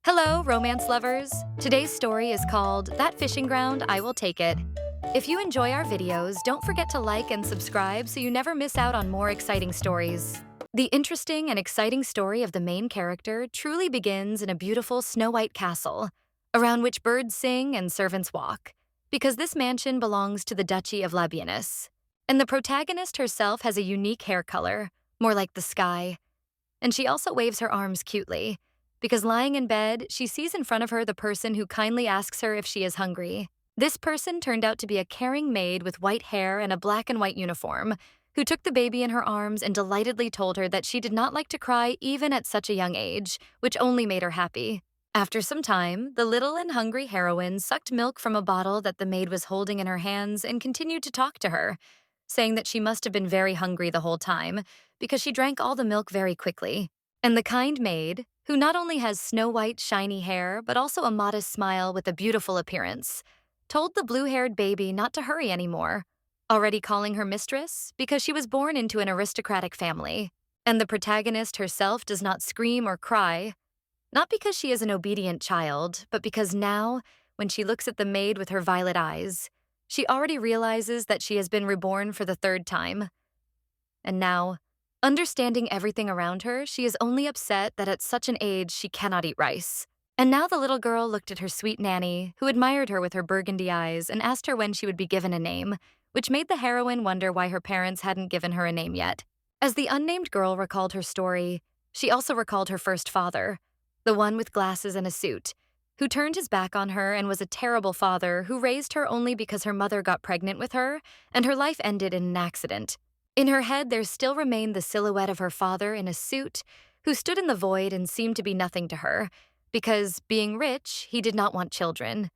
Hello, romance lovers! Today's story is called That Fishing Ground, I Will Take It. If you enjoy our videos, don't forget to like and subscribe so you never miss out on more exciting stories. The interesting and exciting story of the main character truly begins in a beautiful snow-white castle, around which birds sing and servants walk, because this mansion belongs to the Duchy of Labianus. And the protagonist herself has a unique hair color, more like the sky. And she also waves her arms cutely, because lying in bed, she sees in front of her the person who kindly asks her if she is hungry. This person turned out to be a caring maid with white hair and a black and white uniform, who took the baby in her arms and delightedly told her that she did not like to cry even at such a young age, which only made her happy. After some time, the little and hungry heroine sucked milk from a bottle that the maid was holding in her hands and continued to talk to her, saying that she must have been very hungry the whole time because she drank all the milk very quickly. And the kind maid, who not only has snow-white, shiny hair, but also a modest smile with a beautiful appearance, told the blue-haired baby not to hurry anymore, already calling her mistress because she was born into an aristocratic family. And the protagonist herself does not scream or cry, not because she is an obedient child, but because now, when she looks at the maid with her violet eyes, she already realizes that she has been reborn for the third time. And now, understanding everything around her, she is only upset that at such an age she cannot eat rice. And now the little girl looked at her sweet nanny, who admired her with her burgundy eyes and asked her when she would be given a name, which made the heroine wonder why her parents hadn't given her a name yet. As the unnamed girl recalled her story, she also recalled her first father, the one with glasses and a suit, who turned his back on her and was a terrible father who raised her only because her mother got pregnant with her and her life ended in an accident. In her head, there still remained the silhouette of her father in a suit, who stood in the void and seemed to be nothing to her, because, being rich, he did not want children.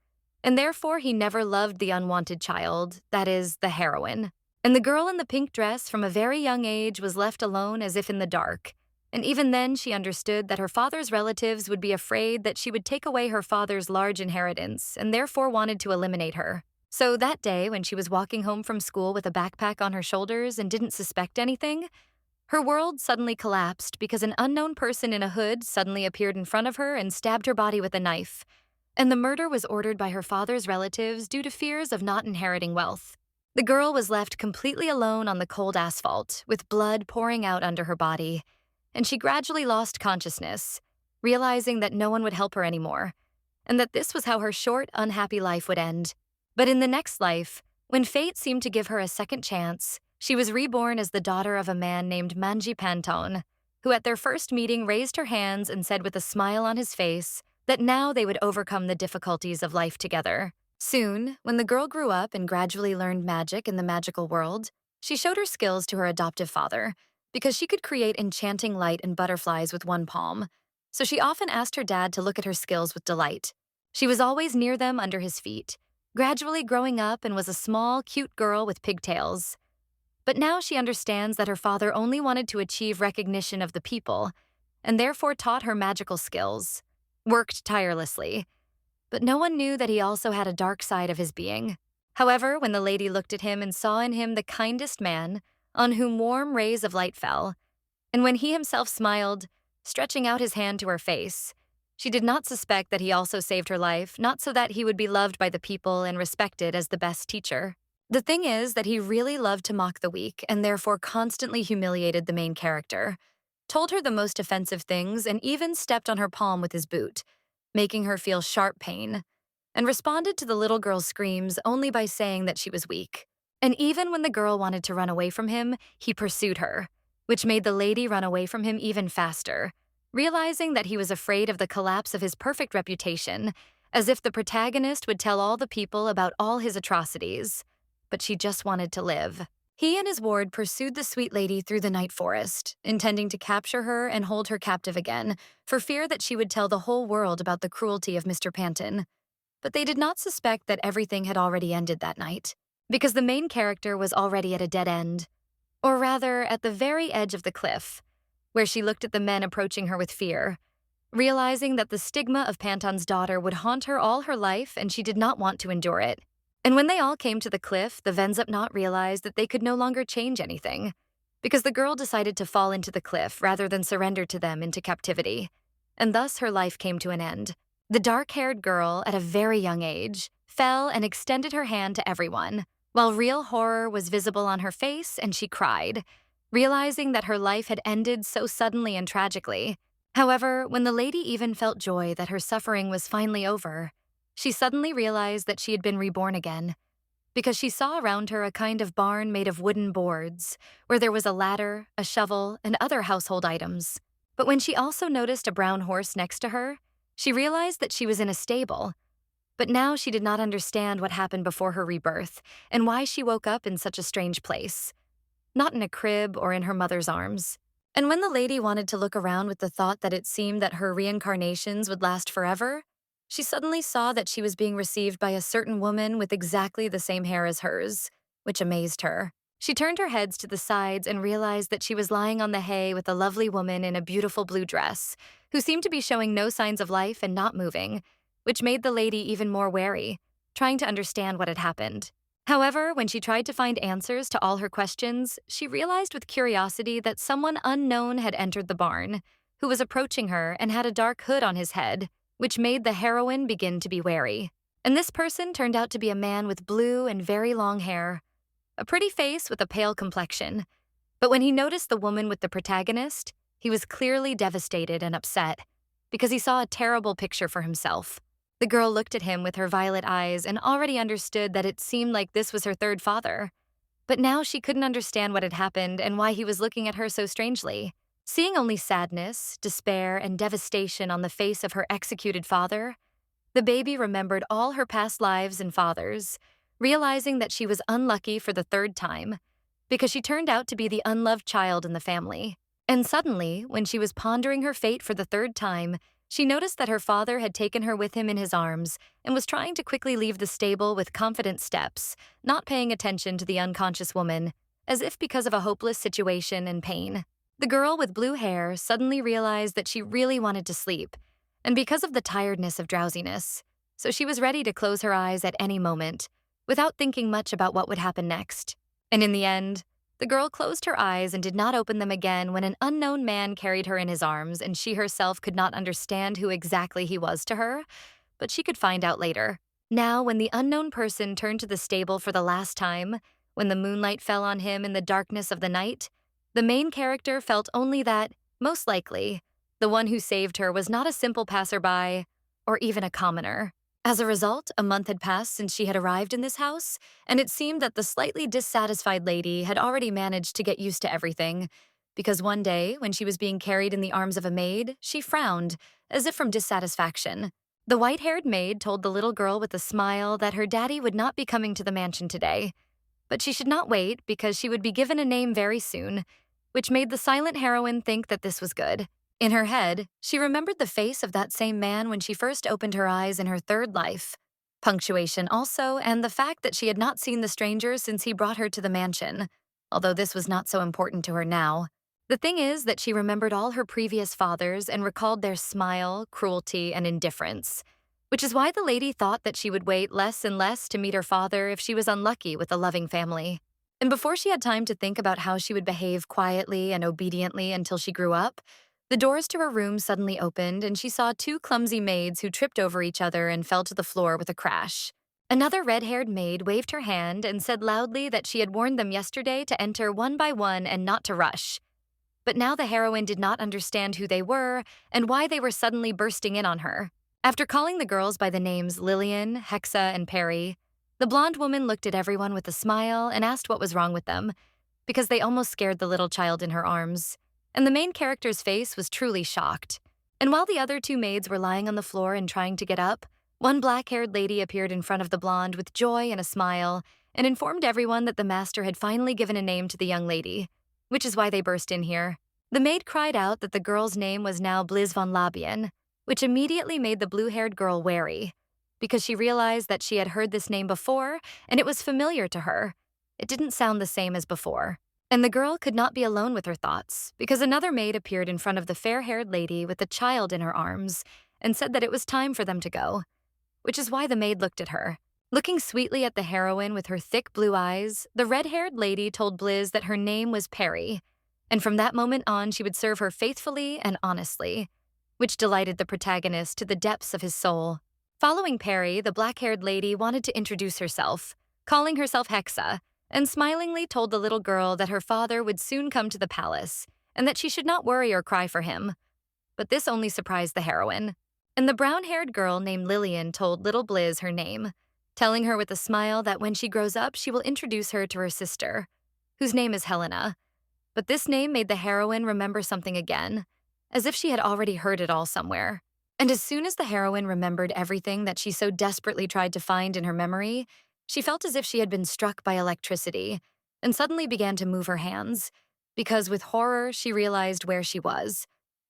And therefore, he never loved the unwanted child, that is, the heroine. And the girl in the pink dress from a very young age was left alone as if in the dark. And even then, she understood that her father's relatives would be afraid that she would take away her father's large inheritance and therefore wanted to eliminate her. So that day, when she was walking home from school with a backpack on her shoulders and didn't suspect anything, her world suddenly collapsed because an unknown person in a hood suddenly appeared in front of her and stabbed her body with a knife. And the murder was ordered by her father's relatives due to fears of not inheriting wealth. The girl was left completely alone on the cold asphalt, with blood pouring out under her body, and she gradually lost consciousness, realizing that no one would help her anymore, and that this was how her short, unhappy life would end. But in the next life, when fate seemed to give her a second chance, she was reborn as the daughter of a man named Manji Pantone, who at their first meeting raised her hands and said with a smile on his face that now they would overcome the difficulties of life together. Soon, when the girl grew up and gradually learned magic in the magical world, she showed her skills to her adoptive father because she could create enchanting light and butterflies with one palm, so she often asked her dad to look at her skills with delight. She was always near them under his feet, gradually growing up and was a small, cute girl with pigtails. But now she understands that her father only wanted to achieve recognition of the people, and therefore taught her magical skills, worked tirelessly. But no one knew that he also had a dark side of his being. However, when the lady looked at him and saw in him the kindest man, on whom warm rays of light fell, and when he himself smiled, stretching out his hand to her face, she did not suspect that he also saved her life, not so that he would be loved by the people and respected as the best teacher. The thing is that he really loved to mock the weak and therefore constantly humiliated the main character, told her the most offensive things, and even stepped on her palm with his boot, making her feel sharp pain, and responded to the little girl's screams only by saying that she was weak. And even when the girl wanted to run away from him, he pursued her, which made the lady run away from him even faster, realizing that he was afraid of the collapse of his perfect reputation, as if the protagonist would tell all the people about all his atrocities. But she just wanted to live. He and his ward pursued the sweet lady through the night forest, intending to capture her and hold her captive again, for fear that she would tell the whole world about the cruelty of Mr. Panton. But they did not suspect that everything had already ended that night, because the main character was already at a dead end, or rather, at the very edge of the cliff, where she looked at the men approaching her with fear, realizing that the stigma of Panton's daughter would haunt her all her life and she did not want to endure it. And when they all came to the cliff, the Venzupnot realized that they could no longer change anything, because the girl decided to fall into the cliff rather than surrender to them into captivity. and thus her life came to an end. The dark-haired girl, at a very young age, fell and extended her hand to everyone, while real horror was visible on her face and she cried, realizing that her life had ended so suddenly and tragically. However, when the lady even felt joy that her suffering was finally over, she suddenly realized that she had been reborn again, because she saw around her a kind of barn made of wooden boards, where there was a ladder, a shovel, and other household items. But when she also noticed a brown horse next to her, she realized that she was in a stable. But now she did not understand what happened before her rebirth and why she woke up in such a strange place, not in a crib or in her mother's arms. And when the lady wanted to look around with the thought that it seemed that her reincarnations would last forever, she suddenly saw that she was being received by a certain woman with exactly the same hair as hers, which amazed her. She turned her heads to the sides and realized that she was lying on the hay with a lovely woman in a beautiful blue dress, who seemed to be showing no signs of life and not moving, which made the lady even more wary, trying to understand what had happened. However, when she tried to find answers to all her questions, she realized with curiosity that someone unknown had entered the barn, who was approaching her and had a dark hood on his head, which made the heroine begin to be wary. And this person turned out to be a man with blue and very long hair, a pretty face with a pale complexion. But when he noticed the woman with the protagonist, he was clearly devastated and upset, because he saw a terrible picture for himself. The girl looked at him with her violet eyes and already understood that it seemed like this was her third father. But now she couldn't understand what had happened and why he was looking at her so strangely. Seeing only sadness, despair, and devastation on the face of her executed father, the baby remembered all her past lives and fathers, realizing that she was unlucky for the third time, because she turned out to be the unloved child in the family. And suddenly, when she was pondering her fate for the third time, she noticed that her father had taken her with him in his arms and was trying to quickly leave the stable with confident steps, not paying attention to the unconscious woman, as if because of a hopeless situation and pain. The girl with blue hair suddenly realized that she really wanted to sleep, and because of the tiredness of drowsiness, so she was ready to close her eyes at any moment, without thinking much about what would happen next. And in the end, the girl closed her eyes and did not open them again when an unknown man carried her in his arms, and she herself could not understand who exactly he was to her, but she could find out later. Now, when the unknown person turned to the stable for the last time, when the moonlight fell on him in the darkness of the night, the main character felt only that, most likely, the one who saved her was not a simple passerby or even a commoner. As a result, a month had passed since she had arrived in this house, and it seemed that the slightly dissatisfied lady had already managed to get used to everything, because one day, when she was being carried in the arms of a maid, she frowned, as if from dissatisfaction. The white-haired maid told the little girl with a smile that her daddy would not be coming to the mansion today, but she should not wait because she would be given a name very soon, which made the silent heroine think that this was good. In her head, she remembered the face of that same man when she first opened her eyes in her third life, punctuation also, and the fact that she had not seen the stranger since he brought her to the mansion, although this was not so important to her now. The thing is that she remembered all her previous fathers and recalled their smile, cruelty, and indifference, which is why the lady thought that she would wait less and less to meet her father if she was unlucky with a loving family. And before she had time to think about how she would behave quietly and obediently until she grew up, the doors to her room suddenly opened and she saw two clumsy maids who tripped over each other and fell to the floor with a crash. Another red-haired maid waved her hand and said loudly that she had warned them yesterday to enter one by one and not to rush. But now the heroine did not understand who they were and why they were suddenly bursting in on her. After calling the girls by the names Lillian, Hexa, and Perry, the blonde woman looked at everyone with a smile and asked what was wrong with them, because they almost scared the little child in her arms. And the main character's face was truly shocked. And while the other two maids were lying on the floor and trying to get up, one black-haired lady appeared in front of the blonde with joy and a smile and informed everyone that the master had finally given a name to the young lady, which is why they burst in here. The maid cried out that the girl's name was now Blizz von Labian, which immediately made the blue-haired girl wary, because she realized that she had heard this name before and it was familiar to her. It didn't sound the same as before. And the girl could not be alone with her thoughts, because another maid appeared in front of the fair-haired lady with a child in her arms and said that it was time for them to go, which is why the maid looked at her. Looking sweetly at the heroine with her thick blue eyes, the red-haired lady told Blizz that her name was Perry, and from that moment on she would serve her faithfully and honestly. which delighted the protagonist to the depths of his soul. Following Perry, the black-haired lady wanted to introduce herself, calling herself Hexa, and smilingly told the little girl that her father would soon come to the palace and that she should not worry or cry for him. But this only surprised the heroine. And the brown-haired girl named Lillian told little Blizz her name, telling her with a smile that when she grows up, she will introduce her to her sister, whose name is Helena. But this name made the heroine remember something again, as if she had already heard it all somewhere. And as soon as the heroine remembered everything that she so desperately tried to find in her memory, she felt as if she had been struck by electricity and suddenly began to move her hands, because with horror she realized where she was,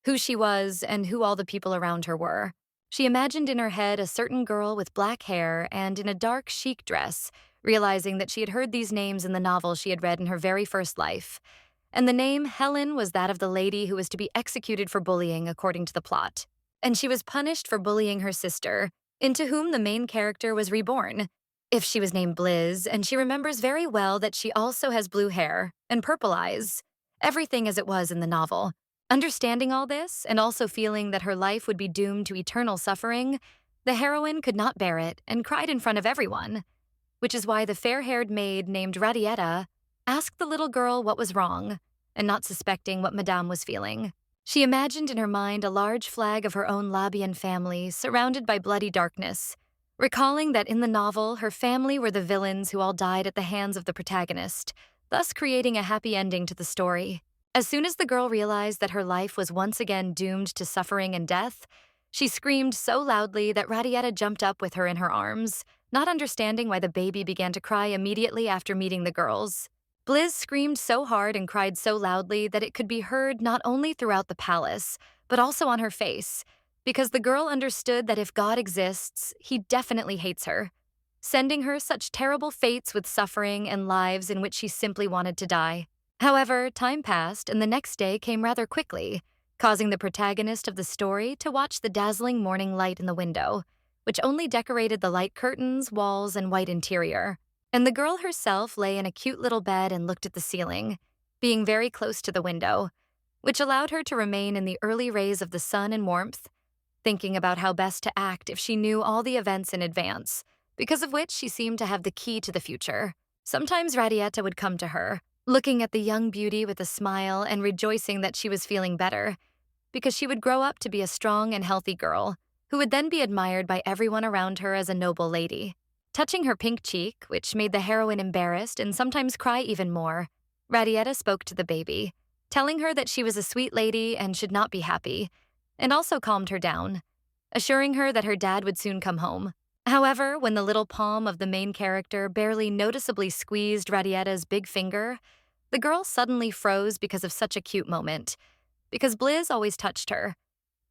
who she was, and who all the people around her were. She imagined in her head a certain girl with black hair and in a dark chic dress, realizing that she had heard these names in the novel she had read in her very first life. And the name Helen was that of the lady who was to be executed for bullying according to the plot. And she was punished for bullying her sister, into whom the main character was reborn. If she was named Blizz, and she remembers very well that she also has blue hair and purple eyes, everything as it was in the novel. Understanding all this, and also feeling that her life would be doomed to eternal suffering, the heroine could not bear it and cried in front of everyone, which is why the fair-haired maid named Radietta asked the little girl what was wrong, and not suspecting what Madame was feeling. She imagined in her mind a large flag of her own Labian family surrounded by bloody darkness, recalling that in the novel her family were the villains who all died at the hands of the protagonist, thus creating a happy ending to the story. As soon as the girl realized that her life was once again doomed to suffering and death, she screamed so loudly that Radietta jumped up with her in her arms, not understanding why the baby began to cry immediately after meeting the girls. Blizz screamed so hard and cried so loudly that it could be heard not only throughout the palace, but also on her face, because the girl understood that if God exists, he definitely hates her, sending her such terrible fates with suffering and lives in which she simply wanted to die. However, time passed, and the next day came rather quickly, causing the protagonist of the story to watch the dazzling morning light in the window, which only decorated the light curtains, walls, and white interior. And the girl herself lay in a cute little bed and looked at the ceiling, being very close to the window, which allowed her to remain in the early rays of the sun and warmth, thinking about how best to act if she knew all the events in advance, because of which she seemed to have the key to the future. Sometimes Radietta would come to her, looking at the young beauty with a smile and rejoicing that she was feeling better, because she would grow up to be a strong and healthy girl, who would then be admired by everyone around her as a noble lady. Touching her pink cheek, which made the heroine embarrassed and sometimes cry even more, Radietta spoke to the baby, telling her that she was a sweet lady and should not be happy, and also calmed her down, assuring her that her dad would soon come home. However, when the little palm of the main character barely noticeably squeezed Radietta's big finger, the girl suddenly froze because of such a cute moment, because Blizz always touched her,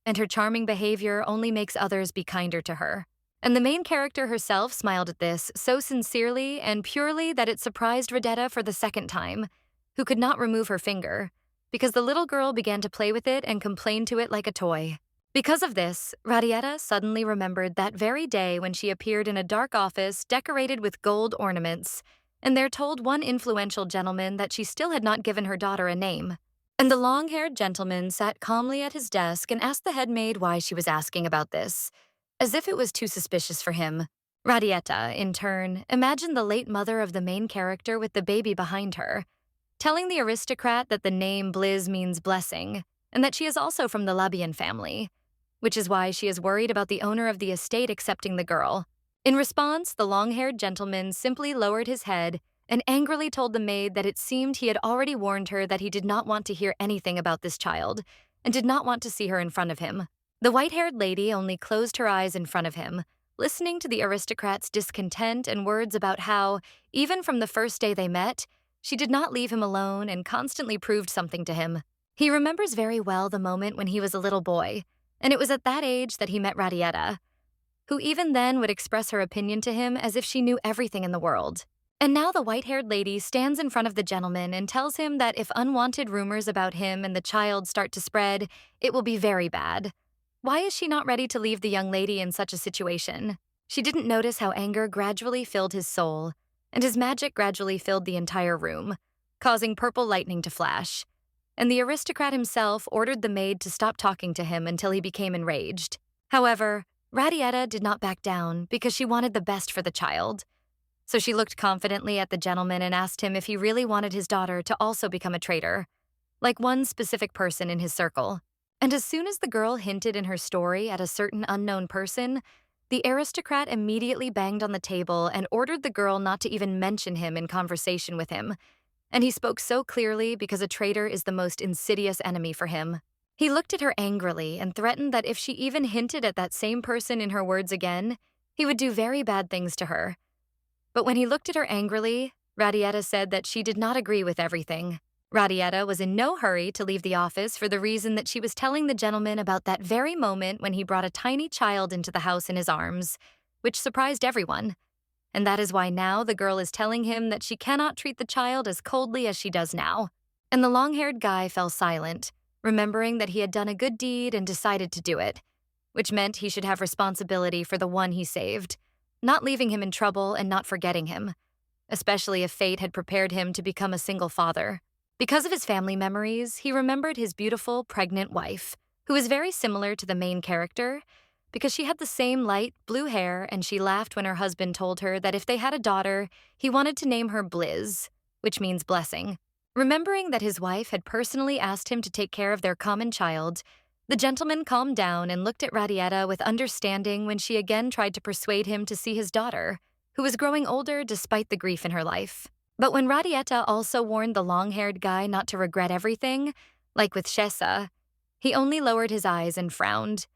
and her charming behavior only makes others be kinder to her. And the main character herself smiled at this so sincerely and purely that it surprised Radietta for the second time, who could not remove her finger, because the little girl began to play with it and complain to it like a toy. Because of this, Radietta suddenly remembered that very day when she appeared in a dark office decorated with gold ornaments, and there told one influential gentleman that she still had not given her daughter a name. And the long-haired gentleman sat calmly at his desk and asked the head maid why she was asking about this, as if it was too suspicious for him. Radietta, in turn, imagined the late mother of the main character with the baby behind her, telling the aristocrat that the name Blizz means blessing, and that she is also from the Labian family, which is why she is worried about the owner of the estate accepting the girl. In response, the long-haired gentleman simply lowered his head and angrily told the maid that it seemed he had already warned her that he did not want to hear anything about this child and did not want to see her in front of him. The white-haired lady only closed her eyes in front of him, listening to the aristocrat's discontent and words about how, even from the first day they met, she did not leave him alone and constantly proved something to him. He remembers very well the moment when he was a little boy, and it was at that age that he met Radietta, who even then would express her opinion to him as if she knew everything in the world. And now the white-haired lady stands in front of the gentleman and tells him that if unwanted rumors about him and the child start to spread, it will be very bad. Why is she not ready to leave the young lady in such a situation? She didn't notice how anger gradually filled his soul, and his magic gradually filled the entire room, causing purple lightning to flash. and the aristocrat himself ordered the maid to stop talking to him until he became enraged. However, Radietta did not back down because she wanted the best for the child. So she looked confidently at the gentleman and asked him if he really wanted his daughter to also become a traitor, like one specific person in his circle. And as soon as the girl hinted in her story at a certain unknown person, the aristocrat immediately banged on the table and ordered the girl not to even mention him in conversation with him. And he spoke so clearly because a traitor is the most insidious enemy for him. He looked at her angrily and threatened that if she even hinted at that same person in her words again, he would do very bad things to her. But when he looked at her angrily, Radietta said that she did not agree with everything. Radietta was in no hurry to leave the office for the reason that she was telling the gentleman about that very moment when he brought a tiny child into the house in his arms, which surprised everyone. And that is why now the girl is telling him that she cannot treat the child as coldly as she does now. And the long-haired guy fell silent, remembering that he had done a good deed and decided to do it, which meant he should have responsibility for the one he saved, not leaving him in trouble and not forgetting him, especially if fate had prepared him to become a single father. Because of his family memories, he remembered his beautiful, pregnant wife, who was very similar to the main character, because she had the same light blue hair and she laughed when her husband told her that if they had a daughter, he wanted to name her Blizz, which means blessing. Remembering that his wife had personally asked him to take care of their common child, the gentleman calmed down and looked at Radietta with understanding when she again tried to persuade him to see his daughter, who was growing older despite the grief in her life. But when Radietta also warned the long-haired guy not to regret everything, like with Shessa, he only lowered his eyes and frowned,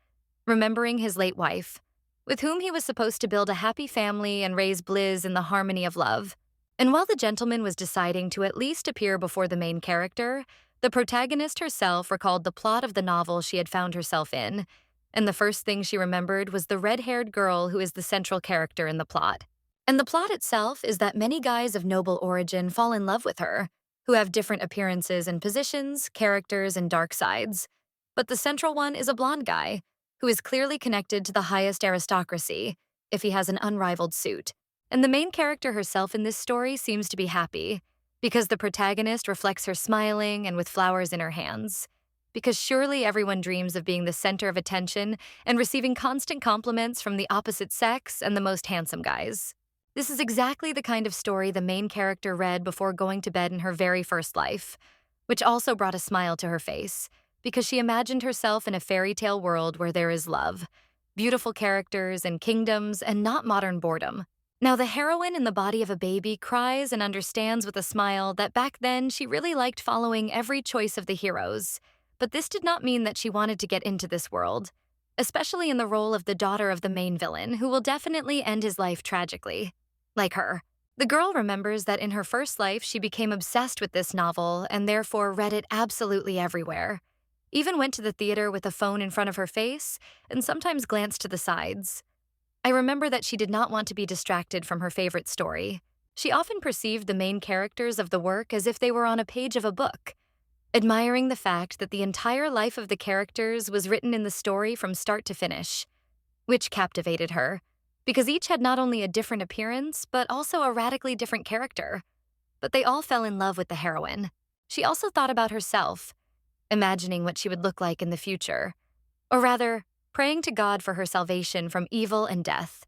remembering his late wife, with whom he was supposed to build a happy family and raise Blizz in the harmony of love. And while the gentleman was deciding to at least appear before the main character, the protagonist herself recalled the plot of the novel she had found herself in, and the first thing she remembered was the red-haired girl who is the central character in the plot. And the plot itself is that many guys of noble origin fall in love with her, who have different appearances and positions, characters, and dark sides. But the central one is a blonde guy, who is clearly connected to the highest aristocracy, if he has an unrivaled suit. And the main character herself in this story seems to be happy, because the protagonist reflects her smiling and with flowers in her hands. Because surely everyone dreams of being the center of attention and receiving constant compliments from the opposite sex and the most handsome guys. This is exactly the kind of story the main character read before going to bed in her very first life, which also brought a smile to her face, because she imagined herself in a fairy tale world where there is love, beautiful characters and kingdoms, and not modern boredom. Now, the heroine in the body of a baby cries and understands with a smile that back then she really liked following every choice of the heroes, but this did not mean that she wanted to get into this world, especially in the role of the daughter of the main villain, who will definitely end his life tragically. Like her. The girl remembers that in her first life she became obsessed with this novel and therefore read it absolutely everywhere. Even went to the theater with a phone in front of her face and sometimes glanced to the sides. I remember that she did not want to be distracted from her favorite story. She often perceived the main characters of the work as if they were on a page of a book, admiring the fact that the entire life of the characters was written in the story from start to finish, which captivated her, because each had not only a different appearance, but also a radically different character. But they all fell in love with the heroine. She also thought about herself, imagining what she would look like in the future, or rather, praying to God for her salvation from evil and death,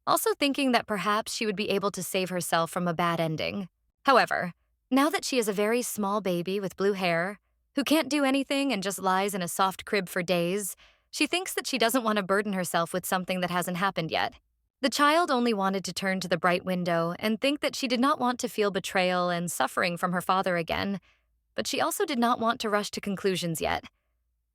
also thinking that perhaps she would be able to save herself from a bad ending. However, now that she is a very small baby with blue hair, who can't do anything and just lies in a soft crib for days, she thinks that she doesn't want to burden herself with something that hasn't happened yet. The child only wanted to turn to the bright window and think that she did not want to feel betrayal and suffering from her father again, but she also did not want to rush to conclusions yet.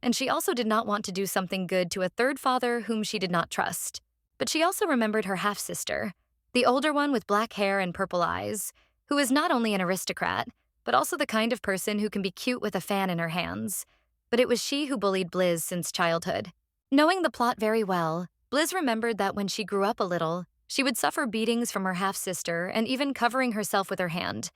And she also did not want to do something good to a third father whom she did not trust. But she also remembered her half-sister, the older one with black hair and purple eyes, who is not only an aristocrat, but also the kind of person who can be cute with a fan in her hands. But it was she who bullied Blizz since childhood. Knowing the plot very well, Blizz remembered that when she grew up a little, she would suffer beatings from her half-sister and even covering herself with her hand.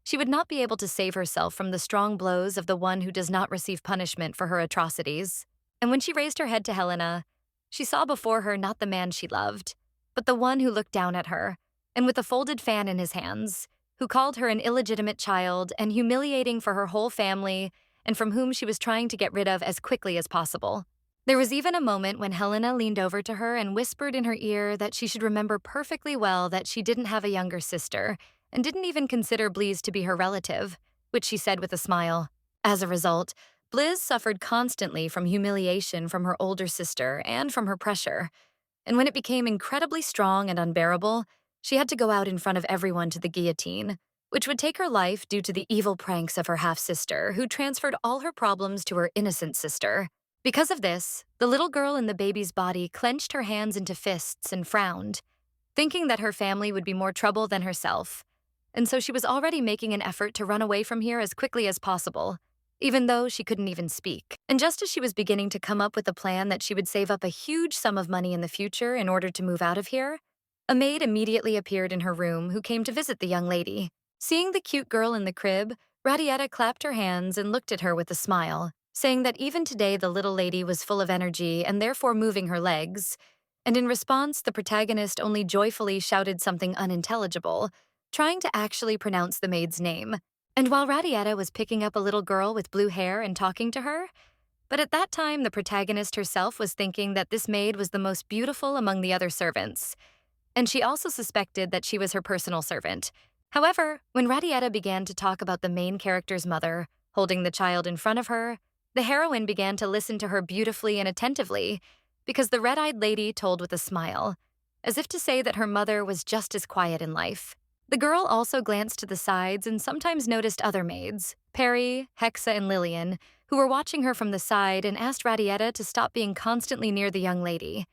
She would not be able to save herself from the strong blows of the one who does not receive punishment for her atrocities. And when she raised her head to Helena, she saw before her not the man she loved, but the one who looked down at her, and with a folded fan in his hands, who called her an illegitimate child and humiliating for her whole family, and from whom she was trying to get rid of as quickly as possible. There was even a moment when Helena leaned over to her and whispered in her ear that she should remember perfectly well that she didn't have a younger sister and didn't even consider Blizz to be her relative, which she said with a smile. As a result, Blizz suffered constantly from humiliation from her older sister and from her pressure, and when it became incredibly strong and unbearable, she had to go out in front of everyone to the guillotine, which would take her life due to the evil pranks of her half-sister, who transferred all her problems to her innocent sister. Because of this, the little girl in the baby's body clenched her hands into fists and frowned, thinking that her family would be more trouble than herself, and so she was already making an effort to run away from here as quickly as possible, even though she couldn't even speak. And just as she was beginning to come up with a plan that she would save up a huge sum of money in the future in order to move out of here, a maid immediately appeared in her room who came to visit the young lady. Seeing the cute girl in the crib, Radietta clapped her hands and looked at her with a smile, saying that even today the little lady was full of energy and therefore moving her legs, and in response the protagonist only joyfully shouted something unintelligible, trying to actually pronounce the maid's name. And while Radietta was picking up a little girl with blue hair and talking to her, but at that time the protagonist herself was thinking that this maid was the most beautiful among the other servants, and she also suspected that she was her personal servant. However, when Radietta began to talk about the main character's mother, holding the child in front of her, the heroine began to listen to her beautifully and attentively, because the red-eyed lady told with a smile, as if to say that her mother was just as quiet in life. The girl also glanced to the sides and sometimes noticed other maids, Perry, Hexa, and Lillian, who were watching her from the side and asked Radietta to stop being constantly near the young lady.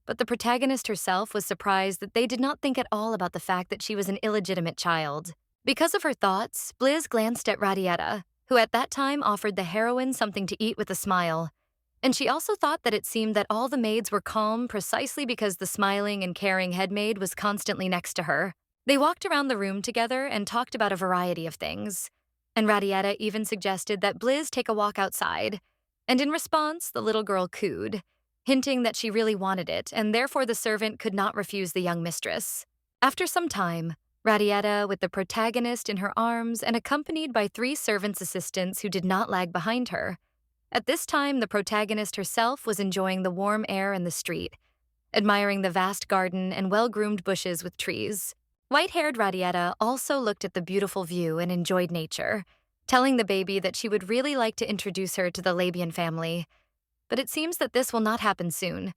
But the protagonist herself was surprised that they did not think at all about the fact that she was an illegitimate child. Because of her thoughts, Blizz glanced at Radietta, who at that time offered the heroine something to eat with a smile. And she also thought that it seemed that all the maids were calm precisely because the smiling and caring head maid was constantly next to her. They walked around the room together and talked about a variety of things. And Radietta even suggested that Blizz take a walk outside. And in response, the little girl cooed, hinting that she really wanted it, and therefore the servant could not refuse the young mistress. After some time, Radietta, with the protagonist in her arms and accompanied by 3 servants' assistants who did not lag behind her. At this time, the protagonist herself was enjoying the warm air in the street, admiring the vast garden and well-groomed bushes with trees. White-haired Radietta also looked at the beautiful view and enjoyed nature, telling the baby that she would really like to introduce her to the Labian family. But it seems that this will not happen soon,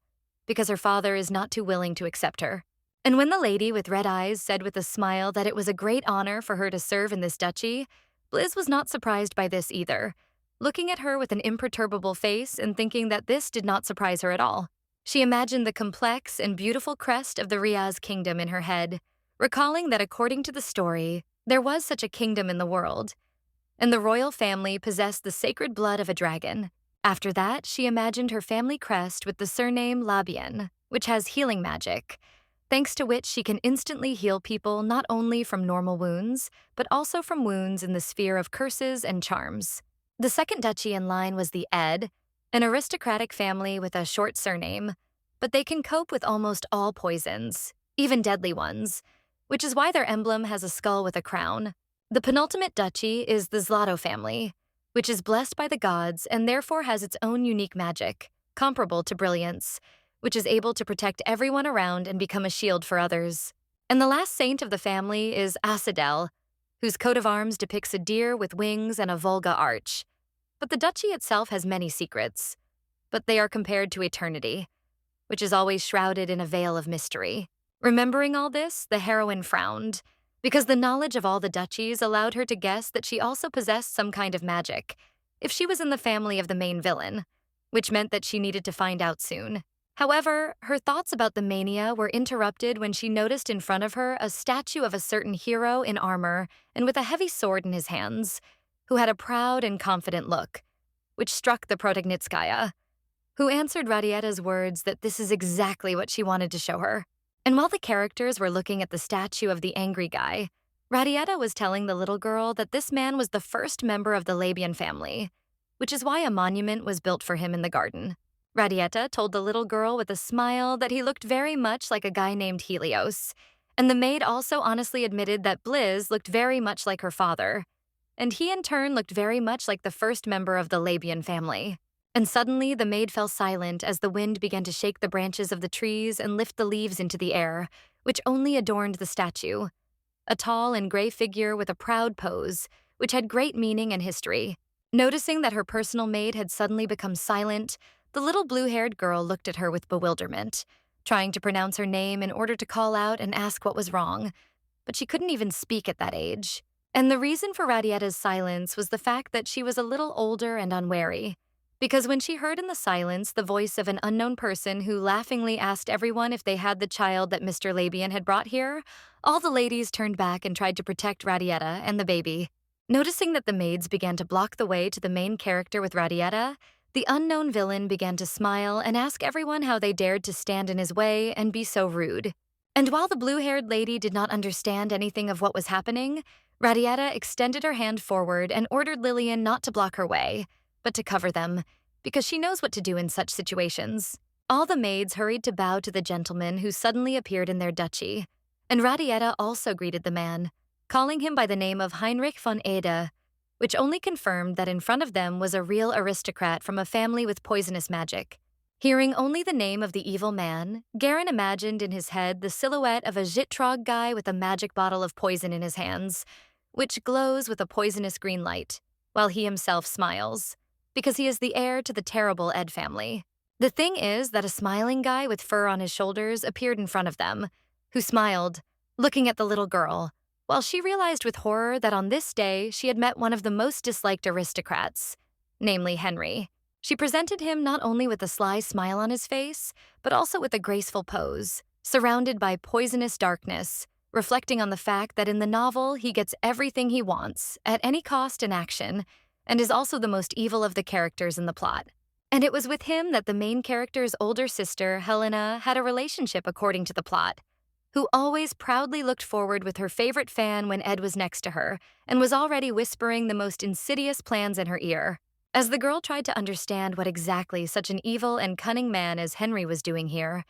because her father is not too willing to accept her. And when the lady with red eyes said with a smile that it was a great honor for her to serve in this duchy, Blizz was not surprised by this either, looking at her with an imperturbable face and thinking that this did not surprise her at all. She imagined the complex and beautiful crest of the Riaz kingdom in her head, recalling that according to the story, there was such a kingdom in the world, and the royal family possessed the sacred blood of a dragon. After that, she imagined her family crest with the surname Labian, which has healing magic, thanks to which she can instantly heal people not only from normal wounds, but also from wounds in the sphere of curses and charms. The second duchy in line was the Ed, an aristocratic family with a short surname, but they can cope with almost all poisons, even deadly ones, which is why their emblem has a skull with a crown. The penultimate duchy is the Zlato family, which is blessed by the gods and therefore has its own unique magic, comparable to brilliance, which is able to protect everyone around and become a shield for others. And the last saint of the family is Asadel, whose coat of arms depicts a deer with wings and a Volga arch. But the duchy itself has many secrets, but they are compared to eternity, which is always shrouded in a veil of mystery. Remembering all this, the heroine frowned, because the knowledge of all the duchies allowed her to guess that she also possessed some kind of magic, if she was in the family of the main villain, which meant that she needed to find out soon. However, her thoughts about the mania were interrupted when she noticed in front of her a statue of a certain hero in armor and with a heavy sword in his hands, who had a proud and confident look, which struck the Protagnitskaya, who answered Radietta's words that this is exactly what she wanted to show her. And while the characters were looking at the statue of the angry guy, Radietta was telling the little girl that this man was the first member of the Labian family, which is why a monument was built for him in the garden. Radietta told the little girl with a smile that he looked very much like a guy named Helios, and the maid also honestly admitted that Blizz looked very much like her father, and he in turn looked very much like the first member of the Labian family. And suddenly the maid fell silent as the wind began to shake the branches of the trees and lift the leaves into the air, which only adorned the statue. A tall and gray figure with a proud pose, which had great meaning and history. Noticing that her personal maid had suddenly become silent, the little blue-haired girl looked at her with bewilderment, trying to pronounce her name in order to call out and ask what was wrong, but she couldn't even speak at that age. And the reason for Radietta's silence was the fact that she was a little older and unwary, because when she heard in the silence the voice of an unknown person who laughingly asked everyone if they had the child that Mr. Labian had brought here, all the ladies turned back and tried to protect Radietta and the baby. Noticing that the maids began to block the way to the main character with Radietta, the unknown villain began to smile and ask everyone how they dared to stand in his way and be so rude. And while the blue-haired lady did not understand anything of what was happening, Radietta extended her hand forward and ordered Lillian not to block her way, but to cover them, because she knows what to do in such situations. All the maids hurried to bow to the gentleman who suddenly appeared in their duchy, and Radietta also greeted the man, calling him by the name of Heinrich von Ede, which only confirmed that in front of them was a real aristocrat from a family with poisonous magic. Hearing only the name of the evil man, Garen imagined in his head the silhouette of a Zhitrog guy with a magic bottle of poison in his hands, which glows with a poisonous green light, while he himself smiles, because he is the heir to the terrible Ed family. The thing is that a smiling guy with fur on his shoulders appeared in front of them, who smiled, looking at the little girl, while she realized with horror that on this day she had met one of the most disliked aristocrats, namely Henry. She presented him not only with a sly smile on his face, but also with a graceful pose, surrounded by poisonous darkness, reflecting on the fact that in the novel he gets everything he wants, at any cost and action, and is also the most evil of the characters in the plot. And it was with him that the main character's older sister, Helena, had a relationship according to the plot, who always proudly looked forward with her favorite fan when Ed was next to her, and was already whispering the most insidious plans in her ear. As the girl tried to understand what exactly such an evil and cunning man as Henry was doing here,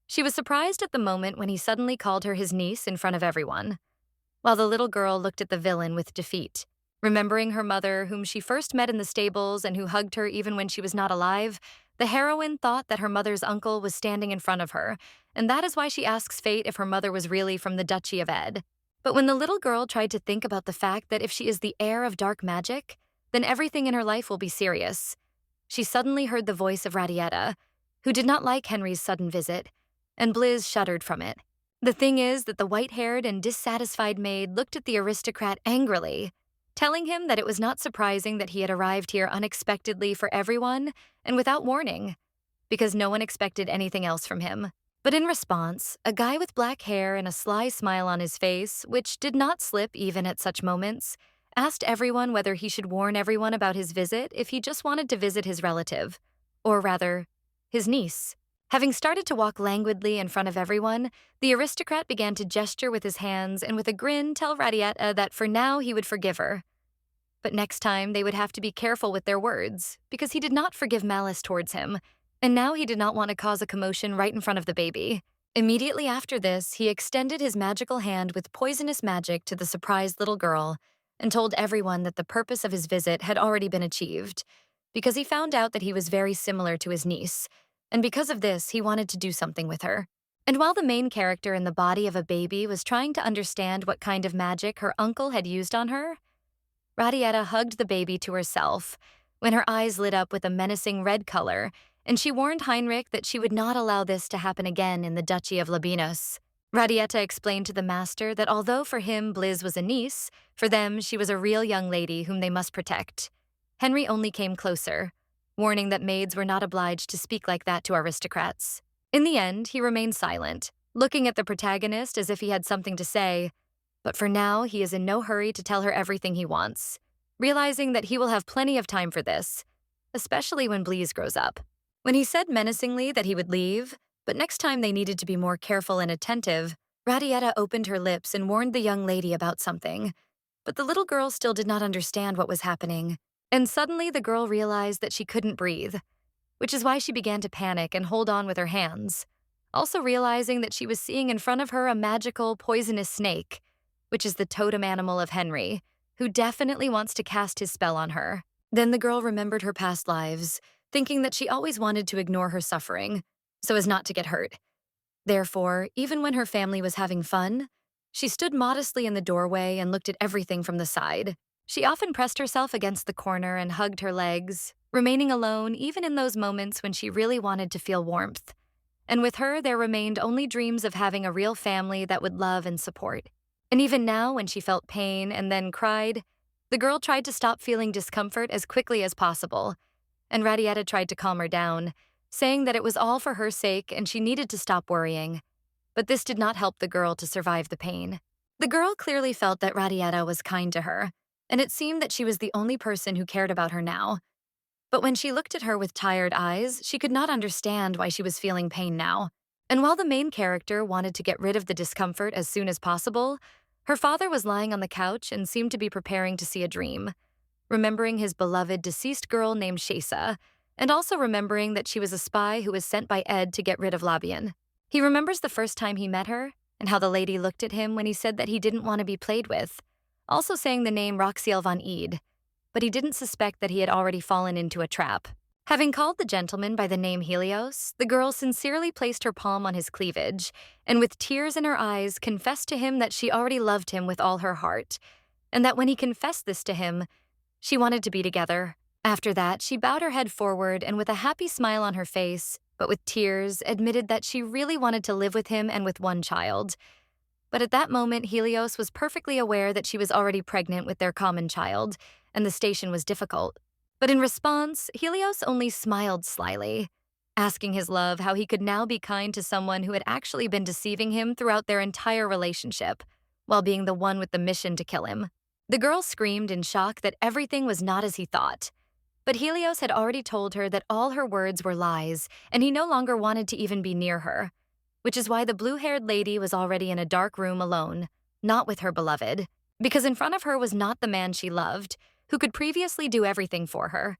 she was surprised at the moment when he suddenly called her his niece in front of everyone, while the little girl looked at the villain with defeat. Remembering her mother, whom she first met in the stables and who hugged her even when she was not alive, the heroine thought that her mother's uncle was standing in front of her, and that is why she asks fate if her mother was really from the Duchy of Ed. But when the little girl tried to think about the fact that if she is the heir of dark magic, then everything in her life will be serious, she suddenly heard the voice of Radietta, who did not like Henry's sudden visit, and Blizz shuddered from it. The thing is that the white-haired and dissatisfied maid looked at the aristocrat angrily, telling him that it was not surprising that he had arrived here unexpectedly for everyone and without warning, because no one expected anything else from him. But in response, a guy with black hair and a sly smile on his face, which did not slip even at such moments, asked everyone whether he should warn everyone about his visit if he just wanted to visit his relative, or rather, his niece. Having started to walk languidly in front of everyone, the aristocrat began to gesture with his hands and with a grin tell Radietta that for now he would forgive her. But next time they would have to be careful with their words, because he did not forgive malice towards him, and now he did not want to cause a commotion right in front of the baby. Immediately after this, he extended his magical hand with poisonous magic to the surprised little girl and told everyone that the purpose of his visit had already been achieved, because he found out that he was very similar to his niece, and because of this, he wanted to do something with her. And while the main character in the body of a baby was trying to understand what kind of magic her uncle had used on her, Radietta hugged the baby to herself when her eyes lit up with a menacing red color, and she warned Heinrich that she would not allow this to happen again in the Duchy of Labinos. Radietta explained to the master that although for him Blizz was a niece, for them she was a real young lady whom they must protect. Henry only came closer, warning that maids were not obliged to speak like that to aristocrats. In the end, he remained silent, looking at the protagonist as if he had something to say, but for now he is in no hurry to tell her everything he wants, realizing that he will have plenty of time for this, especially when Blizz grows up. When he said menacingly that he would leave, but next time they needed to be more careful and attentive, Radietta opened her lips and warned the young lady about something, but the little girl still did not understand what was happening. And suddenly the girl realized that she couldn't breathe, which is why she began to panic and hold on with her hands, also realizing that she was seeing in front of her a magical, poisonous snake, which is the totem animal of Henry, who definitely wants to cast his spell on her. Then the girl remembered her past lives, thinking that she always wanted to ignore her suffering, so as not to get hurt. Therefore, even when her family was having fun, she stood modestly in the doorway and looked at everything from the side. She often pressed herself against the corner and hugged her legs, remaining alone even in those moments when she really wanted to feel warmth. And with her, there remained only dreams of having a real family that would love and support. And even now, when she felt pain and then cried, the girl tried to stop feeling discomfort as quickly as possible, and Radietta tried to calm her down, saying that it was all for her sake and she needed to stop worrying. But this did not help the girl to survive the pain. The girl clearly felt that Radietta was kind to her, and it seemed that she was the only person who cared about her now. But when she looked at her with tired eyes, she could not understand why she was feeling pain now. And while the main character wanted to get rid of the discomfort as soon as possible, her father was lying on the couch and seemed to be preparing to see a dream, remembering his beloved deceased girl named Shesa, and also remembering that she was a spy who was sent by Ed to get rid of Labian. He remembers the first time he met her, and how the lady looked at him when he said that he didn't want to be played with, also saying the name Roxiel von Ede, but he didn't suspect that he had already fallen into a trap. Having called the gentleman by the name Helios, the girl sincerely placed her palm on his cleavage, and with tears in her eyes confessed to him that she already loved him with all her heart, and that when he confessed this to him, she wanted to be together. After that, she bowed her head forward and with a happy smile on her face, but with tears, admitted that she really wanted to live with him and with one child. But at that moment, Helios was perfectly aware that she was already pregnant with their common child, and the station was difficult. But in response, Helios only smiled slyly, asking his love how he could now be kind to someone who had actually been deceiving him throughout their entire relationship, while being the one with the mission to kill him. The girl screamed in shock that everything was not as he thought. But Helios had already told her that all her words were lies, and he no longer wanted to even be near her, which is why the blue-haired lady was already in a dark room alone, not with her beloved, because in front of her was not the man she loved, who could previously do everything for her,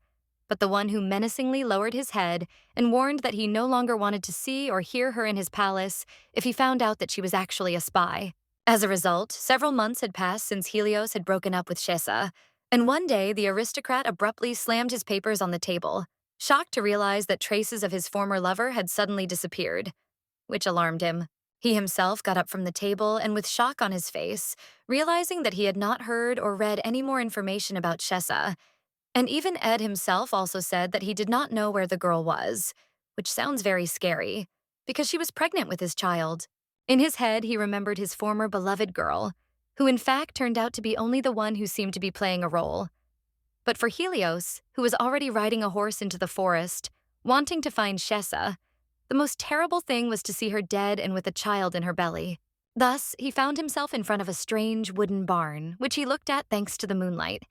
but the one who menacingly lowered his head and warned that he no longer wanted to see or hear her in his palace if he found out that she was actually a spy. As a result, several months had passed since Helios had broken up with Shesa, and one day the aristocrat abruptly slammed his papers on the table, shocked to realize that traces of his former lover had suddenly disappeared, which alarmed him. He himself got up from the table and with shock on his face, realizing that he had not heard or read any more information about Shesa, and even Ed himself also said that he did not know where the girl was, which sounds very scary, because she was pregnant with his child. In his head, he remembered his former beloved girl, who in fact turned out to be only the one who seemed to be playing a role. But for Helios, who was already riding a horse into the forest, wanting to find Shesa, the most terrible thing was to see her dead and with a child in her belly. Thus, he found himself in front of a strange wooden barn, which he looked at thanks to the moonlight.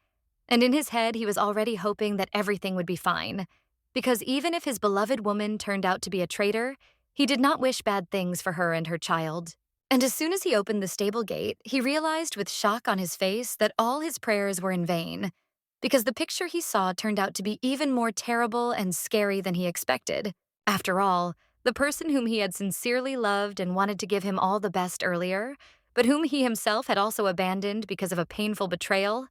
And in his head, he was already hoping that everything would be fine, because even if his beloved woman turned out to be a traitor, he did not wish bad things for her and her child. And as soon as he opened the stable gate, he realized with shock on his face that all his prayers were in vain, because the picture he saw turned out to be even more terrible and scary than he expected. After all, the person whom he had sincerely loved and wanted to give him all the best earlier, but whom he himself had also abandoned because of a painful betrayal,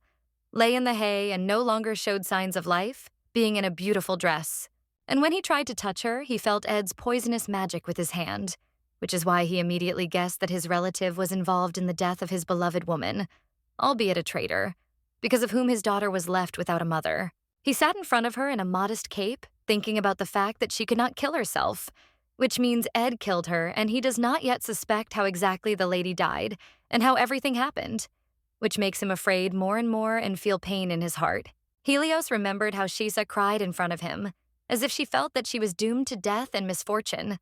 lay in the hay and no longer showed signs of life, being in a beautiful dress. And when he tried to touch her, he felt Ed's poisonous magic with his hand, which is why he immediately guessed that his relative was involved in the death of his beloved woman, albeit a traitor, because of whom his daughter was left without a mother. He sat in front of her in a modest cape, thinking about the fact that she could not kill herself, which means Ed killed her and he does not yet suspect how exactly the lady died and how everything happened, which makes him afraid more and more and feel pain in his heart. Helios remembered how Shesa cried in front of him, as if she felt that she was doomed to death and misfortune.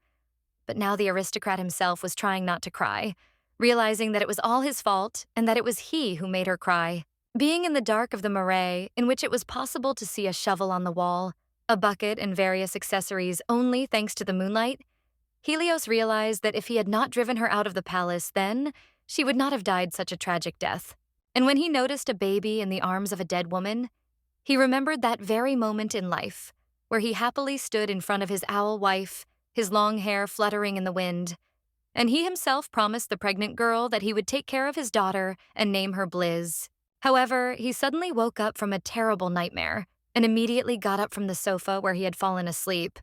But now the aristocrat himself was trying not to cry, realizing that it was all his fault and that it was he who made her cry. Being in the dark of the marais, in which it was possible to see a shovel on the wall, a bucket and various accessories only thanks to the moonlight, Helios realized that if he had not driven her out of the palace then, she would not have died such a tragic death. And when he noticed a baby in the arms of a dead woman, he remembered that very moment in life, where he happily stood in front of his owl wife, his long hair fluttering in the wind, and he himself promised the pregnant girl that he would take care of his daughter and name her Blizz. However, he suddenly woke up from a terrible nightmare and immediately got up from the sofa where he had fallen asleep,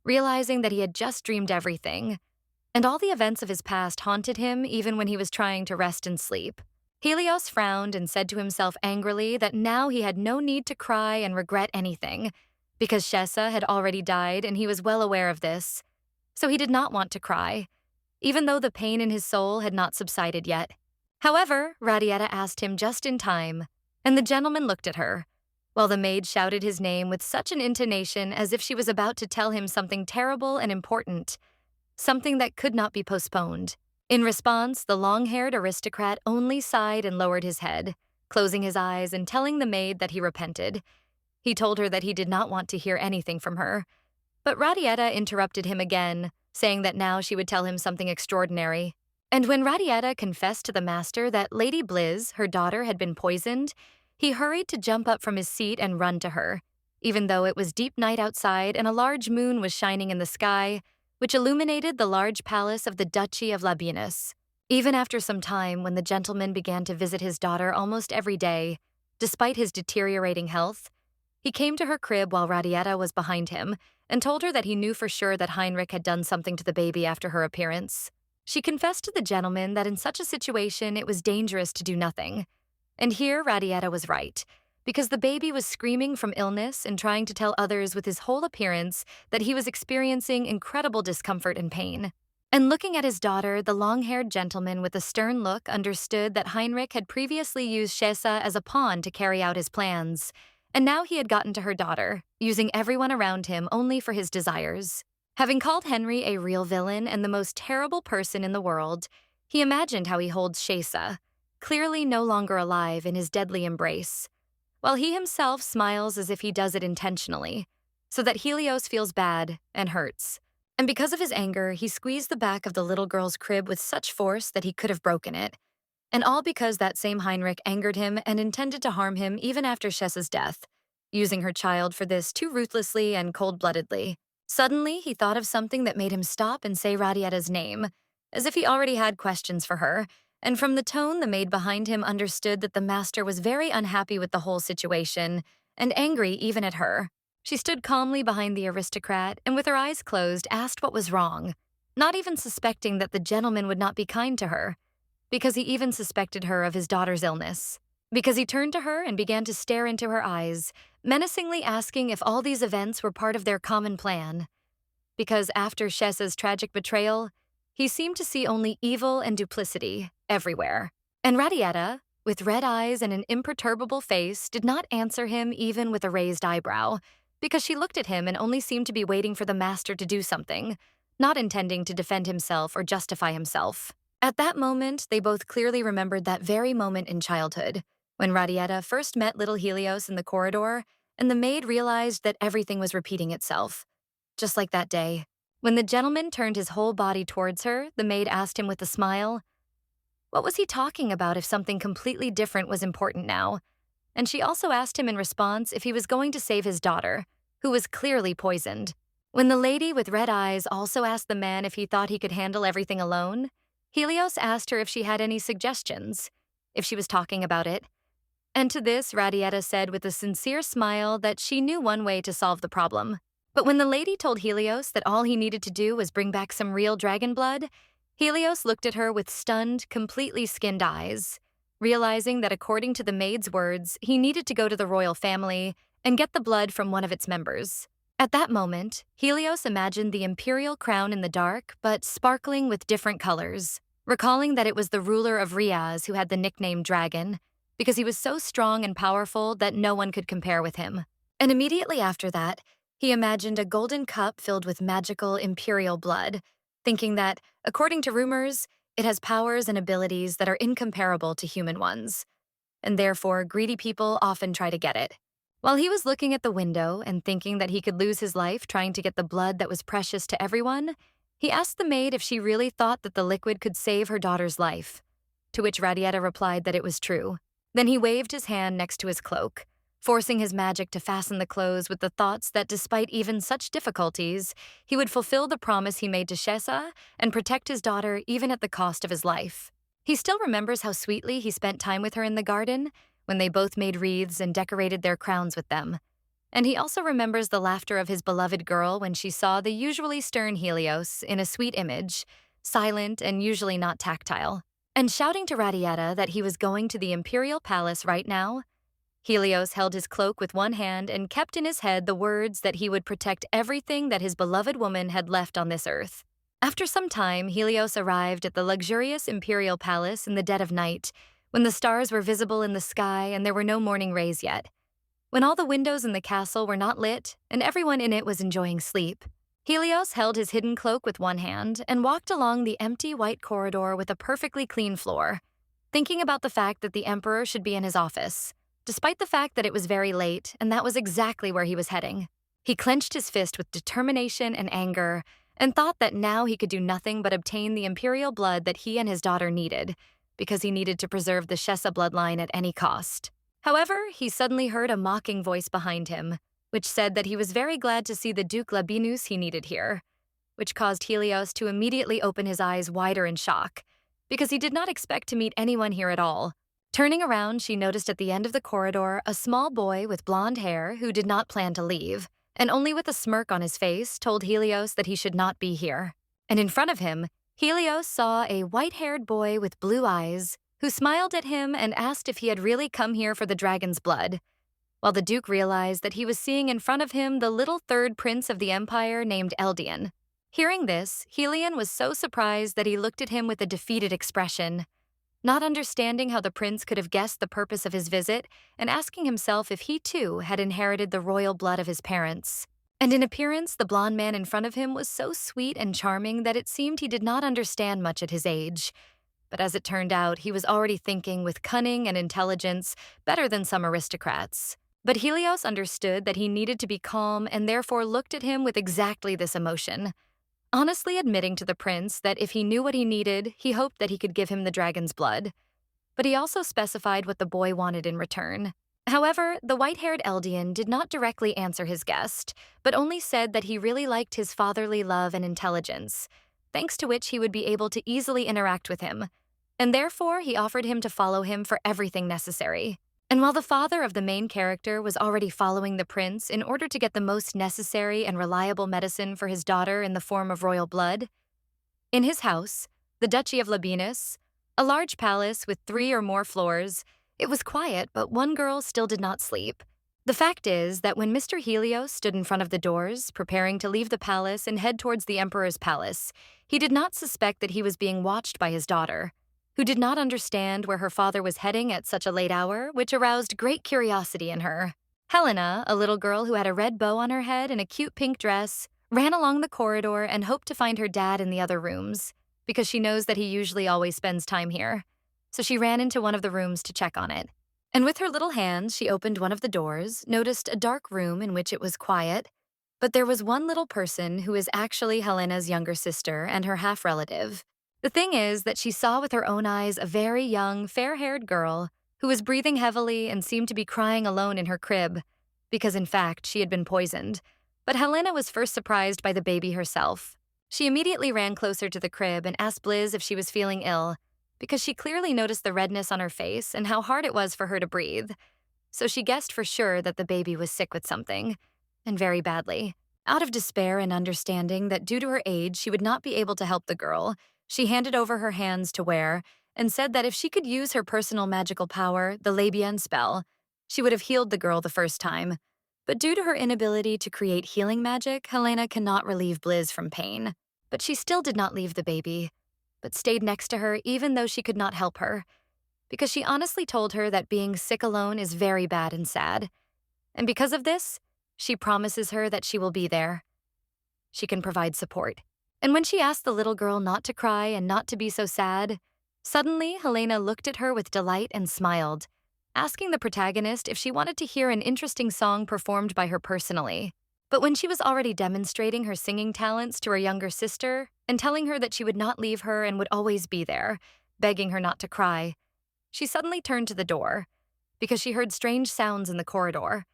realizing that he had just dreamed everything, and all the events of his past haunted him even when he was trying to rest and sleep. Helios frowned and said to himself angrily that now he had no need to cry and regret anything, because Shessa had already died and he was well aware of this. So he did not want to cry, even though the pain in his soul had not subsided yet. However, Radietta asked him just in time, and the gentleman looked at her, while the maid shouted his name with such an intonation as if she was about to tell him something terrible and important, something that could not be postponed. In response, the long-haired aristocrat only sighed and lowered his head, closing his eyes and telling the maid that he repented. He told her that he did not want to hear anything from her, but Radietta interrupted him again, saying that now she would tell him something extraordinary. And when Radietta confessed to the master that Lady Blizz, her daughter, had been poisoned, he hurried to jump up from his seat and run to her, even though it was deep night outside and a large moon was shining in the sky, which illuminated the large palace of the Duchy of Labianus. Even after some time, when the gentleman began to visit his daughter almost every day, despite his deteriorating health, he came to her crib while Radietta was behind him and told her that he knew for sure that Heinrich had done something to the baby after her appearance. She confessed to the gentleman that in such a situation it was dangerous to do nothing. And here Radietta was right, because the baby was screaming from illness and trying to tell others with his whole appearance that he was experiencing incredible discomfort and pain. And looking at his daughter, the long-haired gentleman with a stern look understood that Heinrich had previously used Shessa as a pawn to carry out his plans, and now he had gotten to her daughter, using everyone around him only for his desires. Having called Henry a real villain and the most terrible person in the world, he imagined how he holds Shessa, clearly no longer alive, in his deadly embrace, while he himself smiles as if he does it intentionally, so that Helios feels bad and hurts. And because of his anger, he squeezed the back of the little girl's crib with such force that he could have broken it. And all because that same Heinrich angered him and intended to harm him even after Shessa's death, using her child for this too ruthlessly and cold-bloodedly. Suddenly, he thought of something that made him stop and say Radietta's name, as if he already had questions for her, and from the tone, the maid behind him understood that the master was very unhappy with the whole situation, and angry even at her. She stood calmly behind the aristocrat and with her eyes closed asked what was wrong, not even suspecting that the gentleman would not be kind to her, because he even suspected her of his daughter's illness. Because he turned to her and began to stare into her eyes, menacingly asking if all these events were part of their common plan. Because after Shessa's tragic betrayal, he seemed to see only evil and duplicity everywhere. And Radietta, with red eyes and an imperturbable face, did not answer him even with a raised eyebrow, because she looked at him and only seemed to be waiting for the master to do something, not intending to defend himself or justify himself. At that moment, they both clearly remembered that very moment in childhood, when Radietta first met little Helios in the corridor, and the maid realized that everything was repeating itself. Just like that day. When the gentleman turned his whole body towards her, the maid asked him with a smile, what was he talking about if something completely different was important now? And she also asked him in response if he was going to save his daughter, who was clearly poisoned. When the lady with red eyes also asked the man if he thought he could handle everything alone, Helios asked her if she had any suggestions, if she was talking about it. And to this, Radietta said with a sincere smile that she knew one way to solve the problem. But when the lady told Helios that all he needed to do was bring back some real dragon blood, Helios looked at her with stunned, completely skinned eyes, realizing that according to the maid's words, he needed to go to the royal family and get the blood from one of its members. At that moment, Helios imagined the imperial crown in the dark, but sparkling with different colors, recalling that it was the ruler of Riaz who had the nickname Dragon, because he was so strong and powerful that no one could compare with him. And immediately after that, he imagined a golden cup filled with magical imperial blood, thinking that, according to rumors, it has powers and abilities that are incomparable to human ones, and therefore greedy people often try to get it. While he was looking at the window and thinking that he could lose his life trying to get the blood that was precious to everyone, he asked the maid if she really thought that the liquid could save her daughter's life, to which Radietta replied that it was true. Then he waved his hand next to his cloak, forcing his magic to fasten the clothes with the thoughts that despite even such difficulties, he would fulfill the promise he made to Shessa and protect his daughter even at the cost of his life. He still remembers how sweetly he spent time with her in the garden, when they both made wreaths and decorated their crowns with them. And he also remembers the laughter of his beloved girl when she saw the usually stern Helios in a sweet image, silent and usually not tactile. And shouting to Radietta that he was going to the imperial palace right now, Helios held his cloak with one hand and kept in his head the words that he would protect everything that his beloved woman had left on this earth. After some time, Helios arrived at the luxurious imperial palace in the dead of night, when the stars were visible in the sky and there were no morning rays yet. When all the windows in the castle were not lit and everyone in it was enjoying sleep, Helios held his hidden cloak with one hand and walked along the empty white corridor with a perfectly clean floor, thinking about the fact that the emperor should be in his office, despite the fact that it was very late and that was exactly where he was heading. He clenched his fist with determination and anger and thought that now he could do nothing but obtain the imperial blood that he and his daughter needed, because he needed to preserve the Shessa bloodline at any cost. However, he suddenly heard a mocking voice behind him, which said that he was very glad to see the Duke Labianus he needed here, which caused Helios to immediately open his eyes wider in shock, because he did not expect to meet anyone here at all. Turning around, she noticed at the end of the corridor a small boy with blonde hair who did not plan to leave, and only with a smirk on his face told Helios that he should not be here. And in front of him, Helios saw a white-haired boy with blue eyes who smiled at him and asked if he had really come here for the dragon's blood, while the Duke realized that he was seeing in front of him the little third prince of the empire named Eldian. Hearing this, Helena was so surprised that he looked at him with a defeated expression, not understanding how the prince could have guessed the purpose of his visit and asking himself if he too had inherited the royal blood of his parents. And in appearance, the blonde man in front of him was so sweet and charming that it seemed he did not understand much at his age. But as it turned out, he was already thinking with cunning and intelligence better than some aristocrats. But Helios understood that he needed to be calm and therefore looked at him with exactly this emotion, honestly admitting to the prince that if he knew what he needed, he hoped that he could give him the dragon's blood. But he also specified what the boy wanted in return. However, the white-haired Eldian did not directly answer his guest, but only said that he really liked his fatherly love and intelligence, thanks to which he would be able to easily interact with him, and therefore he offered him to follow him for everything necessary. And while the father of the main character was already following the prince in order to get the most necessary and reliable medicine for his daughter in the form of royal blood, in his house, the Duchy of Labianus, a large palace with 3 or more floors, it was quiet, but one girl still did not sleep. The fact is that when Mr. Helios stood in front of the doors, preparing to leave the palace and head towards the emperor's palace, he did not suspect that he was being watched by his daughter, who did not understand where her father was heading at such a late hour, which aroused great curiosity in her. Helena, a little girl who had a red bow on her head and a cute pink dress, ran along the corridor and hoped to find her dad in the other rooms, because she knows that he usually always spends time here. So she ran into one of the rooms to check on it. And with her little hands, she opened one of the doors, noticed a dark room in which it was quiet, but there was one little person who is actually Helena's younger sister and her half-relative. The thing is that she saw with her own eyes a very young, fair-haired girl who was breathing heavily and seemed to be crying alone in her crib, because in fact she had been poisoned. But Helena was first surprised by the baby herself. She immediately ran closer to the crib and asked Blizz if she was feeling ill, because she clearly noticed the redness on her face and how hard it was for her to breathe. So she guessed for sure that the baby was sick with something, and very badly. Out of despair and understanding that due to her age she would not be able to help the girl, she handed over her hands to wear and said that if she could use her personal magical power, the Labian spell, she would have healed the girl the first time. But due to her inability to create healing magic, Helena cannot relieve Blizz from pain. But she still did not leave the baby, but stayed next to her even though she could not help her, because she honestly told her that being sick alone is very bad and sad. And because of this, she promises her that she will be there. She can provide support. And when she asked the little girl not to cry and not to be so sad, suddenly Helena looked at her with delight and smiled, asking the protagonist if she wanted to hear an interesting song performed by her personally. But when she was already demonstrating her singing talents to her younger sister and telling her that she would not leave her and would always be there, begging her not to cry, she suddenly turned to the door because she heard strange sounds in the corridor,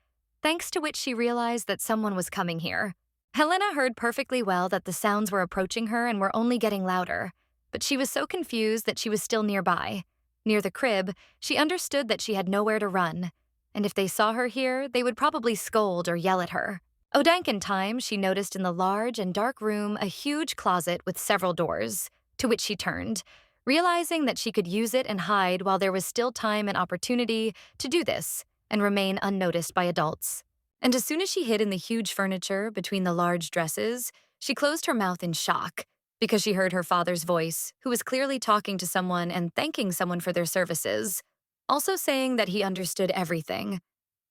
thanks to which she realized that someone was coming here. Helena heard perfectly well that the sounds were approaching her and were only getting louder, but she was so confused that she was still nearby, Near the crib, she understood that she had nowhere to run, and if they saw her here, they would probably scold or yell at her. Odank in time, she noticed in the large and dark room a huge closet with several doors, to which she turned, realizing that she could use it and hide while there was still time and opportunity to do this and remain unnoticed by adults. And as soon as she hid in the huge furniture between the large dresses, she closed her mouth in shock because she heard her father's voice, who was clearly talking to someone and thanking someone for their services, also saying that he understood everything.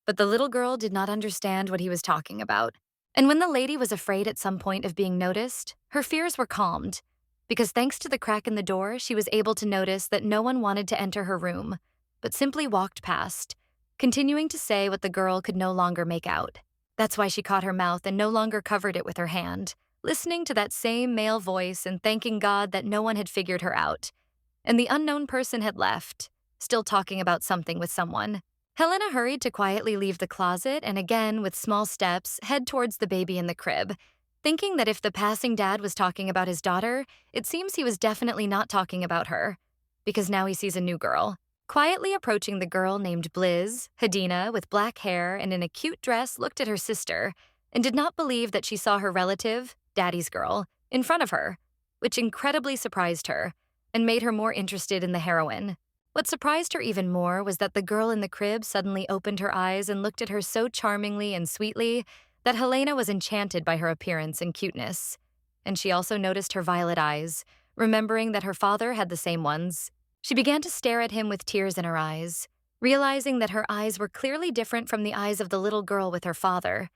But the little girl did not understand what he was talking about. And when the lady was afraid at some point of being noticed, her fears were calmed, because thanks to the crack in the door, she was able to notice that no one wanted to enter her room, but simply walked past, continuing to say what the girl could no longer make out. That's why she caught her mouth and no longer covered it with her hand, listening to that same male voice and thanking God that no one had figured her out. And the unknown person had left, still talking about something with someone. Helena hurried to quietly leave the closet and again, with small steps, head towards the baby in the crib, thinking that if the passing dad was talking about his daughter, it seems he was definitely not talking about her, because now he sees a new girl. Quietly approaching the girl named Blizz, Helena, with black hair and in a cute dress, looked at her sister and did not believe that she saw her relative, Daddy's girl, in front of her, which incredibly surprised her and made her more interested in the heroine. What surprised her even more was that the girl in the crib suddenly opened her eyes and looked at her so charmingly and sweetly that Helena was enchanted by her appearance and cuteness. And she also noticed her violet eyes, remembering that her father had the same ones. She began to stare at him with tears in her eyes, realizing that her eyes were clearly different from the eyes of the little girl with her father.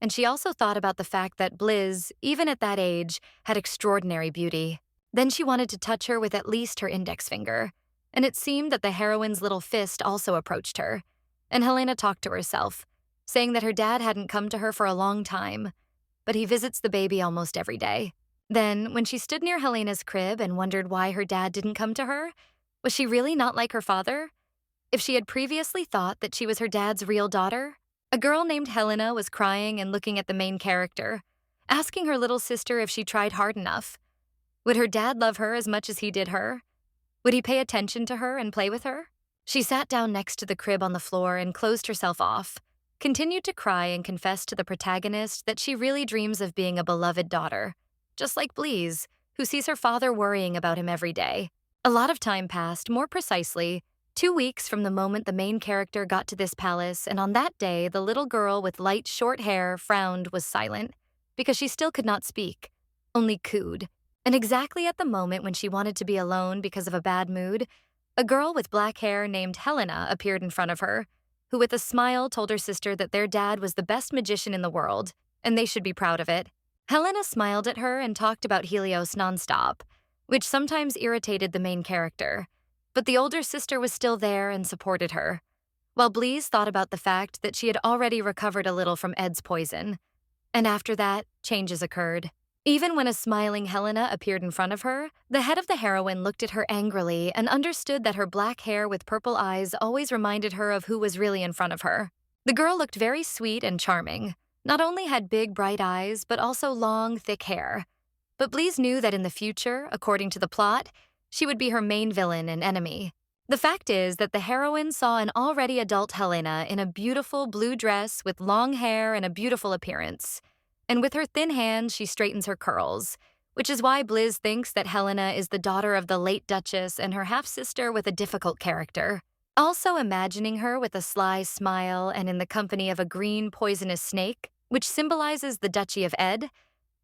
And she also thought about the fact that Blizz, even at that age, had extraordinary beauty. Then she wanted to touch her with at least her index finger, and it seemed that the heroine's little fist also approached her. And Helena talked to herself, saying that her dad hadn't come to her for a long time, but he visits the baby almost every day. Then, when she stood near Helena's crib and wondered why her dad didn't come to her, was she really not like her father? If she had previously thought that she was her dad's real daughter, a girl named Helena was crying and looking at the main character, asking her little sister if she tried hard enough. Would her dad love her as much as he did her? Would he pay attention to her and play with her? She sat down next to the crib on the floor and closed herself off, continued to cry and confessed to the protagonist that she really dreams of being a beloved daughter, just like Blizz, who sees her father worrying about him every day. A lot of time passed, more precisely, 2 weeks from the moment the main character got to this palace, and on that day, the little girl with light short hair frowned was silent, because she still could not speak, only cooed. And exactly at the moment when she wanted to be alone because of a bad mood, a girl with black hair named Helena appeared in front of her, who with a smile told her sister that their dad was the best magician in the world, and they should be proud of it. Helena smiled at her and talked about Helios nonstop, which sometimes irritated the main character, but the older sister was still there and supported her, while Blizz thought about the fact that she had already recovered a little from Ed's poison. And after that, changes occurred. Even when a smiling Helena appeared in front of her, the head of the heroine looked at her angrily and understood that her black hair with purple eyes always reminded her of who was really in front of her. The girl looked very sweet and charming, not only had big, bright eyes, but also long, thick hair. But Blizz knew that in the future, according to the plot, she would be her main villain and enemy. The fact is that the heroine saw an already adult Helena in a beautiful blue dress with long hair and a beautiful appearance. And with her thin hands, she straightens her curls, which is why Blizz thinks that Helena is the daughter of the late Duchess and her half-sister with a difficult character. Also imagining her with a sly smile and in the company of a green poisonous snake, which symbolizes the Duchy of Ed,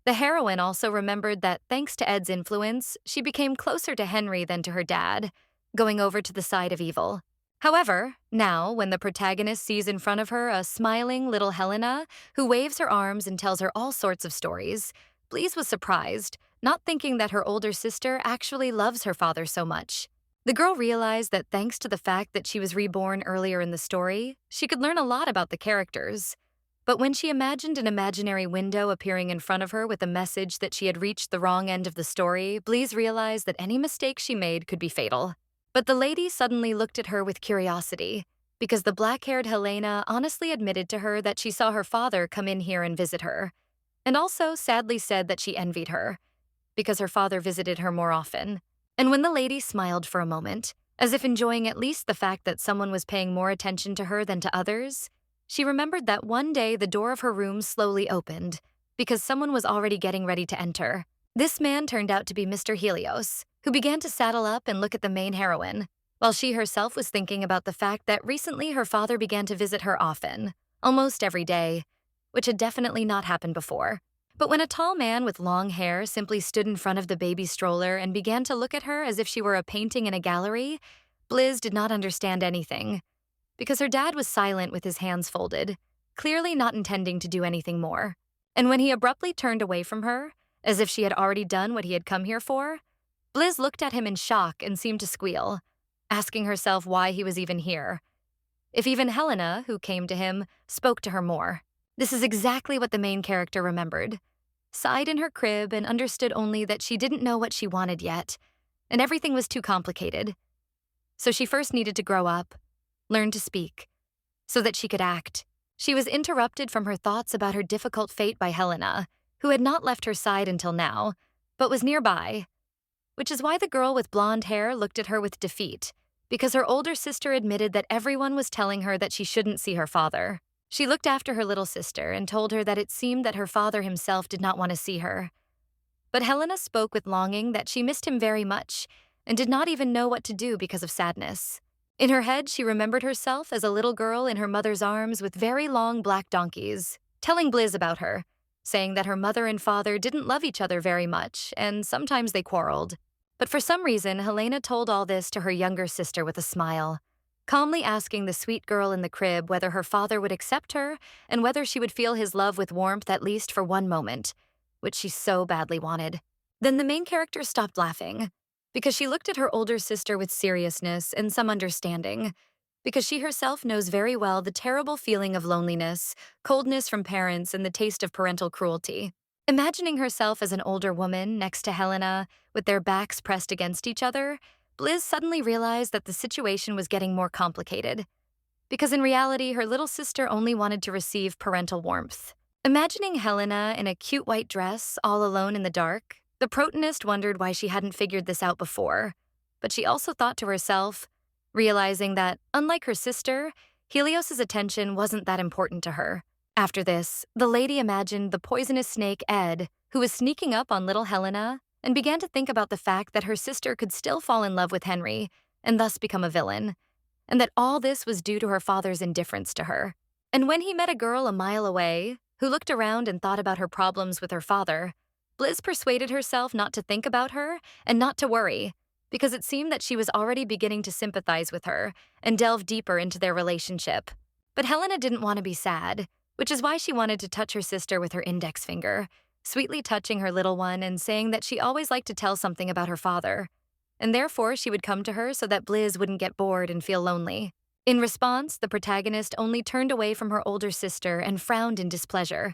the heroine also remembered that thanks to Ed's influence, she became closer to Henry than to her dad, going over to the side of evil. However, now, when the protagonist sees in front of her a smiling little Helena who waves her arms and tells her all sorts of stories, Blizz was surprised, not thinking that her older sister actually loves her father so much. The girl realized that thanks to the fact that she was reborn earlier in the story, she could learn a lot about the characters. But when she imagined an imaginary window appearing in front of her with a message that she had reached the wrong end of the story, Blizz realized that any mistake she made could be fatal. But the lady suddenly looked at her with curiosity, because the black-haired Helena honestly admitted to her that she saw her father come in here and visit her, and also sadly said that she envied her, because her father visited her more often. And when the lady smiled for a moment, As if enjoying at least the fact that someone was paying more attention to her than to others, she remembered that one day the door of her room slowly opened because someone was already getting ready to enter. This man turned out to be Mr. Helios, who began to saddle up and look at the main heroine, while she herself was thinking about the fact that recently her father began to visit her often, almost every day, which had definitely not happened before. But when a tall man with long hair simply stood in front of the baby stroller and began to look at her as if she were a painting in a gallery, Blizz did not understand anything, because her dad was silent with his hands folded, clearly not intending to do anything more. And when he abruptly turned away from her, as if she had already done what he had come here for, Blizz looked at him in shock and seemed to squeal, asking herself why he was even here. If even Helena, who came to him, spoke to her more. This is exactly what the main character remembered. Sighed in her crib and understood only that she didn't know what she wanted yet, and everything was too complicated. So she first needed to grow up, learn to speak, so that she could act. She was interrupted from her thoughts about her difficult fate by Helena, who had not left her side until now, but was nearby, which is why the girl with blonde hair looked at her with defeat, because her older sister admitted that everyone was telling her that she shouldn't see her father. She looked after her little sister and told her that it seemed that her father himself did not want to see her. But Helena spoke with longing that she missed him very much and did not even know what to do because of sadness. In her head, she remembered herself as a little girl in her mother's arms with very long black donkeys, telling Blizz about her, saying that her mother and father didn't love each other very much and sometimes they quarreled. But for some reason, Helena told all this to her younger sister with a smile, calmly asking the sweet girl in the crib whether her father would accept her and whether she would feel his love with warmth at least for one moment, which she so badly wanted. Then the main character stopped laughing, because she looked at her older sister with seriousness and some understanding, because she herself knows very well the terrible feeling of loneliness, coldness from parents, and the taste of parental cruelty. Imagining herself as an older woman next to Helena, with their backs pressed against each other, Blizz suddenly realized that the situation was getting more complicated, because in reality, her little sister only wanted to receive parental warmth. Imagining Helena in a cute white dress, all alone in the dark, the protagonist wondered why she hadn't figured this out before, but she also thought to herself, realizing that, unlike her sister, Helios's attention wasn't that important to her. After this, the lady imagined the poisonous snake Ed, who was sneaking up on little Helena, and began to think about the fact that her sister could still fall in love with Henry, and thus become a villain, and that all this was due to her father's indifference to her. And when he met a girl a mile away, who looked around and thought about her problems with her father, Blizz persuaded herself not to think about her and not to worry, because it seemed that she was already beginning to sympathize with her and delve deeper into their relationship. But Helena didn't want to be sad, which is why she wanted to touch her sister with her index finger, sweetly touching her little one and saying that she always liked to tell something about her father, and therefore she would come to her so that Blizz wouldn't get bored and feel lonely. In response, the protagonist only turned away from her older sister and frowned in displeasure,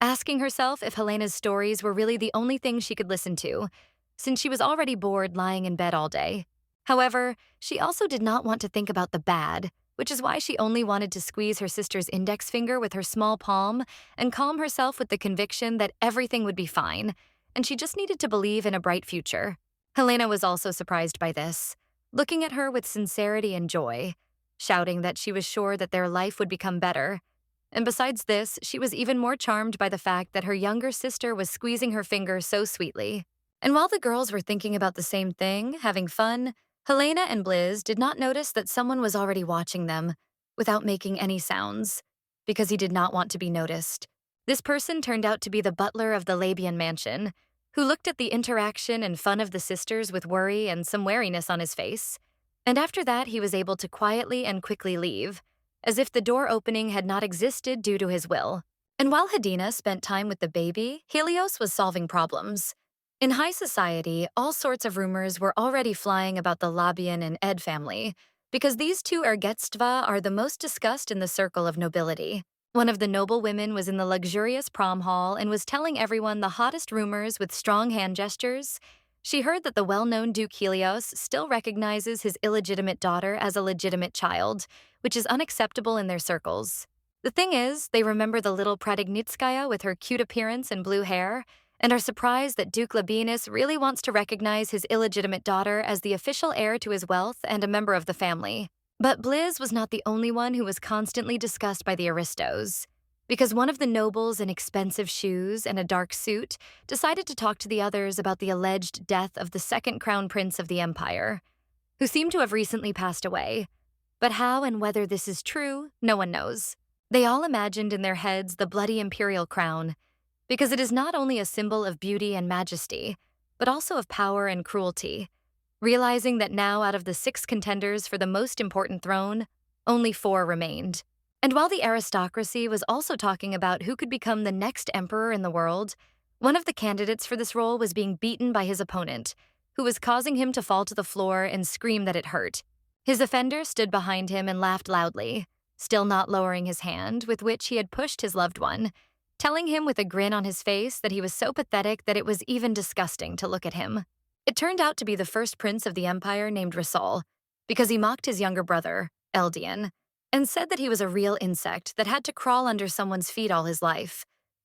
asking herself if Helena's stories were really the only thing she could listen to, since she was already bored lying in bed all day. However, she also did not want to think about the bad, which is why she only wanted to squeeze her sister's index finger with her small palm and calm herself with the conviction that everything would be fine, and she just needed to believe in a bright future. Helena was also surprised by this, looking at her with sincerity and joy, shouting that she was sure that their life would become better. And besides this, she was even more charmed by the fact that her younger sister was squeezing her finger so sweetly. And while the girls were thinking about the same thing, having fun, Helena and Blizz did not notice that someone was already watching them, without making any sounds, because he did not want to be noticed. This person turned out to be the butler of the Labian mansion, who looked at the interaction and fun of the sisters with worry and some wariness on his face. And after that, he was able to quietly and quickly leave, as if the door opening had not existed due to his will. And while Helena spent time with the baby, Helios was solving problems. In high society, all sorts of rumors were already flying about the Labian and Ed family, because these two ergetstva are the most discussed in the circle of nobility. One of the noble women was in the luxurious prom hall and was telling everyone the hottest rumors with strong hand gestures. She heard that the well-known Duke Helios still recognizes his illegitimate daughter as a legitimate child, which is unacceptable in their circles. The thing is, they remember the little Pratignitskaya with her cute appearance and blue hair, and are surprised that Duke Labianus really wants to recognize his illegitimate daughter as the official heir to his wealth and a member of the family. But Blizz was not the only one who was constantly discussed by the aristos, because one of the nobles in expensive shoes and a dark suit decided to talk to the others about the alleged death of the second crown prince of the empire, who seemed to have recently passed away. But how and whether this is true, no one knows. They all imagined in their heads the bloody imperial crown, because it is not only a symbol of beauty and majesty, but also of power and cruelty, realizing that now out of the 6 contenders for the most important throne, only 4 remained. And while the aristocracy was also talking about who could become the next emperor in the world, one of the candidates for this role was being beaten by his opponent, who was causing him to fall to the floor and scream that it hurt. His offender stood behind him and laughed loudly, still not lowering his hand with which he had pushed his loved one, telling him with a grin on his face that he was so pathetic that it was even disgusting to look at him. It turned out to be the first prince of the empire named Raul, because he mocked his younger brother, Eldian, and said that he was a real insect that had to crawl under someone's feet all his life,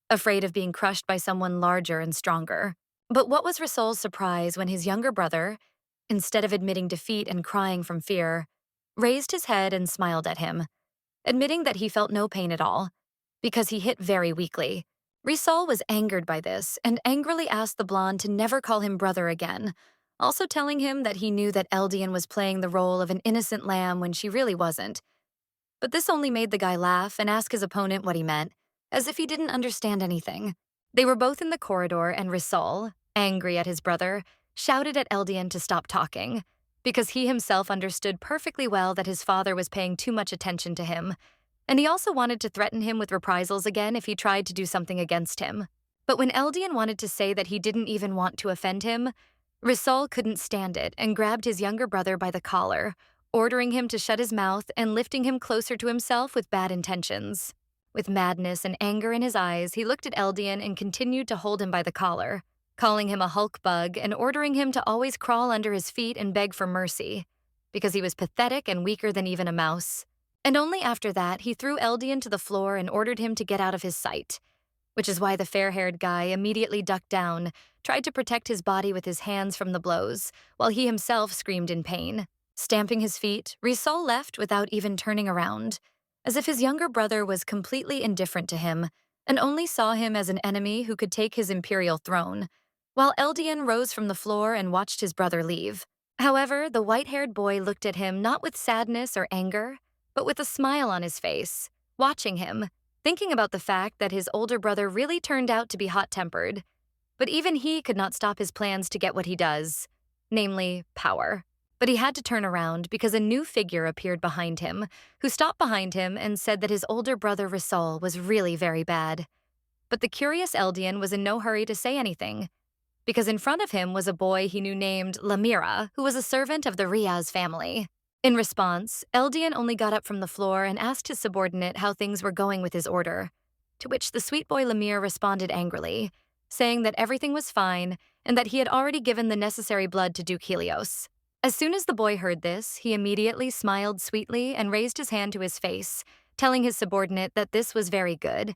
afraid of being crushed by someone larger and stronger. But what was Raul's surprise when his younger brother, instead of admitting defeat and crying from fear, raised his head and smiled at him, admitting that he felt no pain at all, because he hit very weakly. Raul was angered by this and angrily asked the blonde to never call him brother again, also telling him that he knew that Eldian was playing the role of an innocent lamb when she really wasn't. But this only made the guy laugh and ask his opponent what he meant, as if he didn't understand anything. They were both in the corridor, and Raul, angry at his brother, shouted at Eldian to stop talking, because he himself understood perfectly well that his father was paying too much attention to him, and he also wanted to threaten him with reprisals again if he tried to do something against him. But when Eldian wanted to say that he didn't even want to offend him, Raul couldn't stand it and grabbed his younger brother by the collar, ordering him to shut his mouth and lifting him closer to himself with bad intentions. With madness and anger in his eyes, he looked at Eldian and continued to hold him by the collar, calling him a Hulk bug and ordering him to always crawl under his feet and beg for mercy, because he was pathetic and weaker than even a mouse. And only after that, he threw Eldian to the floor and ordered him to get out of his sight, which is why the fair-haired guy immediately ducked down, tried to protect his body with his hands from the blows, while he himself screamed in pain. Stamping his feet, Raul left without even turning around, as if his younger brother was completely indifferent to him and only saw him as an enemy who could take his imperial throne, while Eldian rose from the floor and watched his brother leave. However, the white-haired boy looked at him not with sadness or anger, but with a smile on his face, watching him, thinking about the fact that his older brother really turned out to be hot-tempered. But even he could not stop his plans to get what he does, namely, power. But he had to turn around because a new figure appeared behind him, who stopped behind him and said that his older brother Raul was really very bad. But the curious Eldian was in no hurry to say anything, because in front of him was a boy he knew named Lamira, who was a servant of the Riaz family. In response, Eldian only got up from the floor and asked his subordinate how things were going with his order, to which the sweet boy Lamir responded angrily, saying that everything was fine and that he had already given the necessary blood to Duke Helios. As soon as the boy heard this, he immediately smiled sweetly and raised his hand to his face, telling his subordinate that this was very good.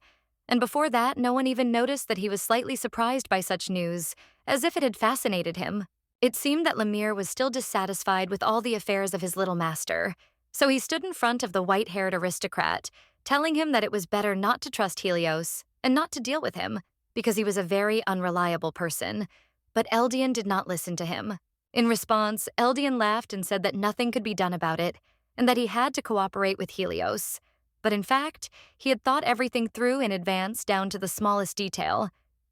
And before that, no one even noticed that he was slightly surprised by such news, as if it had fascinated him. It seemed that Lamir was still dissatisfied with all the affairs of his little master, so he stood in front of the white-haired aristocrat, telling him that it was better not to trust Helios and not to deal with him, because he was a very unreliable person. But Eldian did not listen to him. In response, Eldian laughed and said that nothing could be done about it, and that he had to cooperate with Helios. But in fact, he had thought everything through in advance down to the smallest detail,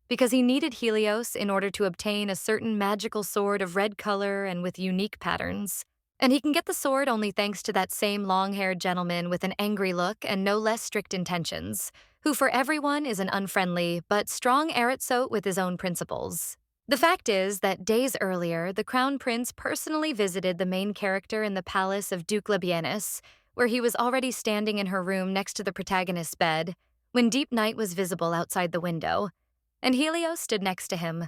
because he needed Helios in order to obtain a certain magical sword of red color and with unique patterns. And he can get the sword only thanks to that same long-haired gentleman with an angry look and no less strict intentions, who for everyone is an unfriendly but strong Eretzote with his own principles. The fact is that days earlier, the Crown Prince personally visited the main character in the palace of Duke Labianus, where he was already standing in her room next to the protagonist's bed, when deep night was visible outside the window, and Helios stood next to him,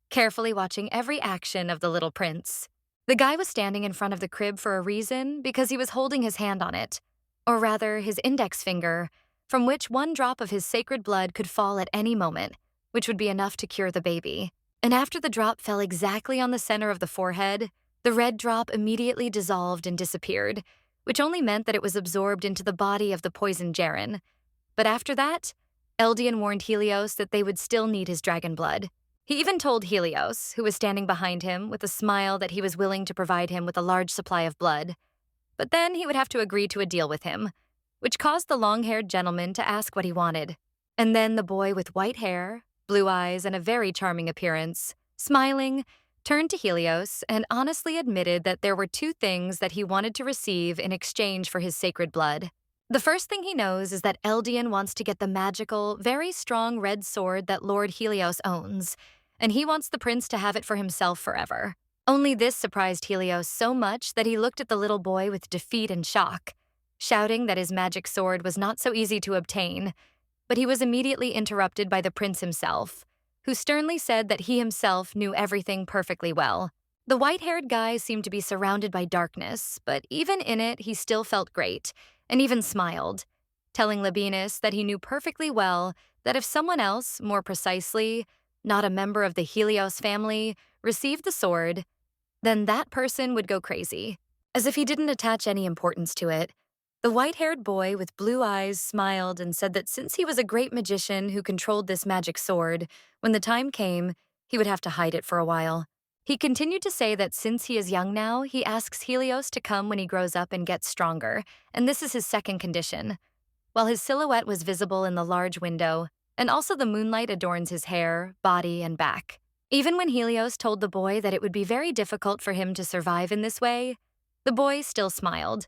carefully watching every action of the little prince. The guy was standing in front of the crib for a reason because he was holding his hand on it, or rather his index finger, from which one drop of his sacred blood could fall at any moment, which would be enough to cure the baby. And after the drop fell exactly on the center of the forehead, the red drop immediately dissolved and disappeared, which only meant that it was absorbed into the body of the poisoned Jaren. But after that, Eldian warned Helios that they would still need his dragon blood. He even told Helios, who was standing behind him, with a smile that he was willing to provide him with a large supply of blood. But then he would have to agree to a deal with him, which caused the long-haired gentleman to ask what he wanted. And then the boy with white hair, blue eyes, and a very charming appearance, smiling, turned to Helios and honestly admitted that there were two things that he wanted to receive in exchange for his sacred blood. The first thing he knows is that Eldian wants to get the magical, very strong red sword that Lord Helios owns, and he wants the prince to have it for himself forever. Only this surprised Helios so much that he looked at the little boy with defeat and shock, shouting that his magic sword was not so easy to obtain. But he was immediately interrupted by the prince himself, who sternly said that he himself knew everything perfectly well. The white-haired guy seemed to be surrounded by darkness, but even in it, he still felt great, and even smiled, telling Labian that he knew perfectly well that if someone else, more precisely, not a member of the Helios family, received the sword, then that person would go crazy. As if he didn't attach any importance to it, the white-haired boy with blue eyes smiled and said that since he was a great magician who controlled this magic sword, when the time came, he would have to hide it for a while. He continued to say that since he is young now, he asks Helios to come when he grows up and gets stronger, and this is his second condition. While his silhouette was visible in the large window, and also the moonlight adorns his hair, body, and back. Even when Helios told the boy that it would be very difficult for him to survive in this way, the boy still smiled,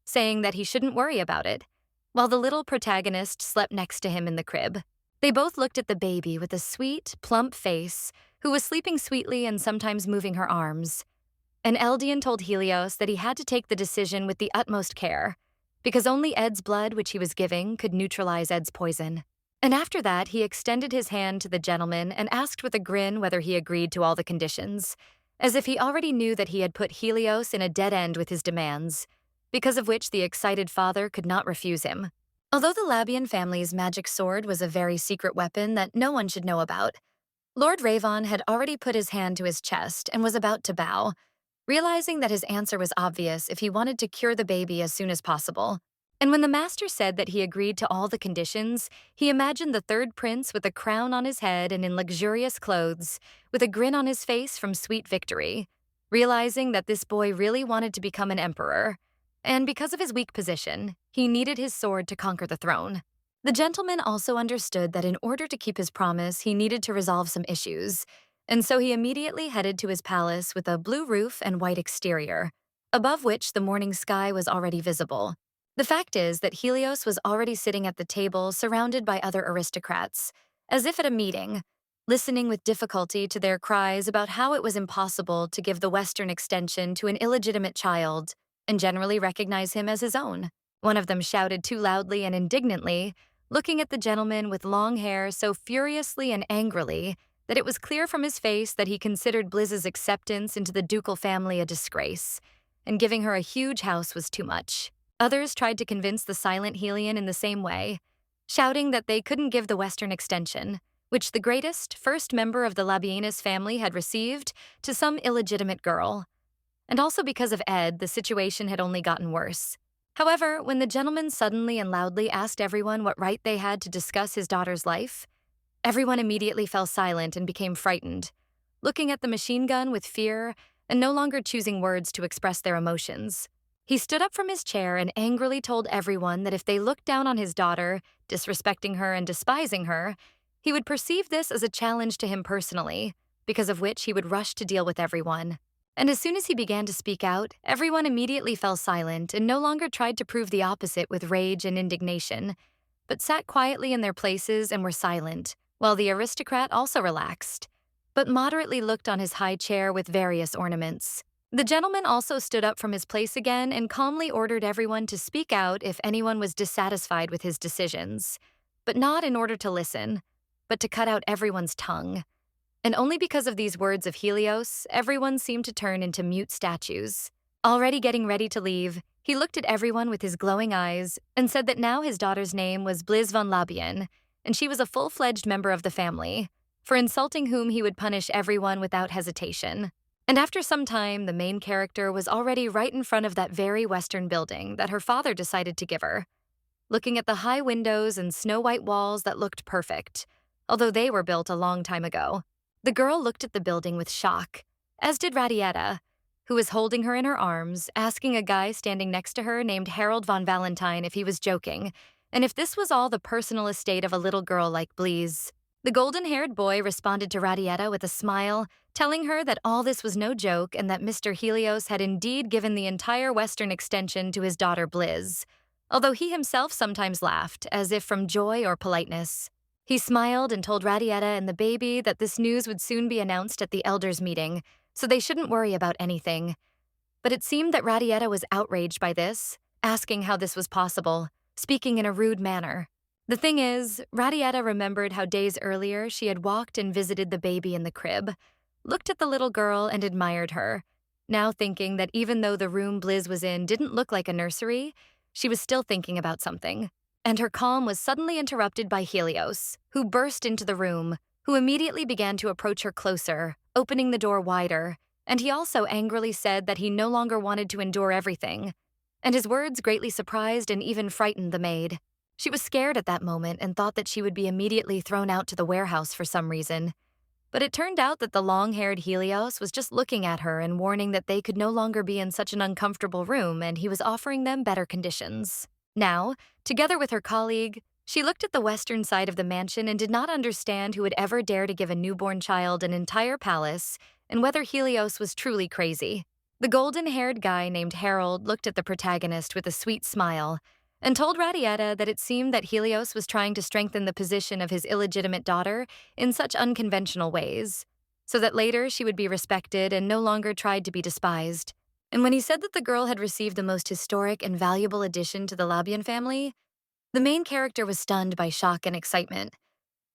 saying that he shouldn't worry about it, while the little protagonist slept next to him in the crib. They both looked at the baby with a sweet, plump face, who was sleeping sweetly and sometimes moving her arms. And Eldian told Helios that he had to take the decision with the utmost care, because only Ed's blood which he was giving could neutralize Ed's poison. And after that, he extended his hand to the gentleman and asked with a grin whether he agreed to all the conditions, as if he already knew that he had put Helios in a dead end with his demands, because of which the excited father could not refuse him. Although the Labian family's magic sword was a very secret weapon that no one should know about, Lord Ravon had already put his hand to his chest and was about to bow, realizing that his answer was obvious if he wanted to cure the baby as soon as possible. And when the master said that he agreed to all the conditions, he imagined the third prince with a crown on his head and in luxurious clothes, with a grin on his face from sweet victory, realizing that this boy really wanted to become an emperor. And because of his weak position, he needed his sword to conquer the throne. The gentleman also understood that in order to keep his promise, he needed to resolve some issues, and so he immediately headed to his palace with a blue roof and white exterior, above which the morning sky was already visible. The fact is that Helios was already sitting at the table surrounded by other aristocrats, as if at a meeting, listening with difficulty to their cries about how it was impossible to give the Western extension to an illegitimate child and generally recognize him as his own. One of them shouted too loudly and indignantly, looking at the gentleman with long hair so furiously and angrily that it was clear from his face that he considered Blizz's acceptance into the ducal family a disgrace, and giving her a huge house was too much. Others tried to convince the silent Helena in the same way, shouting that they couldn't give the Western extension, which the greatest, first member of the Labianus family had received, to some illegitimate girl. And also because of Ed, the situation had only gotten worse. However, when the gentleman suddenly and loudly asked everyone what right they had to discuss his daughter's life, everyone immediately fell silent and became frightened, looking at the machine gun with fear and no longer choosing words to express their emotions. He stood up from his chair and angrily told everyone that if they looked down on his daughter, disrespecting her and despising her, he would perceive this as a challenge to him personally, because of which he would rush to deal with everyone. And as soon as he began to speak out, everyone immediately fell silent and no longer tried to prove the opposite with rage and indignation, but sat quietly in their places and were silent, while the aristocrat also relaxed, but moderately looked on his high chair with various ornaments. The gentleman also stood up from his place again and calmly ordered everyone to speak out if anyone was dissatisfied with his decisions, but not in order to listen, but to cut out everyone's tongue. And only because of these words of Helios, everyone seemed to turn into mute statues. Already getting ready to leave, he looked at everyone with his glowing eyes and said that now his daughter's name was Blizz von Labian, and she was a full-fledged member of the family, for insulting whom he would punish everyone without hesitation. And after some time, the main character was already right in front of that very Western building that her father decided to give her, looking at the high windows and snow-white walls that looked perfect, although they were built a long time ago. The girl looked at the building with shock, as did Radietta, who was holding her in her arms, asking a guy standing next to her named Harold von Valentine if he was joking, and if this was all the personal estate of a little girl like Blizz. The golden-haired boy responded to Radietta with a smile, telling her that all this was no joke and that Mr. Helios had indeed given the entire western extension to his daughter Blizz, although he himself sometimes laughed, as if from joy or politeness. He smiled and told Radietta and the baby that this news would soon be announced at the elders' meeting, so they shouldn't worry about anything. But it seemed that Radietta was outraged by this, asking how this was possible, speaking in a rude manner. The thing is, Radietta remembered how days earlier she had walked and visited the baby in the crib, looked at the little girl and admired her, now thinking that even though the room Blizz was in didn't look like a nursery, she was still thinking about something. And her calm was suddenly interrupted by Helios, who burst into the room, who immediately began to approach her closer, opening the door wider, and he also angrily said that he no longer wanted to endure everything. And his words greatly surprised and even frightened the maid. She was scared at that moment and thought that she would be immediately thrown out to the warehouse for some reason. But it turned out that the long-haired Helios was just looking at her and warning that they could no longer be in such an uncomfortable room, and he was offering them better conditions. Now, together with her colleague, she looked at the western side of the mansion and did not understand who would ever dare to give a newborn child an entire palace and whether Helios was truly crazy. The golden-haired guy named Harold looked at the protagonist with a sweet smile and told Radietta that it seemed that Helios was trying to strengthen the position of his illegitimate daughter in such unconventional ways, so that later she would be respected and no longer tried to be despised. And when he said that the girl had received the most historic and valuable addition to the Labian family, the main character was stunned by shock and excitement,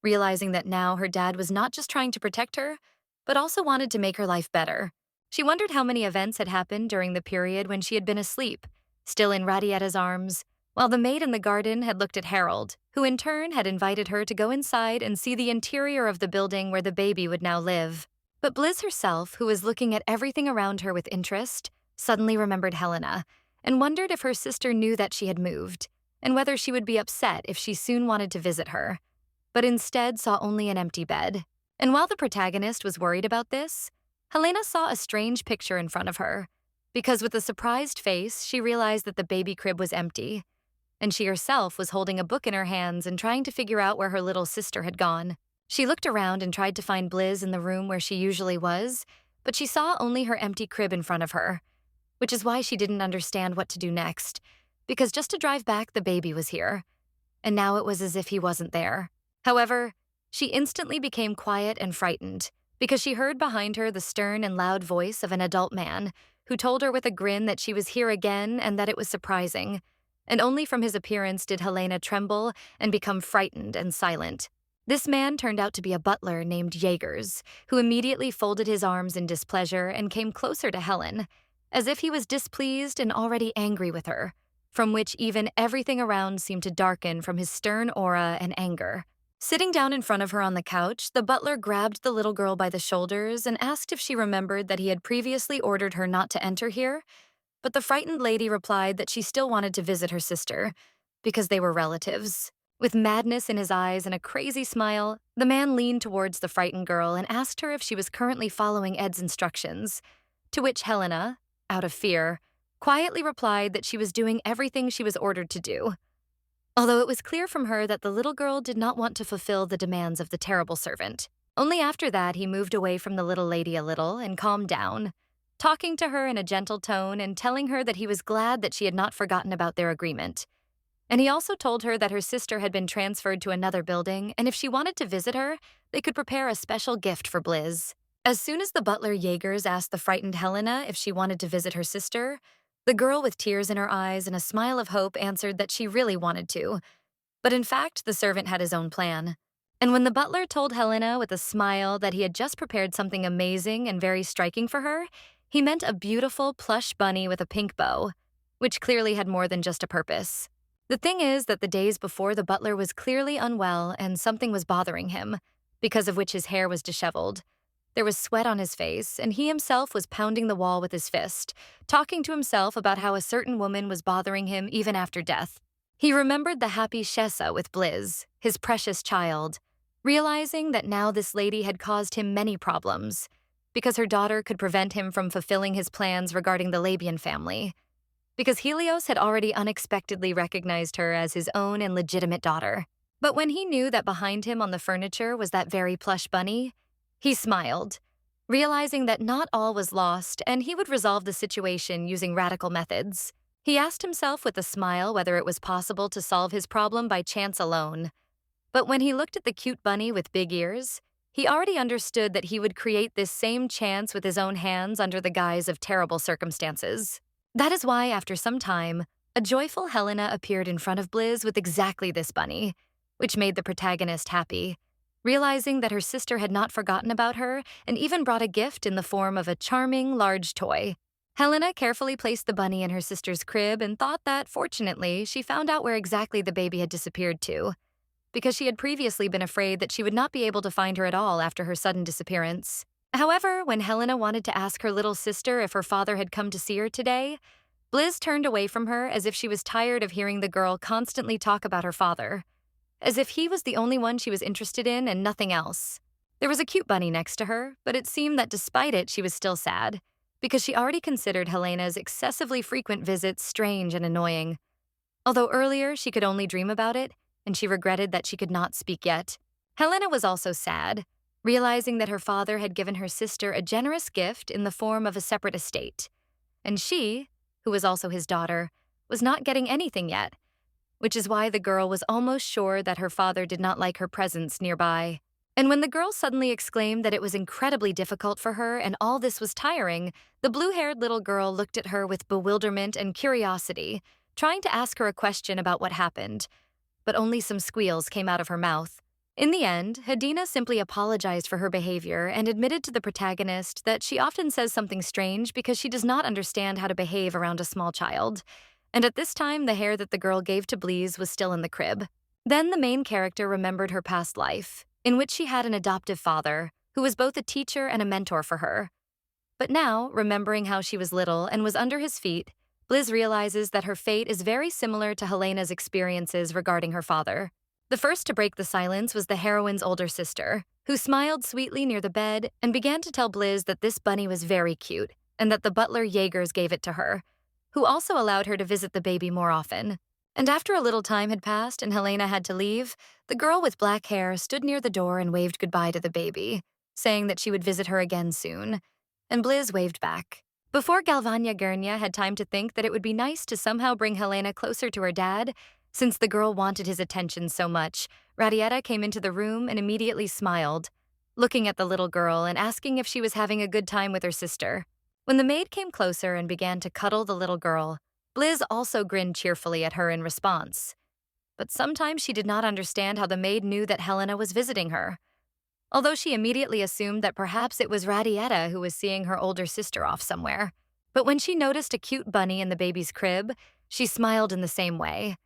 realizing that now her dad was not just trying to protect her, but also wanted to make her life better. She wondered how many events had happened during the period when she had been asleep, still in Radietta's arms, while the maid in the garden had looked at Harold, who in turn had invited her to go inside and see the interior of the building where the baby would now live. But Blizz herself, who was looking at everything around her with interest, suddenly remembered Helena and wondered if her sister knew that she had moved, and whether she would be upset if she soon wanted to visit her, but instead saw only an empty bed. And while the protagonist was worried about this, Helena saw a strange picture in front of her, because with a surprised face, she realized that the baby crib was empty, and she herself was holding a book in her hands and trying to figure out where her little sister had gone. She looked around and tried to find Blizz in the room where she usually was, but she saw only her empty crib in front of her, which is why she didn't understand what to do next, because just to drive back, the baby was here, and now it was as if he wasn't there. However, she instantly became quiet and frightened, because she heard behind her the stern and loud voice of an adult man who told her with a grin that she was here again and that it was surprising, and only from his appearance did Helena tremble and become frightened and silent. This man turned out to be a butler named Jaegers, who immediately folded his arms in displeasure and came closer to Helen, as if he was displeased and already angry with her, from which even everything around seemed to darken from his stern aura and anger. Sitting down in front of her on the couch, the butler grabbed the little girl by the shoulders and asked if she remembered that he had previously ordered her not to enter here, but the frightened lady replied that she still wanted to visit her sister, because they were relatives. With madness in his eyes and a crazy smile, the man leaned towards the frightened girl and asked her if she was currently following Ed's instructions, to which Helena, out of fear, quietly replied that she was doing everything she was ordered to do, although it was clear from her that the little girl did not want to fulfill the demands of the terrible servant. Only after that he moved away from the little lady a little and calmed down, talking to her in a gentle tone and telling her that he was glad that she had not forgotten about their agreement. And he also told her that her sister had been transferred to another building, and if she wanted to visit her, they could prepare a special gift for Blizz. As soon as the butler Jaegers asked the frightened Helena if she wanted to visit her sister, the girl with tears in her eyes and a smile of hope answered that she really wanted to. But in fact, the servant had his own plan. And when the butler told Helena with a smile that he had just prepared something amazing and very striking for her, he meant a beautiful plush bunny with a pink bow, which clearly had more than just a purpose. The thing is that the days before, the butler was clearly unwell and something was bothering him, because of which his hair was disheveled. There was sweat on his face, and he himself was pounding the wall with his fist, talking to himself about how a certain woman was bothering him even after death. He remembered the happy Shessa with Blizz, his precious child, realizing that now this lady had caused him many problems, because her daughter could prevent him from fulfilling his plans regarding the Labian family, because Helios had already unexpectedly recognized her as his own and legitimate daughter. But when he knew that behind him on the furniture was that very plush bunny, he smiled, realizing that not all was lost and he would resolve the situation using radical methods. He asked himself with a smile whether it was possible to solve his problem by chance alone. But when he looked at the cute bunny with big ears, he already understood that he would create this same chance with his own hands under the guise of terrible circumstances. That is why, after some time, a joyful Helena appeared in front of Blizz with exactly this bunny, which made the protagonist happy, realizing that her sister had not forgotten about her and even brought a gift in the form of a charming, large toy. Helena carefully placed the bunny in her sister's crib and thought that, fortunately, she found out where exactly the baby had disappeared to, because she had previously been afraid that she would not be able to find her at all after her sudden disappearance. However, when Helena wanted to ask her little sister if her father had come to see her today, Blizz turned away from her as if she was tired of hearing the girl constantly talk about her father, as if he was the only one she was interested in and nothing else. There was a cute bunny next to her, but it seemed that despite it, she was still sad, because she already considered Helena's excessively frequent visits strange and annoying. Although earlier she could only dream about it, and she regretted that she could not speak yet. Helena was also sad, realizing that her father had given her sister a generous gift in the form of a separate estate, and she, who was also his daughter, was not getting anything yet, which is why the girl was almost sure that her father did not like her presence nearby. And when the girl suddenly exclaimed that it was incredibly difficult for her and all this was tiring, the blue-haired little girl looked at her with bewilderment and curiosity, trying to ask her a question about what happened, but only some squeals came out of her mouth. In the end, Helena simply apologized for her behavior and admitted to the protagonist that she often says something strange because she does not understand how to behave around a small child. And at this time, the hair that the girl gave to Blizz was still in the crib. Then the main character remembered her past life, in which she had an adoptive father, who was both a teacher and a mentor for her. But now, remembering how she was little and was under his feet, Blizz realizes that her fate is very similar to Helena's experiences regarding her father. The first to break the silence was the heroine's older sister, who smiled sweetly near the bed and began to tell Blizz that this bunny was very cute and that the butler Jaegers gave it to her, who also allowed her to visit the baby more often. And after a little time had passed and Helena had to leave, the girl with black hair stood near the door and waved goodbye to the baby, saying that she would visit her again soon, and Blizz waved back. Before Galvania Gurnia had time to think that it would be nice to somehow bring Helena closer to her dad, since the girl wanted his attention so much, Radietta came into the room and immediately smiled, looking at the little girl and asking if she was having a good time with her sister. When the maid came closer and began to cuddle the little girl, Blizz also grinned cheerfully at her in response. But sometimes she did not understand how the maid knew that Helena was visiting her, although she immediately assumed that perhaps it was Radietta who was seeing her older sister off somewhere. But when she noticed a cute bunny in the baby's crib, she smiled in the same way,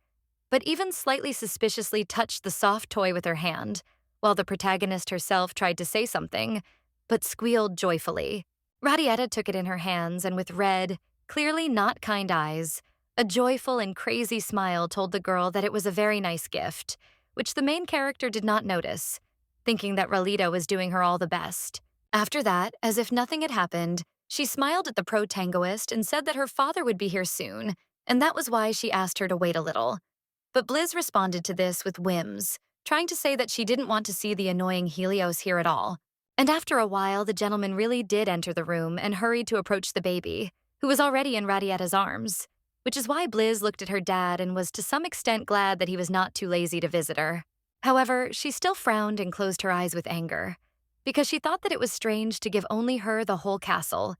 but even slightly suspiciously touched the soft toy with her hand, while the protagonist herself tried to say something, but squealed joyfully. Radietta took it in her hands and with red, clearly not kind eyes, a joyful and crazy smile told the girl that it was a very nice gift, which the main character did not notice, thinking that Ralita was doing her all the best. After that, as if nothing had happened, she smiled at the protagonist and said that her father would be here soon, and that was why she asked her to wait a little. But Blizz responded to this with whims, trying to say that she didn't want to see the annoying Helios here at all. And after a while, the gentleman really did enter the room and hurried to approach the baby, who was already in Radietta's arms, which is why Blizz looked at her dad and was to some extent glad that he was not too lazy to visit her. However, she still frowned and closed her eyes with anger, because she thought that it was strange to give only her the whole castle,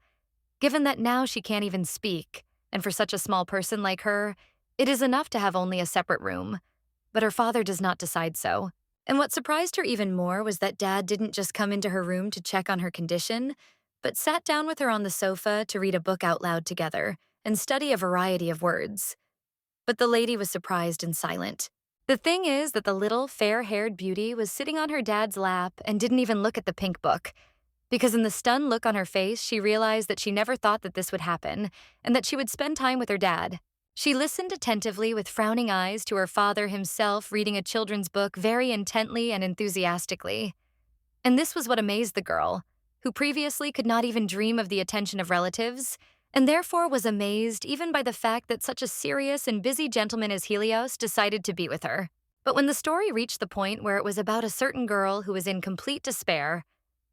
given that now she can't even speak, and for such a small person like her, it is enough to have only a separate room. But her father does not decide so. And what surprised her even more was that Dad didn't just come into her room to check on her condition, but sat down with her on the sofa to read a book out loud together and study a variety of words. But the lady was surprised and silent. The thing is that the little fair-haired beauty was sitting on her dad's lap and didn't even look at the pink book, because in the stunned look on her face, she realized that she never thought that this would happen and that she would spend time with her dad. She listened attentively with frowning eyes to her father himself reading a children's book very intently and enthusiastically. And this was what amazed the girl, who previously could not even dream of the attention of relatives, and therefore was amazed even by the fact that such a serious and busy gentleman as Helios decided to be with her. But when the story reached the point where it was about a certain girl who was in complete despair,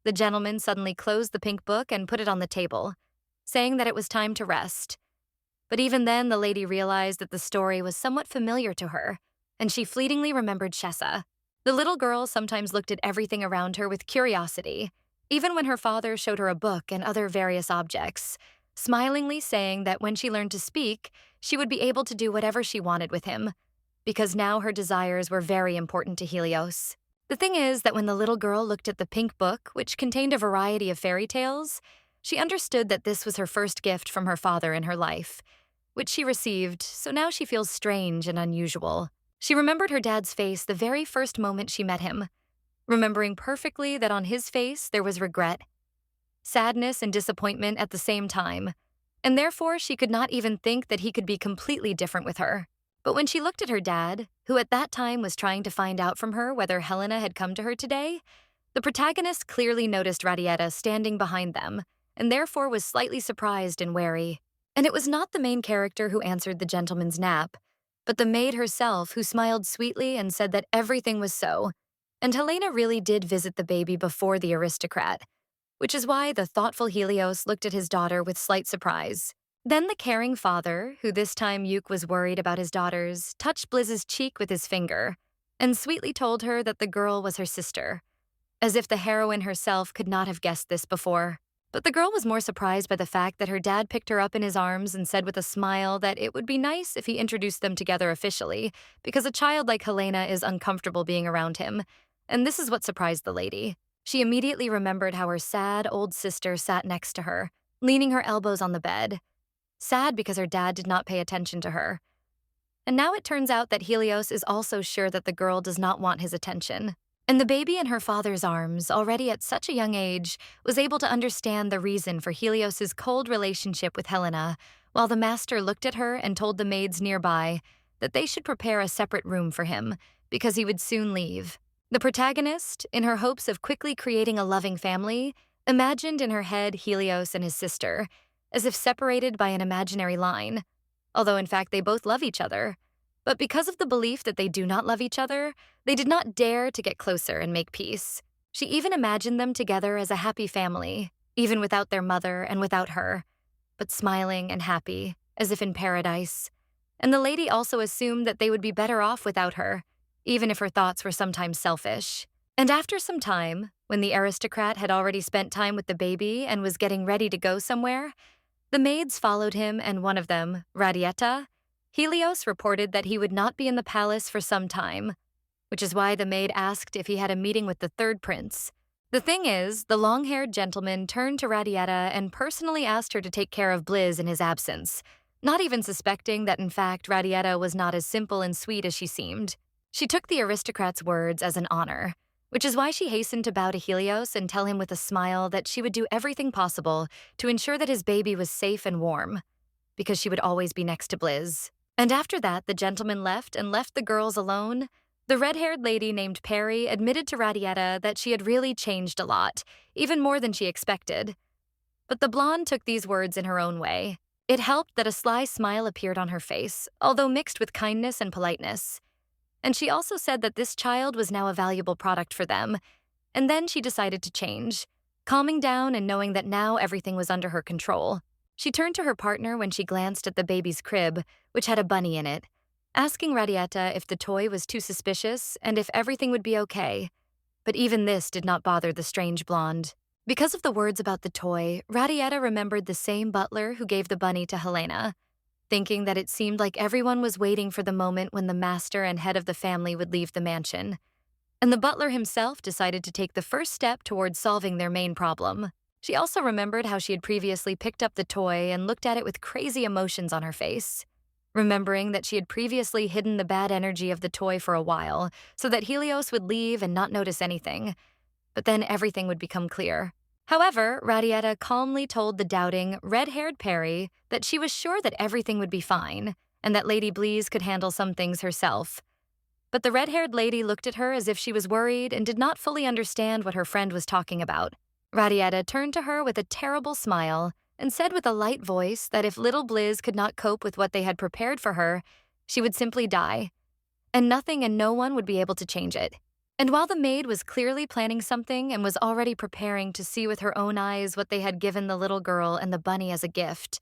the gentleman suddenly closed the pink book and put it on the table, saying that it was time to rest. But even then, the lady realized that the story was somewhat familiar to her, and she fleetingly remembered Shessa. The little girl sometimes looked at everything around her with curiosity, even when her father showed her a book and other various objects, smilingly saying that when she learned to speak, she would be able to do whatever she wanted with him, because now her desires were very important to Helios. The thing is that when the little girl looked at the pink book, which contained a variety of fairy tales, she understood that this was her first gift from her father in her life, which she received, so now she feels strange and unusual. She remembered her dad's face the very first moment she met him, remembering perfectly that on his face there was regret, sadness, and disappointment at the same time, and therefore she could not even think that he could be completely different with her. But when she looked at her dad, who at that time was trying to find out from her whether Helena had come to her today, the protagonist clearly noticed Radietta standing behind them, and therefore was slightly surprised and wary. And it was not the main character who answered the gentleman's nap, but the maid herself, who smiled sweetly and said that everything was so, and Helena really did visit the baby before the aristocrat, which is why the thoughtful Helios looked at his daughter with slight surprise. Then the caring father, who this time Yuke was worried about his daughters, touched Blizz's cheek with his finger and sweetly told her that the girl was her sister, as if the heroine herself could not have guessed this before. But the girl was more surprised by the fact that her dad picked her up in his arms and said with a smile that it would be nice if he introduced them together officially, because a child like Helena is uncomfortable being around him, and this is what surprised the lady. She immediately remembered how her sad old sister sat next to her, leaning her elbows on the bed, sad because her dad did not pay attention to her. And now it turns out that Helios is also sure that the girl does not want his attention. And the baby in her father's arms, already at such a young age, was able to understand the reason for Helios's cold relationship with Helena, while the master looked at her and told the maids nearby that they should prepare a separate room for him, because he would soon leave. The protagonist, in her hopes of quickly creating a loving family, imagined in her head Helios and his sister, as if separated by an imaginary line, although in fact they both love each other. But because of the belief that they do not love each other, they did not dare to get closer and make peace. She even imagined them together as a happy family, even without their mother and without her, but smiling and happy, as if in paradise. And the lady also assumed that they would be better off without her, even if her thoughts were sometimes selfish. And after some time, when the aristocrat had already spent time with the baby and was getting ready to go somewhere, the maids followed him, and one of them, Radietta, Helios reported that he would not be in the palace for some time, which is why the maid asked if he had a meeting with the third prince. The thing is, the long-haired gentleman turned to Radietta and personally asked her to take care of Blizz in his absence, not even suspecting that in fact Radietta was not as simple and sweet as she seemed. She took the aristocrat's words as an honor, which is why she hastened to bow to Helios and tell him with a smile that she would do everything possible to ensure that his baby was safe and warm, because she would always be next to Blizz. And after that, the gentleman left and left the girls alone. The red-haired lady named Perry admitted to Radietta that she had really changed a lot, even more than she expected. But the blonde took these words in her own way. It helped that a sly smile appeared on her face, although mixed with kindness and politeness. And she also said that this child was now a valuable product for them, and then she decided to change, calming down and knowing that now everything was under her control. She turned to her partner when she glanced at the baby's crib, which had a bunny in it, asking Radietta if the toy was too suspicious and if everything would be okay. But even this did not bother the strange blonde. Because of the words about the toy, Radietta remembered the same butler who gave the bunny to Helena, thinking that it seemed like everyone was waiting for the moment when the master and head of the family would leave the mansion. And the butler himself decided to take the first step towards solving their main problem. She also remembered how she had previously picked up the toy and looked at it with crazy emotions on her face. remembering that she had previously hidden the bad energy of the toy for a while so that Helios would leave and not notice anything. But then everything would become clear. However, Radietta calmly told the doubting, red-haired Perry that she was sure that everything would be fine and that Lady Blizz could handle some things herself. But the red-haired lady looked at her as if she was worried and did not fully understand what her friend was talking about. Radietta turned to her with a terrible smile and said with a light voice that if little Blizz could not cope with what they had prepared for her, she would simply die, and nothing and no one would be able to change it. And while the maid was clearly planning something and was already preparing to see with her own eyes what they had given the little girl and the bunny as a gift,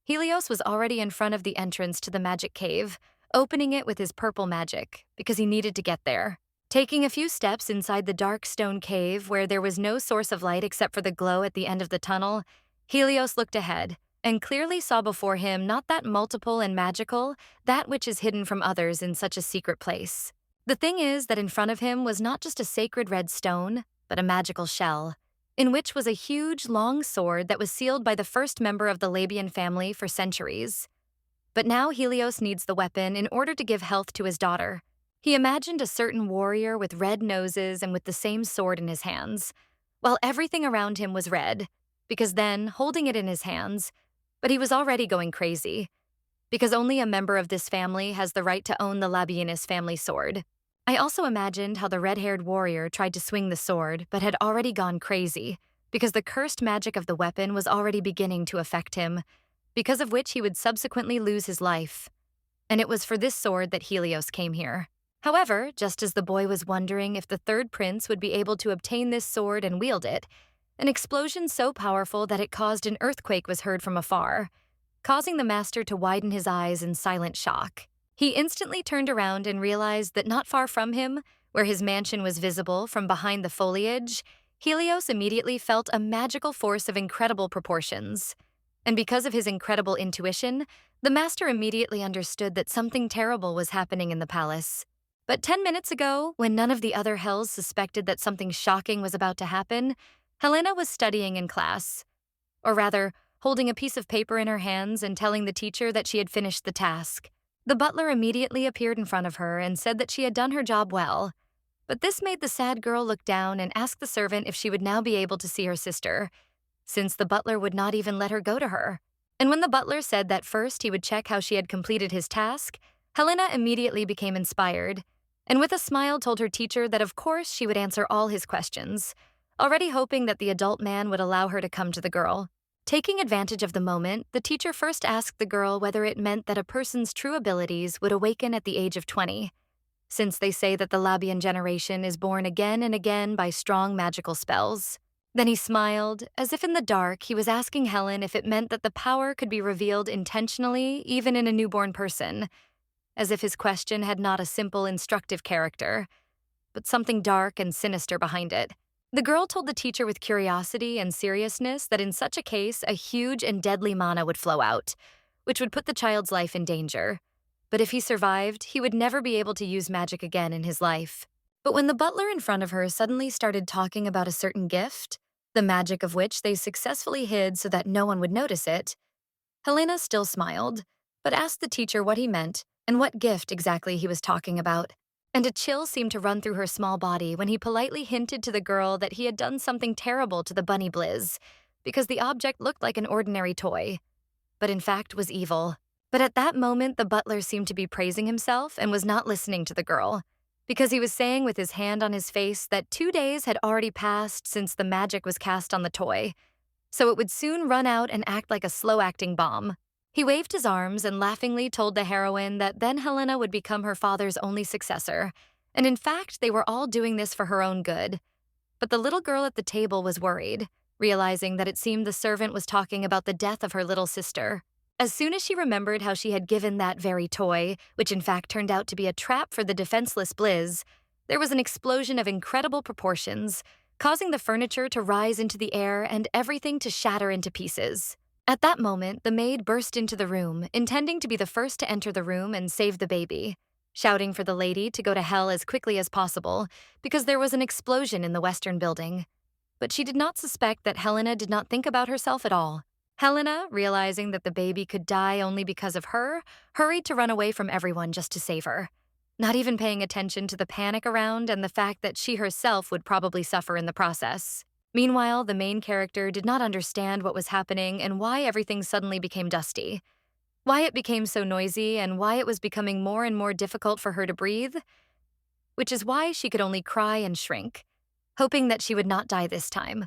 Helios was already in front of the entrance to the magic cave, opening it with his purple magic, because he needed to get there. Taking a few steps inside the dark stone cave where there was no source of light except for the glow at the end of the tunnel, Helios looked ahead and clearly saw before him not that multiple and magical, that which is hidden from others in such a secret place. The thing is that in front of him was not just a sacred red stone, but a magical shell, in which was a huge, long sword that was sealed by the first member of the Labian family for centuries. But now Helios needs the weapon in order to give health to his daughter. He imagined a certain warrior with red noses and with the same sword in his hands, while everything around him was red, because then, holding it in his hands, but he was already going crazy, because only a member of this family has the right to own the Labianus family sword. I also imagined how the red-haired warrior tried to swing the sword, but had already gone crazy, because the cursed magic of the weapon was already beginning to affect him, because of which he would subsequently lose his life. And it was for this sword that Helios came here. However, just as the boy was wondering if the third prince would be able to obtain this sword and wield it, an explosion so powerful that it caused an earthquake was heard from afar, causing the master to widen his eyes in silent shock. He instantly turned around and realized that not far from him, where his mansion was visible from behind the foliage, Helios immediately felt a magical force of incredible proportions. And because of his incredible intuition, the master immediately understood that something terrible was happening in the palace. But 10 minutes ago, when none of the other hells suspected that something shocking was about to happen, Helena was studying in class. Or rather, holding a piece of paper in her hands and telling the teacher that she had finished the task. The butler immediately appeared in front of her and said that she had done her job well. But this made the sad girl look down and ask the servant if she would now be able to see her sister, since the butler would not even let her go to her. And when the butler said that first he would check how she had completed his task, Helena immediately became inspired, and with a smile told her teacher that of course she would answer all his questions, already hoping that the adult man would allow her to come to the girl. Taking advantage of the moment, the teacher first asked the girl whether it meant that a person's true abilities would awaken at the age of 20, since they say that the Labian generation is born again and again by strong magical spells. Then he smiled, as if in the dark he was asking Helen if it meant that the power could be revealed intentionally even in a newborn person, as if his question had not a simple instructive character, but something dark and sinister behind it. The girl told the teacher with curiosity and seriousness that in such a case, a huge and deadly mana would flow out, which would put the child's life in danger. But if he survived, he would never be able to use magic again in his life. But when the butler in front of her suddenly started talking about a certain gift, the magic of which they successfully hid so that no one would notice it, Helena still smiled, but asked the teacher what he meant and what gift exactly he was talking about. And a chill seemed to run through her small body when he politely hinted to the girl that he had done something terrible to the bunny Blizz, because the object looked like an ordinary toy, but in fact was evil. But at that moment, the butler seemed to be praising himself and was not listening to the girl, because he was saying with his hand on his face that 2 days had already passed since the magic was cast on the toy, so it would soon run out and act like a slow-acting bomb. He waved his arms and laughingly told the heroine that then Helena would become her father's only successor, and in fact they were all doing this for her own good. But the little girl at the table was worried, realizing that it seemed the servant was talking about the death of her little sister. As soon as she remembered how she had given that very toy, which in fact turned out to be a trap for the defenseless Blizz, there was an explosion of incredible proportions, causing the furniture to rise into the air and everything to shatter into pieces. At that moment, the maid burst into the room, intending to be the first to enter the room and save the baby, shouting for the lady to go to hell as quickly as possible because there was an explosion in the western building. But she did not suspect that Helena did not think about herself at all. Helena, realizing that the baby could die only because of her, hurried to run away from everyone just to save her, not even paying attention to the panic around and the fact that she herself would probably suffer in the process. Meanwhile, the main character did not understand what was happening and why everything suddenly became dusty, why it became so noisy, and why it was becoming more and more difficult for her to breathe, which is why she could only cry and shrink, hoping that she would not die this time,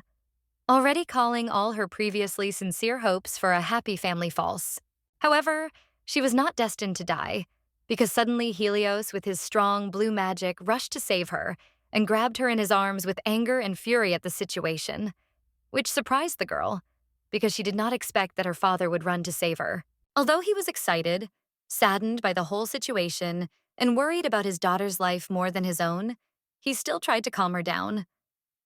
already calling all her previously sincere hopes for a happy family false. However, she was not destined to die, because suddenly Helios, with his strong blue magic, rushed to save her and grabbed her in his arms with anger and fury at the situation, which surprised the girl, because she did not expect that her father would run to save her. Although he was excited, saddened by the whole situation, and worried about his daughter's life more than his own, he still tried to calm her down,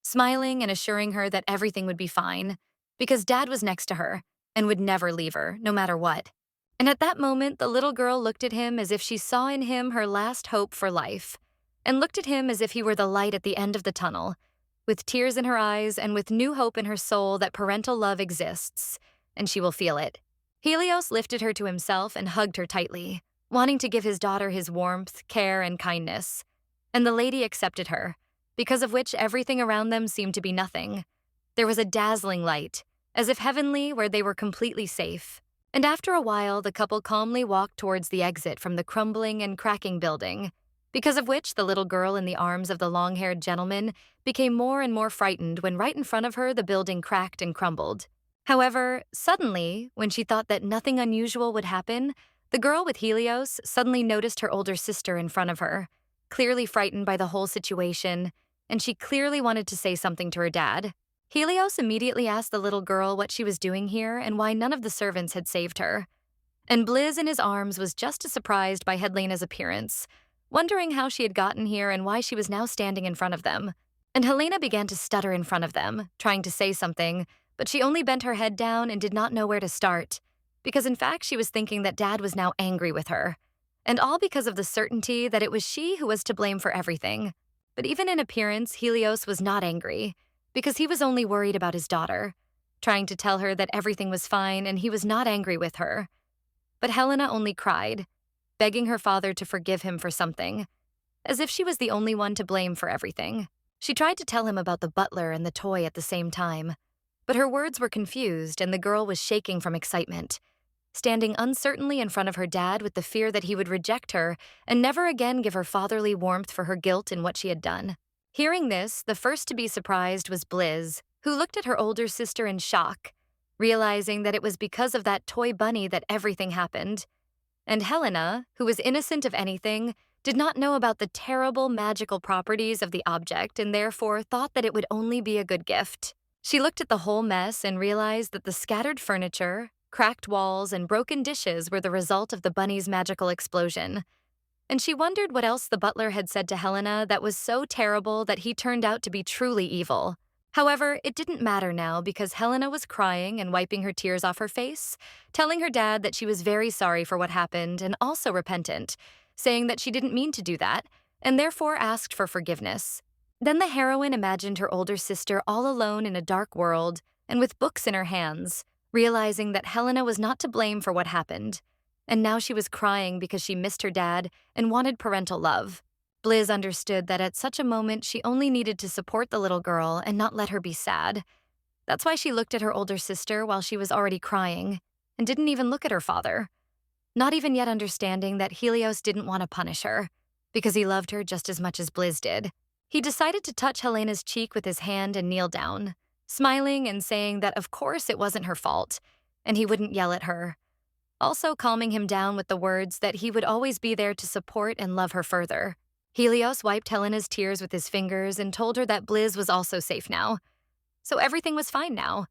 smiling and assuring her that everything would be fine, because Dad was next to her and would never leave her, no matter what. And at that moment, the little girl looked at him as if she saw in him her last hope for life, and looked at him as if he were the light at the end of the tunnel, with tears in her eyes and with new hope in her soul that parental love exists, and she will feel it. Helios lifted her to himself and hugged her tightly, wanting to give his daughter his warmth, care, and kindness. And the lady accepted her, because of which everything around them seemed to be nothing. There was a dazzling light, as if heavenly, where they were completely safe. And after a while, the couple calmly walked towards the exit from the crumbling and cracking building, because of which the little girl in the arms of the long-haired gentleman became more and more frightened when right in front of her the building cracked and crumbled. However, suddenly, when she thought that nothing unusual would happen, the girl with Helios suddenly noticed her older sister in front of her, clearly frightened by the whole situation, and she clearly wanted to say something to her dad. Helios immediately asked the little girl what she was doing here and why none of the servants had saved her. And Blizz in his arms was just as surprised by Helena's appearance, wondering how she had gotten here and why she was now standing in front of them. And Helena began to stutter in front of them, trying to say something, but she only bent her head down and did not know where to start, because in fact she was thinking that Dad was now angry with her, and all because of the certainty that it was she who was to blame for everything. But even in appearance, Helios was not angry, because he was only worried about his daughter, trying to tell her that everything was fine and he was not angry with her. But Helena only cried, begging her father to forgive him for something, as if she was the only one to blame for everything. She tried to tell him about the butler and the toy at the same time, but her words were confused and the girl was shaking from excitement, standing uncertainly in front of her dad with the fear that he would reject her and never again give her fatherly warmth for her guilt in what she had done. Hearing this, the first to be surprised was Blizz, who looked at her older sister in shock, realizing that it was because of that toy bunny that everything happened. And Helena, who was innocent of anything, did not know about the terrible magical properties of the object and therefore thought that it would only be a good gift. She looked at the whole mess and realized that the scattered furniture, cracked walls, and broken dishes were the result of the bunny's magical explosion. And she wondered what else the butler had said to Helena that was so terrible that he turned out to be truly evil. However, it didn't matter now because Helena was crying and wiping her tears off her face, telling her dad that she was very sorry for what happened and also repentant, saying that she didn't mean to do that, and therefore asked for forgiveness. Then the heroine imagined her older sister all alone in a dark world and with books in her hands, realizing that Helena was not to blame for what happened, and now she was crying because she missed her dad and wanted parental love. Blizz understood that at such a moment she only needed to support the little girl and not let her be sad. That's why she looked at her older sister while she was already crying and didn't even look at her father, not even yet understanding that Helios didn't want to punish her because he loved her just as much as Blizz did. He decided to touch Helena's cheek with his hand and kneel down, smiling and saying that of course it wasn't her fault, and he wouldn't yell at her, also calming him down with the words that he would always be there to support and love her further. Helios wiped Helena's tears with his fingers and told her that Blizz was also safe now. So everything was fine now.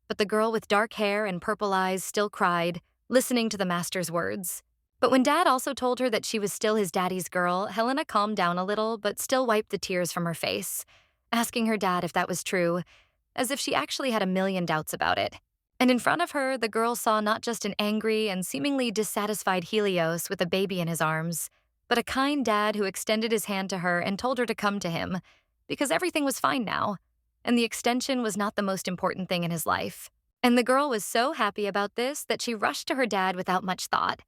But the girl with dark hair and purple eyes still cried, listening to the master's words. But when Dad also told her that she was still his daddy's girl, Helena calmed down a little but still wiped the tears from her face, asking her dad if that was true, as if she actually had a million doubts about it. And in front of her, the girl saw not just an angry and seemingly dissatisfied Helios with a baby in his arms, but a kind dad who extended his hand to her and told her to come to him, because everything was fine now, and the extension was not the most important thing in his life. And the girl was so happy about this that she rushed to her dad without much thought,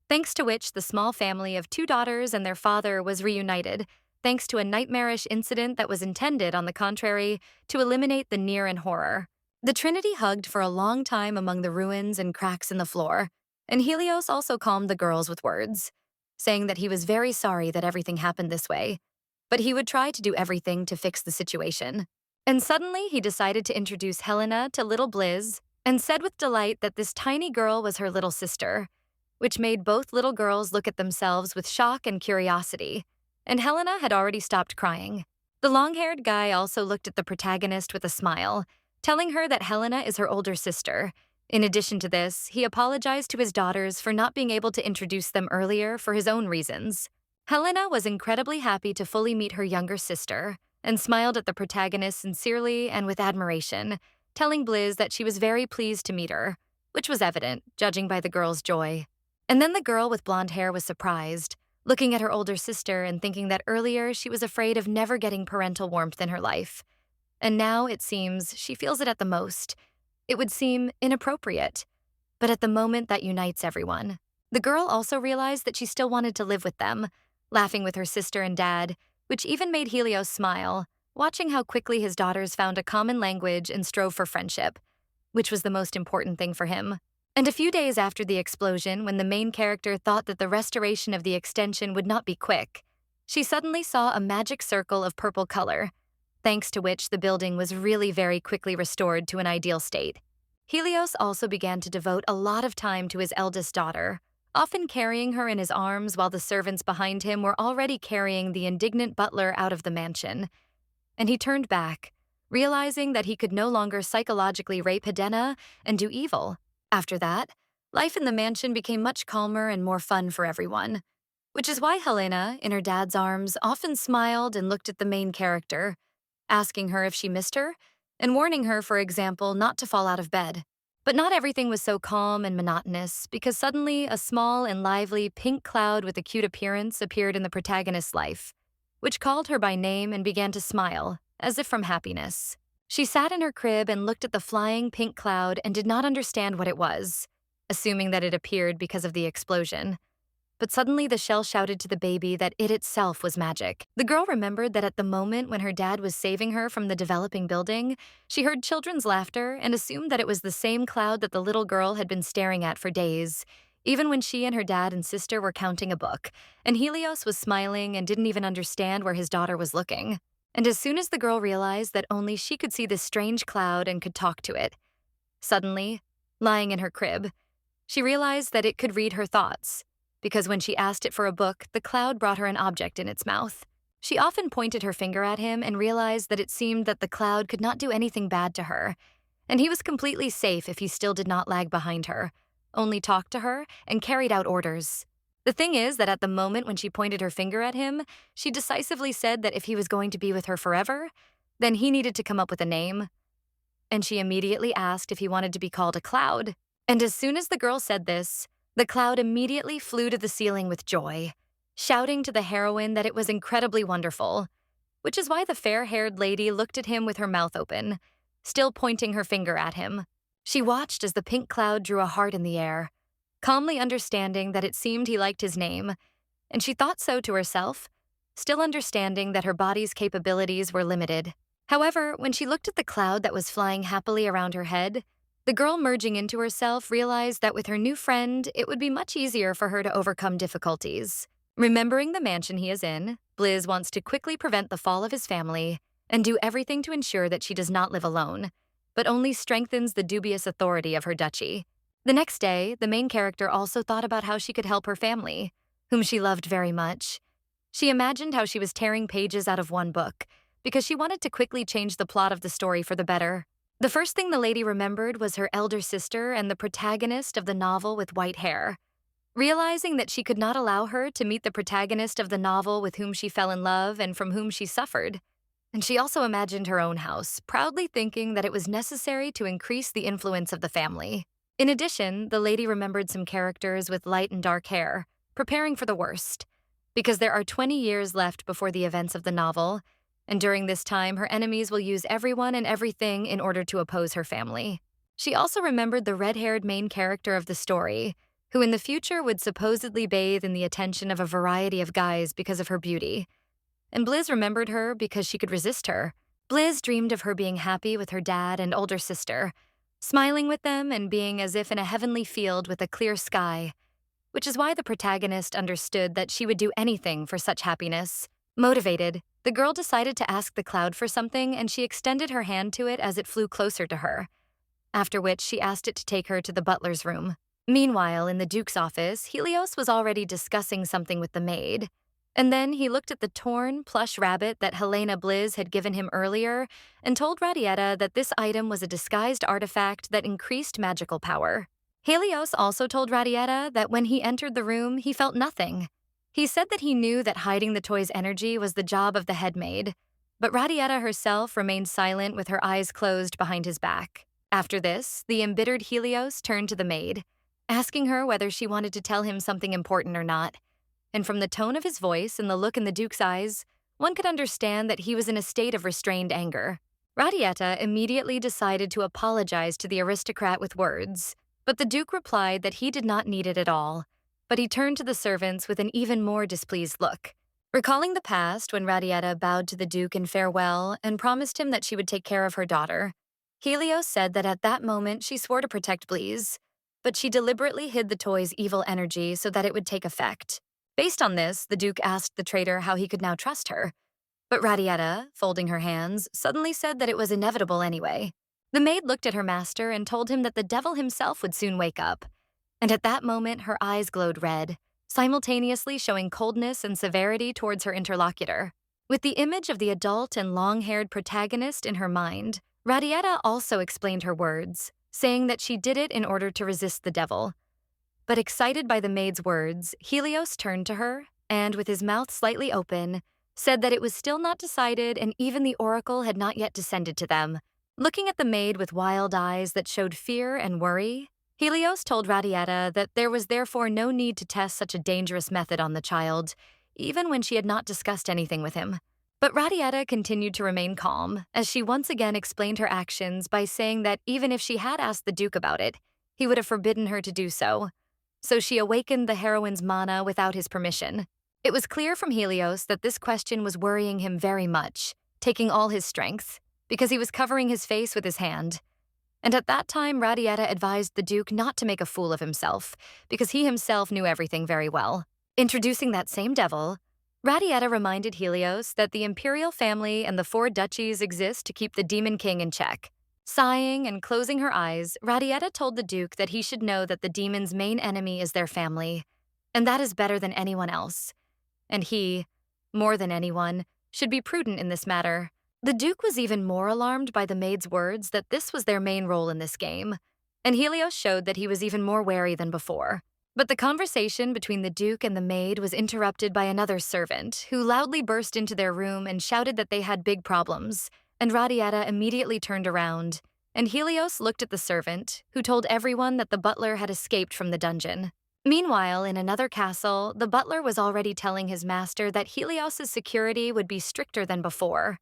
thanks to which the small family of two daughters and their father was reunited, thanks to a nightmarish incident that was intended, on the contrary, to eliminate the near and horror. The Trinity hugged for a long time among the ruins and cracks in the floor, and Helios also calmed the girls with words, saying that he was very sorry that everything happened this way, but he would try to do everything to fix the situation. And suddenly he decided to introduce Helena to little Blizz and said with delight that this tiny girl was her little sister, which made both little girls look at themselves with shock and curiosity, and Helena had already stopped crying. The long-haired guy also looked at the protagonist with a smile, telling her that Helena is her older sister. In addition to this, he apologized to his daughters for not being able to introduce them earlier for his own reasons. Helena was incredibly happy to fully meet her younger sister and smiled at the protagonist sincerely and with admiration, telling Blizz that she was very pleased to meet her, which was evident, judging by the girl's joy. And then the girl with blonde hair was surprised, looking at her older sister and thinking that earlier she was afraid of never getting parental warmth in her life. And now, it seems, she feels it at the most. It would seem inappropriate, but at the moment that unites everyone. The girl also realized that she still wanted to live with them, laughing with her sister and dad, which even made Helios smile, watching how quickly his daughters found a common language and strove for friendship, which was the most important thing for him. And a few days after the explosion, when the main character thought that the restoration of the extension would not be quick, she suddenly saw a magic circle of purple color, thanks to which the building was really very quickly restored to an ideal state. Helios also began to devote a lot of time to his eldest daughter, often carrying her in his arms while the servants behind him were already carrying the indignant butler out of the mansion. And he turned back, realizing that he could no longer psychologically rape Helena and do evil. After that, life in the mansion became much calmer and more fun for everyone, which is why Helena, in her dad's arms, often smiled and looked at the main character, asking her if she missed her, and warning her, for example, not to fall out of bed. But not everything was so calm and monotonous, because suddenly a small and lively pink cloud with a cute appearance appeared in the protagonist's life, which called her by name and began to smile, as if from happiness. She sat in her crib and looked at the flying pink cloud and did not understand what it was, assuming that it appeared because of the explosion. But suddenly the shell shouted to the baby that it itself was magic. The girl remembered that at the moment when her dad was saving her from the developing building, she heard children's laughter and assumed that it was the same cloud that the little girl had been staring at for days, even when she and her dad and sister were counting a book, and Helios was smiling and didn't even understand where his daughter was looking. And as soon as the girl realized that only she could see this strange cloud and could talk to it, suddenly, lying in her crib, she realized that it could read her thoughts, because when she asked it for a book, the cloud brought her an object in its mouth. She often pointed her finger at him and realized that it seemed that the cloud could not do anything bad to her, and he was completely safe if he still did not lag behind her, only talked to her and carried out orders. The thing is that at the moment when she pointed her finger at him, she decisively said that if he was going to be with her forever, then he needed to come up with a name. And she immediately asked if he wanted to be called a cloud. And as soon as the girl said this, the cloud immediately flew to the ceiling with joy, shouting to the heroine that it was incredibly wonderful, which is why the fair-haired lady looked at him with her mouth open, still pointing her finger at him. She watched as the pink cloud drew a heart in the air, calmly understanding that it seemed he liked his name, and she thought so to herself, still understanding that her body's capabilities were limited. However, when she looked at the cloud that was flying happily around her head, the girl merging into herself realized that with her new friend, it would be much easier for her to overcome difficulties. Remembering the mansion he is in, Blizz wants to quickly prevent the fall of his family and do everything to ensure that she does not live alone, but only strengthens the dubious authority of her duchy. The next day, the main character also thought about how she could help her family, whom she loved very much. She imagined how she was tearing pages out of one book, because she wanted to quickly change the plot of the story for the better. The first thing the lady remembered was her elder sister and the protagonist of the novel with white hair. Realizing that she could not allow her to meet the protagonist of the novel with whom she fell in love and from whom she suffered. And she also imagined her own house, proudly thinking that it was necessary to increase the influence of the family. In addition, the lady remembered some characters with light and dark hair, preparing for the worst, because there are 20 years left before the events of the novel, and during this time her enemies will use everyone and everything in order to oppose her family. She also remembered the red-haired main character of the story, who in the future would supposedly bathe in the attention of a variety of guys because of her beauty. And Blizz remembered her because she could resist her. Blizz dreamed of her being happy with her dad and older sister, smiling with them and being as if in a heavenly field with a clear sky, which is why the protagonist understood that she would do anything for such happiness. Motivated, the girl decided to ask the cloud for something, and she extended her hand to it as it flew closer to her, after which she asked it to take her to the butler's room. Meanwhile, in the Duke's office, Helios was already discussing something with the maid, and then he looked at the torn, plush rabbit that Helena Blizz had given him earlier and told Radietta that this item was a disguised artifact that increased magical power. Helios also told Radietta that when he entered the room, he felt nothing. He said that he knew that hiding the toy's energy was the job of the head maid, but Radietta herself remained silent with her eyes closed behind his back. After this, the embittered Helios turned to the maid, asking her whether she wanted to tell him something important or not. And from the tone of his voice and the look in the Duke's eyes, one could understand that he was in a state of restrained anger. Radietta immediately decided to apologize to the aristocrat with words, but the Duke replied that he did not need it at all, but he turned to the servants with an even more displeased look. Recalling the past when Radietta bowed to the Duke in farewell and promised him that she would take care of her daughter, Helios said that at that moment she swore to protect Blizz, but she deliberately hid the toy's evil energy so that it would take effect. Based on this, the Duke asked the traitor how he could now trust her, but Radietta, folding her hands, suddenly said that it was inevitable anyway. The maid looked at her master and told him that the devil himself would soon wake up, and at that moment her eyes glowed red, simultaneously showing coldness and severity towards her interlocutor. With the image of the adult and long-haired protagonist in her mind, Radietta also explained her words, saying that she did it in order to resist the devil. But excited by the maid's words, Helios turned to her and, with his mouth slightly open, said that it was still not decided and even the oracle had not yet descended to them. Looking at the maid with wild eyes that showed fear and worry, Helios told Radietta that there was therefore no need to test such a dangerous method on the child, even when she had not discussed anything with him. But Radietta continued to remain calm, as she once again explained her actions by saying that even if she had asked the Duke about it, he would have forbidden her to do so. So she awakened the heroine's mana without his permission. It was clear from Helios that this question was worrying him very much, taking all his strength, because he was covering his face with his hand. And at that time, Radietta advised the Duke not to make a fool of himself, because he himself knew everything very well. Introducing that same devil, Radietta reminded Helios that the imperial family and the 4 duchies exist to keep the Demon King in check. Sighing and closing her eyes, Radietta told the Duke that he should know that the demons' main enemy is their family, and that is better than anyone else. And he, more than anyone, should be prudent in this matter. The Duke was even more alarmed by the maid's words that this was their main role in this game, and Helios showed that he was even more wary than before. But the conversation between the Duke and the maid was interrupted by another servant, who loudly burst into their room and shouted that they had big problems, and Radietta immediately turned around, and Helios looked at the servant, who told everyone that the butler had escaped from the dungeon. Meanwhile, in another castle, the butler was already telling his master that Helios's security would be stricter than before,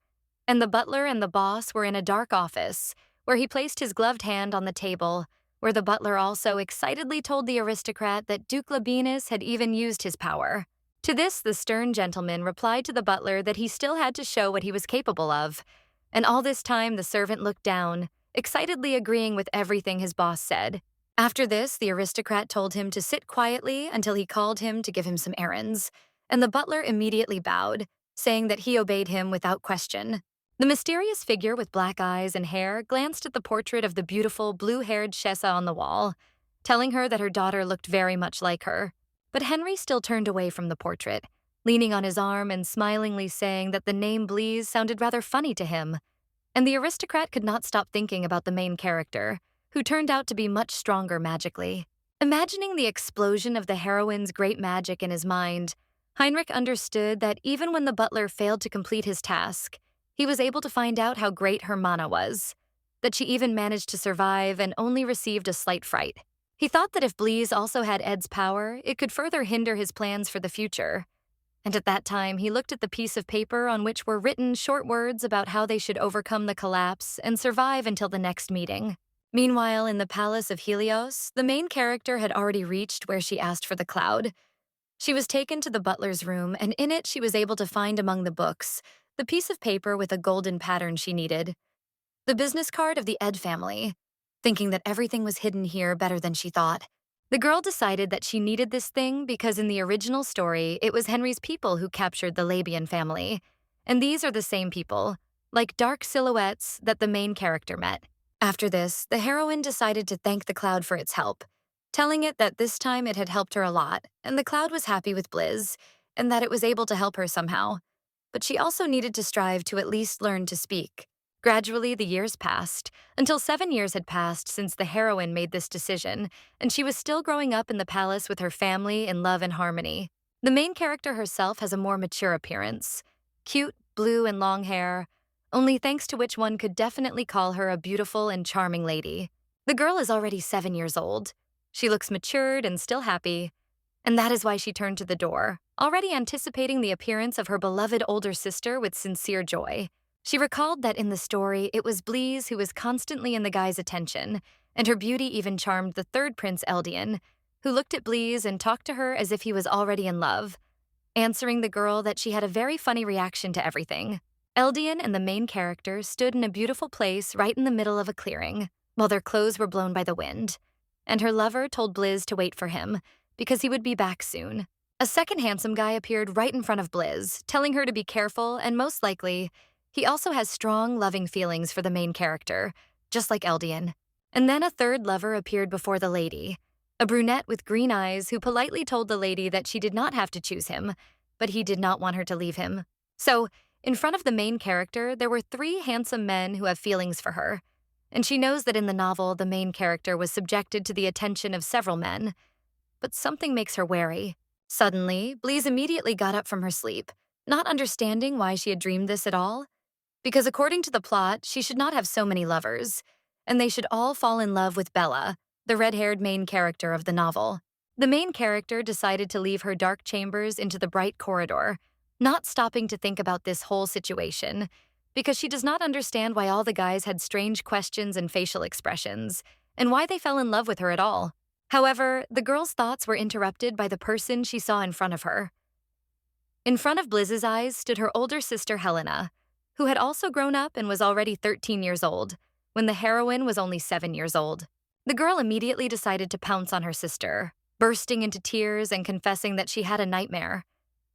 and the butler and the boss were in a dark office, where he placed his gloved hand on the table, where the butler also excitedly told the aristocrat that Duke Labianus had even used his power. To this, the stern gentleman replied to the butler that he still had to show what he was capable of, and all this time the servant looked down, excitedly agreeing with everything his boss said. After this, the aristocrat told him to sit quietly until he called him to give him some errands, and the butler immediately bowed, saying that he obeyed him without question. The mysterious figure with black eyes and hair glanced at the portrait of the beautiful blue-haired Shessa on the wall, telling her that her daughter looked very much like her. But Henry still turned away from the portrait, leaning on his arm and smilingly saying that the name Blizz sounded rather funny to him, and the aristocrat could not stop thinking about the main character, who turned out to be much stronger magically. Imagining the explosion of the heroine's great magic in his mind, Heinrich understood that even when the butler failed to complete his task, he was able to find out how great her mana was, that she even managed to survive and only received a slight fright. He thought that if Blizz also had Ed's power, it could further hinder his plans for the future. And at that time, he looked at the piece of paper on which were written short words about how they should overcome the collapse and survive until the next meeting. Meanwhile, in the palace of Helios, the main character had already reached where she asked for the cloud. She was taken to the butler's room, and in it she was able to find among the books the piece of paper with a golden pattern she needed, the business card of the Ed family. Thinking that everything was hidden here better than she thought, the girl decided that she needed this thing because in the original story, it was Henry's people who captured the Labian family. And these are the same people, like dark silhouettes that the main character met. After this, the heroine decided to thank the cloud for its help, telling it that this time it had helped her a lot, and the cloud was happy with Blizz, and that it was able to help her somehow. But she also needed to strive to at least learn to speak. Gradually, the years passed, until 7 years had passed since the heroine made this decision, and she was still growing up in the palace with her family in love and harmony. The main character herself has a more mature appearance. Cute, blue, and long hair, only thanks to which one could definitely call her a beautiful and charming lady. The girl is already 7 years old. She looks matured and still happy, and that is why she turned to the door, already anticipating the appearance of her beloved older sister with sincere joy. She recalled that in the story, it was Blizz who was constantly in the guy's attention, and her beauty even charmed the third prince, Eldian, who looked at Blizz and talked to her as if he was already in love, answering the girl that she had a very funny reaction to everything. Eldian and the main character stood in a beautiful place right in the middle of a clearing, while their clothes were blown by the wind, and her lover told Blizz to wait for him, because he would be back soon. A second handsome guy appeared right in front of Blizz, telling her to be careful, and most likely, he also has strong, loving feelings for the main character, just like Eldian. And then a third lover appeared before the lady, a brunette with green eyes who politely told the lady that she did not have to choose him, but he did not want her to leave him. So, in front of the main character, there were 3 handsome men who have feelings for her, and she knows that in the novel, the main character was subjected to the attention of several men, but something makes her wary. Suddenly, Blizz immediately got up from her sleep, not understanding why she had dreamed this at all, because according to the plot, she should not have so many lovers, and they should all fall in love with Bella, the red-haired main character of the novel. The main character decided to leave her dark chambers into the bright corridor, not stopping to think about this whole situation, because she does not understand why all the guys had strange questions and facial expressions, and why they fell in love with her at all. However, the girl's thoughts were interrupted by the person she saw in front of her. In front of Blizz's eyes stood her older sister Helena, who had also grown up and was already 13 years old, when the heroine was only 7 years old. The girl immediately decided to pounce on her sister, bursting into tears and confessing that she had a nightmare.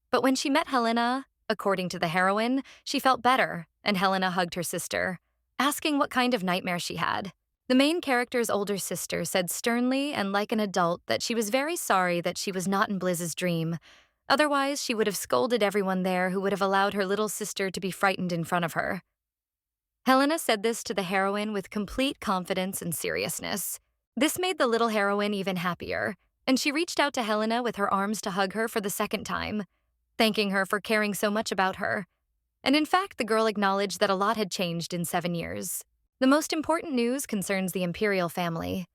But when she met Helena, according to the heroine, she felt better, and Helena hugged her sister, asking what kind of nightmare she had. The main character's older sister said sternly and like an adult that she was very sorry that she was not in Blizz's dream. Otherwise, she would have scolded everyone there who would have allowed her little sister to be frightened in front of her. Helena said this to the heroine with complete confidence and seriousness. This made the little heroine even happier, and she reached out to Helena with her arms to hug her for the second time, thanking her for caring so much about her. And in fact, the girl acknowledged that a lot had changed in 7 years. The most important news concerns the imperial family.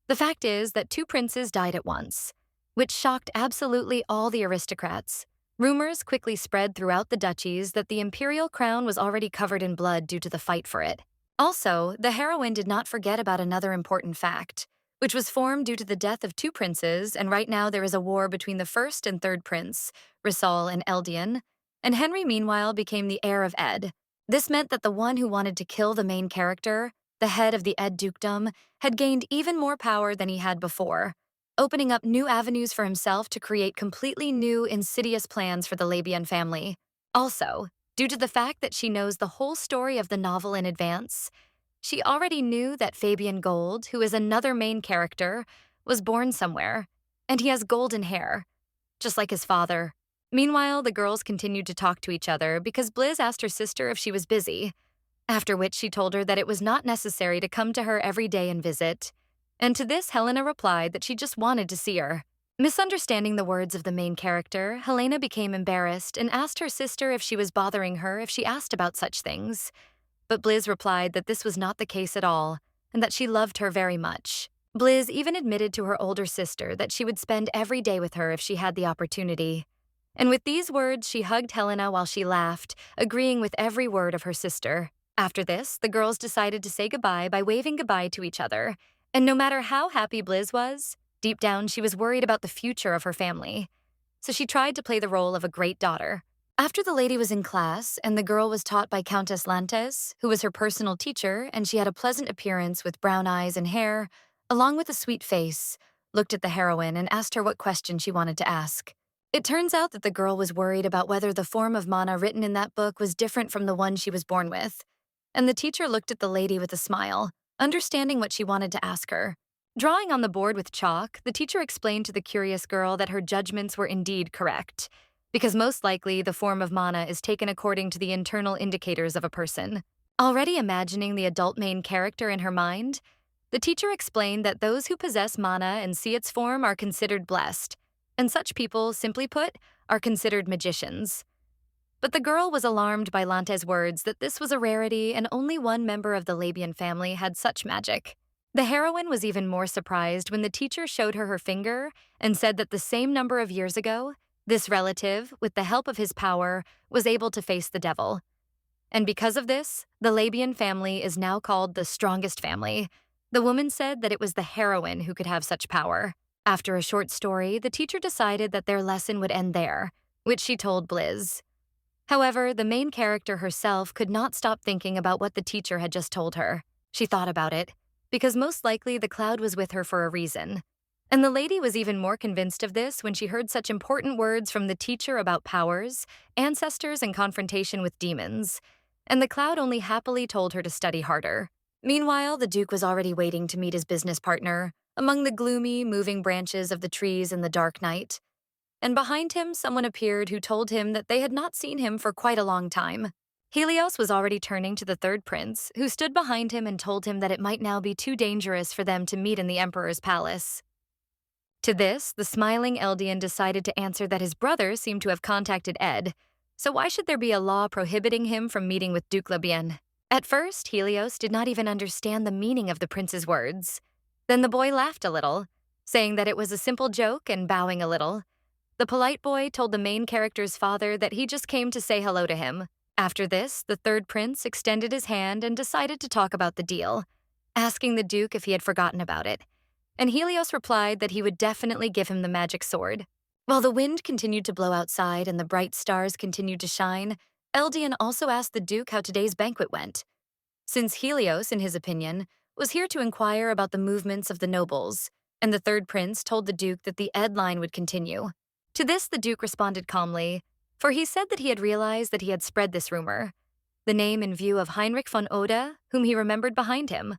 The fact is that 2 princes died at once, which shocked absolutely all the aristocrats. Rumors quickly spread throughout the duchies that the imperial crown was already covered in blood due to the fight for it. Also, the heroine did not forget about another important fact, which was formed due to the death of 2 princes, and right now there is a war between the first and third prince, Raul and Eldian, and Henry meanwhile became the heir of Ed. This meant that the one who wanted to kill the main character, the head of the Ed dukedom, had gained even more power than he had before, opening up new avenues for himself to create completely new, insidious plans for the Labian family. Also, due to the fact that she knows the whole story of the novel in advance, she already knew that Fabian Gold, who is another main character, was born somewhere, and he has golden hair, just like his father. Meanwhile, the girls continued to talk to each other because Blizz asked her sister if she was busy, after which she told her that it was not necessary to come to her every day and visit. And to this, Helena replied that she just wanted to see her. Misunderstanding the words of the main character, Helena became embarrassed and asked her sister if she was bothering her if she asked about such things. But Blizz replied that this was not the case at all, and that she loved her very much. Blizz even admitted to her older sister that she would spend every day with her if she had the opportunity. And with these words, she hugged Helena while she laughed, agreeing with every word of her sister. After this, the girls decided to say goodbye by waving goodbye to each other. And no matter how happy Blizz was, deep down she was worried about the future of her family. So she tried to play the role of a great daughter. After the lady was in class and the girl was taught by Countess Lantes, who was her personal teacher, and she had a pleasant appearance with brown eyes and hair, along with a sweet face, looked at the heroine and asked her what question she wanted to ask. It turns out that the girl was worried about whether the form of mana written in that book was different from the one she was born with. And the teacher looked at the lady with a smile, understanding what she wanted to ask her. Drawing on the board with chalk, the teacher explained to the curious girl that her judgments were indeed correct, because most likely the form of mana is taken according to the internal indicators of a person. Already imagining the adult main character in her mind, the teacher explained that those who possess mana and see its form are considered blessed, and such people, simply put, are considered magicians. But the girl was alarmed by Lante's words that this was a rarity and only one member of the Labian family had such magic. The heroine was even more surprised when the teacher showed her finger and said that the same number of years ago, this relative, with the help of his power, was able to face the devil. And because of this, the Labian family is now called the strongest family. The woman said that it was the heroine who could have such power. After a short story, the teacher decided that their lesson would end there, which she told Blizz. However, the main character herself could not stop thinking about what the teacher had just told her. She thought about it, because most likely the cloud was with her for a reason. And the lady was even more convinced of this when she heard such important words from the teacher about powers, ancestors, and confrontation with demons. And the cloud only happily told her to study harder. Meanwhile, the Duke was already waiting to meet his business partner, among the gloomy, moving branches of the trees in the dark night. And behind him, someone appeared who told him that they had not seen him for quite a long time. Helios was already turning to the third prince, who stood behind him and told him that it might now be too dangerous for them to meet in the Emperor's palace. To this, the smiling Eldian decided to answer that his brother seemed to have contacted Ed, so why should there be a law prohibiting him from meeting with Duke Labian? At first, Helios did not even understand the meaning of the prince's words. Then the boy laughed a little, saying that it was a simple joke and bowing a little. The polite boy told the main character's father that he just came to say hello to him. After this, the third prince extended his hand and decided to talk about the deal, asking the Duke if he had forgotten about it. And Helios replied that he would definitely give him the magic sword. While the wind continued to blow outside and the bright stars continued to shine, Eldian also asked the Duke how today's banquet went, since Helios, in his opinion, was here to inquire about the movements of the nobles, and the third prince told the Duke that the Ed line would continue. To this, the Duke responded calmly, for he said that he had realized that he had spread this rumor, the name in view of Heinrich von Ode, whom he remembered behind him,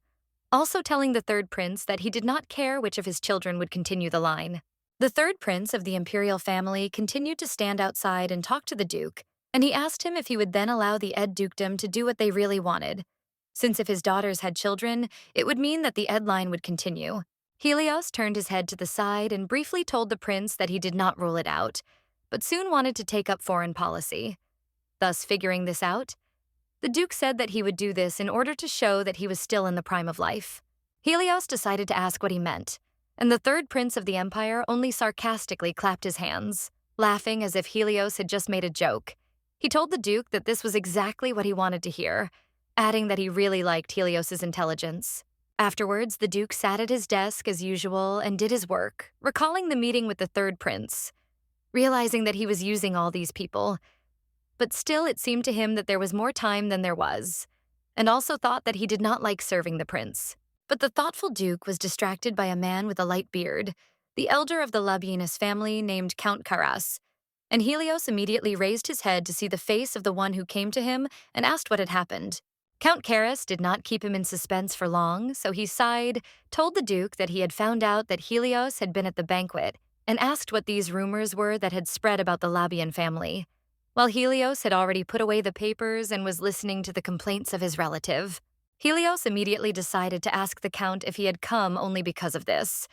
also telling the third prince that he did not care which of his children would continue the line. The third prince of the imperial family continued to stand outside and talk to the Duke, and he asked him if he would then allow the Ed dukedom to do what they really wanted, since if his daughters had children, it would mean that the Ed line would continue. Helios turned his head to the side and briefly told the prince that he did not rule it out, but soon wanted to take up foreign policy. Thus, figuring this out, the Duke said that he would do this in order to show that he was still in the prime of life. Helios decided to ask what he meant, and the third prince of the empire only sarcastically clapped his hands, laughing as if Helios had just made a joke. He told the Duke that this was exactly what he wanted to hear, adding that he really liked Helios's intelligence. Afterwards, the Duke sat at his desk as usual and did his work, recalling the meeting with the third prince, realizing that he was using all these people. But still, it seemed to him that there was more time than there was, and also thought that he did not like serving the prince. But the thoughtful Duke was distracted by a man with a light beard, the elder of the Labianus family named Count Caras, and Helios immediately raised his head to see the face of the one who came to him and asked what had happened. Count Caras did not keep him in suspense for long, so he sighed, told the Duke that he had found out that Helios had been at the banquet, and asked what these rumors were that had spread about the Labian family, while Helios had already put away the papers and was listening to the complaints of his relative. Helios immediately decided to ask the Count if he had come only because of this,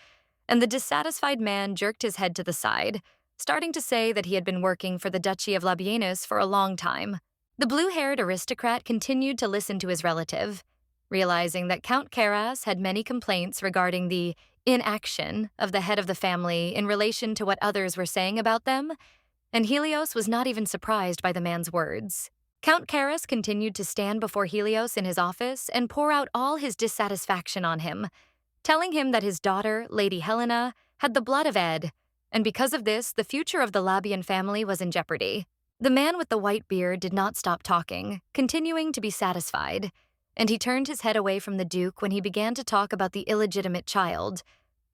and the dissatisfied man jerked his head to the side, starting to say that he had been working for the Duchy of Labianus for a long time. The blue-haired aristocrat continued to listen to his relative, realizing that Count Caras had many complaints regarding the inaction of the head of the family in relation to what others were saying about them, and Helios was not even surprised by the man's words. Count Karras continued to stand before Helios in his office and pour out all his dissatisfaction on him, telling him that his daughter, Lady Helena, had the blood of Ed, and because of this, the future of the Labian family was in jeopardy. The man with the white beard did not stop talking, continuing to be satisfied, and he turned his head away from the Duke when he began to talk about the illegitimate child,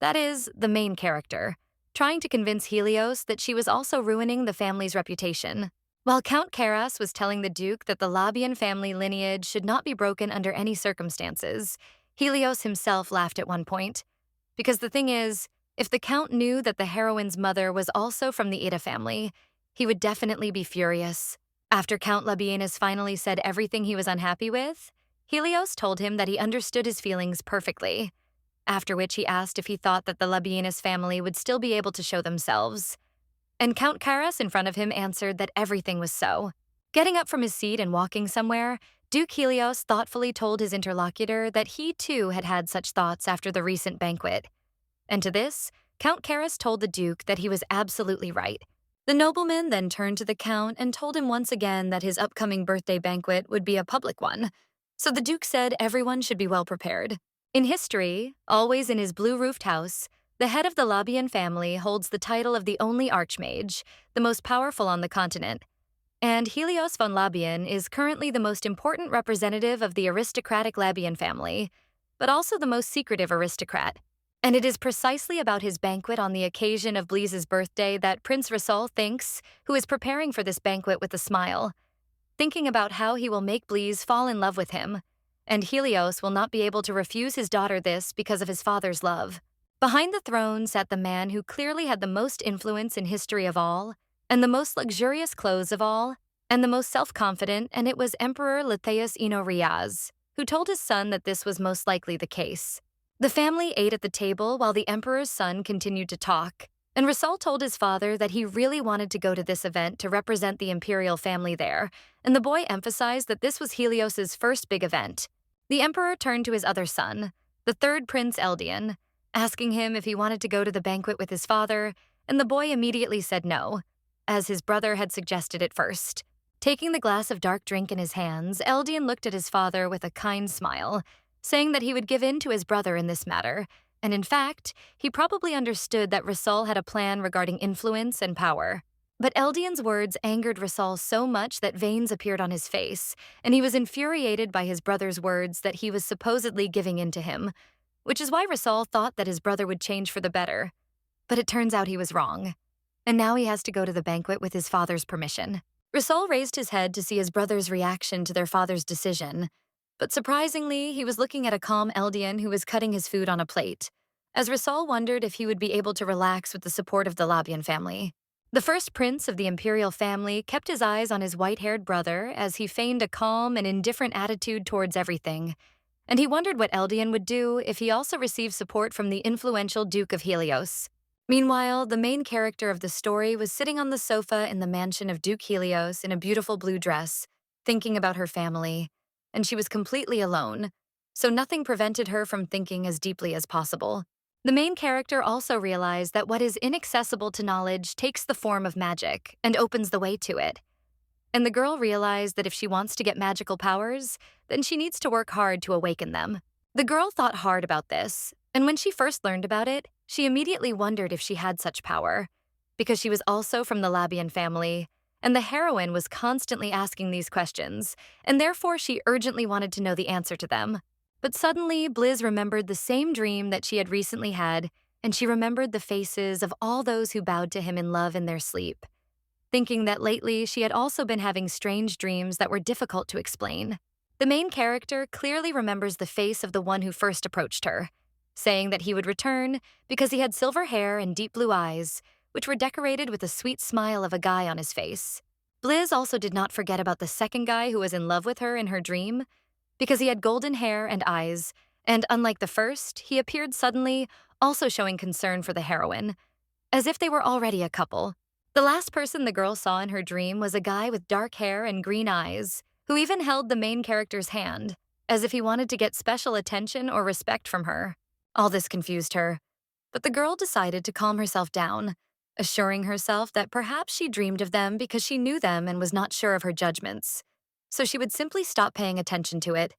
that is, the main character, trying to convince Helios that she was also ruining the family's reputation. While Count Karras was telling the Duke that the Labian family lineage should not be broken under any circumstances, Helios himself laughed at one point. Because the thing is, if the Count knew that the heroine's mother was also from the Ida family, he would definitely be furious. After Count Labienus finally said everything he was unhappy with, Helios told him that he understood his feelings perfectly, after which he asked if he thought that the Labienus family would still be able to show themselves. And Count Karras in front of him answered that everything was so. Getting up from his seat and walking somewhere, Duke Helios thoughtfully told his interlocutor that he too had had such thoughts after the recent banquet. And to this, Count Karras told the Duke that he was absolutely right. The nobleman then turned to the Count and told him once again that his upcoming birthday banquet would be a public one. So the Duke said everyone should be well prepared. In history, always in his blue-roofed house, the head of the Labian family holds the title of the only archmage, the most powerful on the continent. And Helios von Labian is currently the most important representative of the aristocratic Labian family, but also the most secretive aristocrat. And it is precisely about his banquet on the occasion of Blizz's birthday that Prince Raul thinks, who is preparing for this banquet with a smile, thinking about how he will make Blizz fall in love with him, and Helios will not be able to refuse his daughter this because of his father's love. Behind the throne sat the man who clearly had the most influence in history of all, and the most luxurious clothes of all, and the most self-confident, and it was Emperor Letheus Ino Riaz, who told his son that this was most likely the case. The family ate at the table while the emperor's son continued to talk, and Raul told his father that he really wanted to go to this event to represent the imperial family there, and the boy emphasized that this was Helios's first big event. The emperor turned to his other son, the third Prince Eldian, asking him if he wanted to go to the banquet with his father, and the boy immediately said no, as his brother had suggested it first. Taking the glass of dark drink in his hands, Eldian looked at his father with a kind smile, saying that he would give in to his brother in this matter, and in fact, he probably understood that Raul had a plan regarding influence and power. But Eldian's words angered Raul so much that veins appeared on his face, and he was infuriated by his brother's words that he was supposedly giving in to him, which is why Raul thought that his brother would change for the better. But it turns out he was wrong, and now he has to go to the banquet with his father's permission. Raul raised his head to see his brother's reaction to their father's decision, but surprisingly, he was looking at a calm Eldian who was cutting his food on a plate, as Raul wondered if he would be able to relax with the support of the Labian family. The first prince of the imperial family kept his eyes on his white-haired brother as he feigned a calm and indifferent attitude towards everything, and he wondered what Eldian would do if he also received support from the influential Duke of Helios. Meanwhile, the main character of the story was sitting on the sofa in the mansion of Duke Helios in a beautiful blue dress, thinking about her family, and she was completely alone, so nothing prevented her from thinking as deeply as possible. The main character also realized that what is inaccessible to knowledge takes the form of magic and opens the way to it. And the girl realized that if she wants to get magical powers, then she needs to work hard to awaken them. The girl thought hard about this, and when she first learned about it, she immediately wondered if she had such power, because she was also from the Labian family, and the heroine was constantly asking these questions, and therefore she urgently wanted to know the answer to them. But suddenly, Blizz remembered the same dream that she had recently had, and she remembered the faces of all those who bowed to him in love in their sleep, thinking that lately she had also been having strange dreams that were difficult to explain. The main character clearly remembers the face of the one who first approached her, saying that he would return because he had silver hair and deep blue eyes, which were decorated with a sweet smile of a guy on his face. Blizz also did not forget about the second guy who was in love with her in her dream, because he had golden hair and eyes, and unlike the first, he appeared suddenly, also showing concern for the heroine, as if they were already a couple. The last person the girl saw in her dream was a guy with dark hair and green eyes, who even held the main character's hand, as if he wanted to get special attention or respect from her. All this confused her, but the girl decided to calm herself down, assuring herself that perhaps she dreamed of them because she knew them and was not sure of her judgments. so she would simply stop paying attention to it,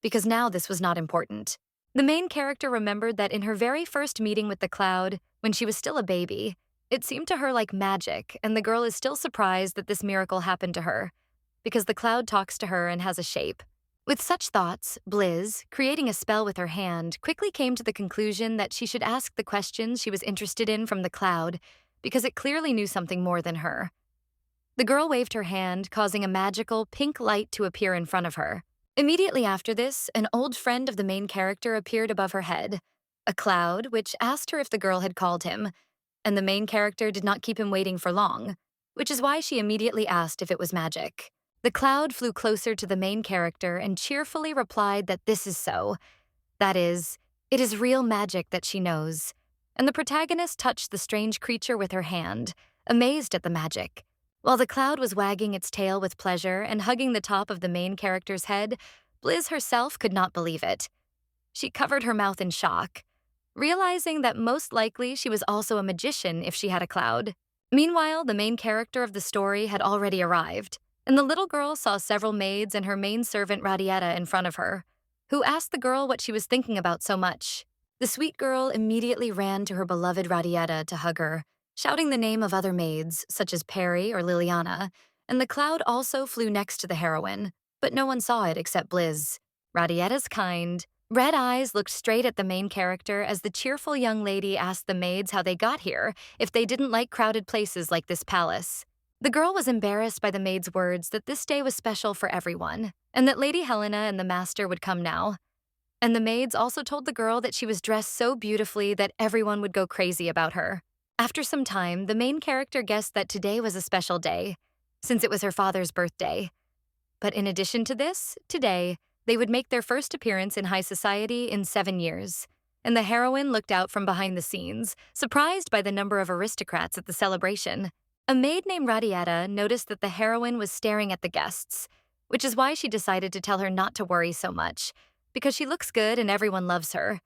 because now this was not important. The main character remembered that in her very first meeting with the cloud, when she was still a baby, it seemed to her like magic, and the girl is still surprised that this miracle happened to her, because the cloud talks to her and has a shape. With such thoughts, Blizz, creating a spell with her hand, quickly came to the conclusion that she should ask the questions she was interested in from the cloud, because it clearly knew something more than her. The girl waved her hand, causing a magical pink light to appear in front of her. Immediately after this, an old friend of the main character appeared above her head, a cloud, which asked her if the girl had called him, and the main character did not keep him waiting for long, which is why she immediately asked if it was magic. The cloud flew closer to the main character and cheerfully replied that this is so. That is, it is real magic that she knows. And the protagonist touched the strange creature with her hand, amazed at the magic. While the cloud was wagging its tail with pleasure and hugging the top of the main character's head, Blizz herself could not believe it. She covered her mouth in shock, realizing that most likely she was also a magician if she had a cloud. Meanwhile, the main character of the story had already arrived, and the little girl saw several maids and her main servant Radietta in front of her, who asked the girl what she was thinking about so much. The sweet girl immediately ran to her beloved Radietta to hug her, shouting the name of other maids, such as Perry or Liliana, and the cloud also flew next to the heroine, but no one saw it except Blizz. Radietta's kind, red eyes looked straight at the main character as the cheerful young lady asked the maids how they got here if they didn't like crowded places like this palace. The girl was embarrassed by the maid's words that this day was special for everyone, and that Lady Helena and the master would come now. And the maids also told the girl that she was dressed so beautifully that everyone would go crazy about her. After some time, the main character guessed that today was a special day, since it was her father's birthday. But in addition to this, today, they would make their first appearance in high society in 7 years, and the heroine looked out from behind the scenes, surprised by the number of aristocrats at the celebration. A maid named Radietta noticed that the heroine was staring at the guests, which is why she decided to tell her not to worry so much, because she looks good and everyone loves her.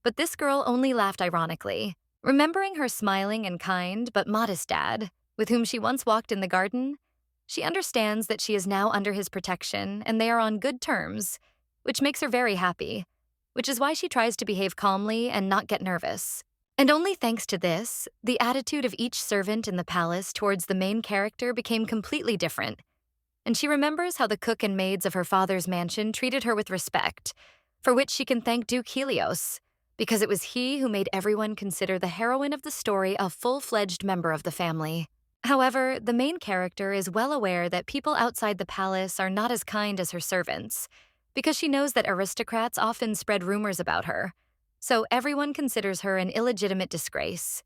But this girl only laughed ironically, remembering her smiling and kind but modest dad, with whom she once walked in the garden. She understands that she is now under his protection and they are on good terms, which makes her very happy, which is why she tries to behave calmly and not get nervous. And only thanks to this, the attitude of each servant in the palace towards the main character became completely different. And she remembers how the cook and maids of her father's mansion treated her with respect, for which she can thank Duke Helios, because it was he who made everyone consider the heroine of the story a full-fledged member of the family. However, the main character is well aware that people outside the palace are not as kind as her servants, because she knows that aristocrats often spread rumors about her, so everyone considers her an illegitimate disgrace.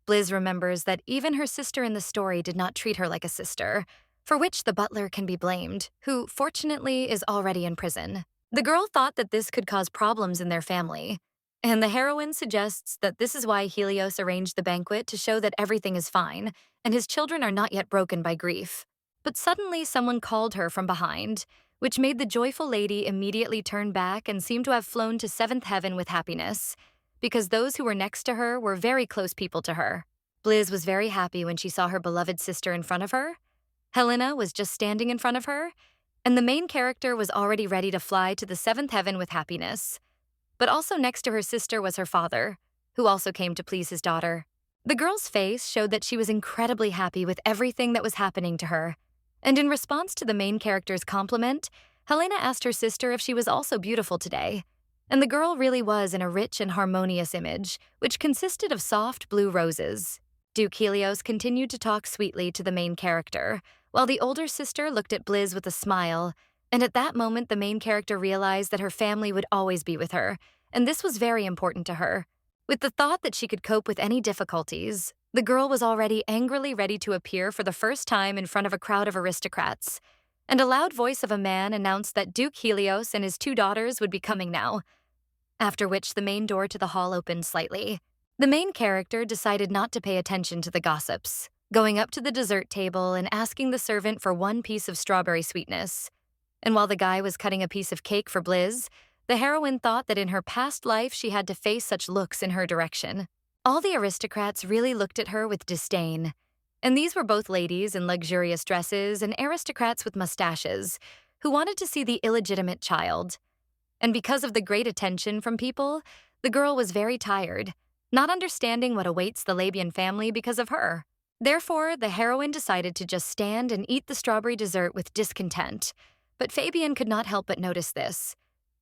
Blizz remembers that even her sister in the story did not treat her like a sister, for which the butler can be blamed, who, fortunately, is already in prison. The girl thought that this could cause problems in their family, and the heroine suggests that this is why Helios arranged the banquet to show that everything is fine, and his children are not yet broken by grief. But suddenly someone called her from behind, which made the joyful lady immediately turn back and seem to have flown to seventh heaven with happiness, because those who were next to her were very close people to her. Blizz was very happy when she saw her beloved sister in front of her. Helena was just standing in front of her, and the main character was already ready to fly to the seventh heaven with happiness. But also next to her sister was her father, who also came to please his daughter. The girl's face showed that she was incredibly happy with everything that was happening to her. And in response to the main character's compliment, Helena asked her sister if she was also beautiful today. And the girl really was in a rich and harmonious image, which consisted of soft blue roses. Duke Helios continued to talk sweetly to the main character, while the older sister looked at Blizz with a smile, and at that moment the main character realized that her family would always be with her, and this was very important to her. With the thought that she could cope with any difficulties, the girl was already angrily ready to appear for the first time in front of a crowd of aristocrats, and a loud voice of a man announced that Duke Helios and his 2 daughters would be coming now, after which the main door to the hall opened slightly. The main character decided not to pay attention to the gossips, going up to the dessert table and asking the servant for 1 piece of strawberry sweetness. And while the guy was cutting a piece of cake for Blizz, the heroine thought that in her past life she had to face such looks in her direction. All the aristocrats really looked at her with disdain, and these were both ladies in luxurious dresses and aristocrats with mustaches, who wanted to see the illegitimate child. And because of the great attention from people, the girl was very tired, not understanding what awaits the Labian family because of her. Therefore, the heroine decided to just stand and eat the strawberry dessert with discontent. But Fabian could not help but notice this,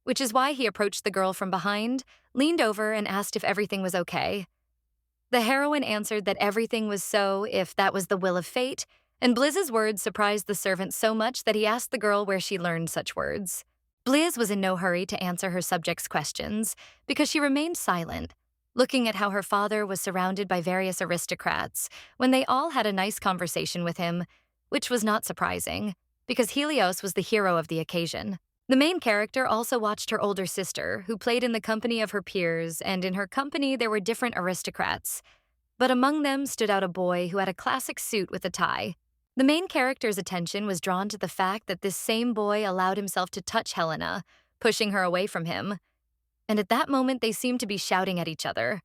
which is why he approached the girl from behind, leaned over, and asked if everything was okay. The heroine answered that everything was so if that was the will of fate, and Blizz's words surprised the servant so much that he asked the girl where she learned such words. Blizz was in no hurry to answer her subject's questions because she remained silent, looking at how her father was surrounded by various aristocrats when they all had a nice conversation with him, which was not surprising because Helios was the hero of the occasion. The main character also watched her older sister, who played in the company of her peers, and in her company there were different aristocrats. But among them stood out a boy who had a classic suit with a tie. The main character's attention was drawn to the fact that this same boy allowed himself to touch Helena, pushing her away from him. And at that moment they seemed to be shouting at each other,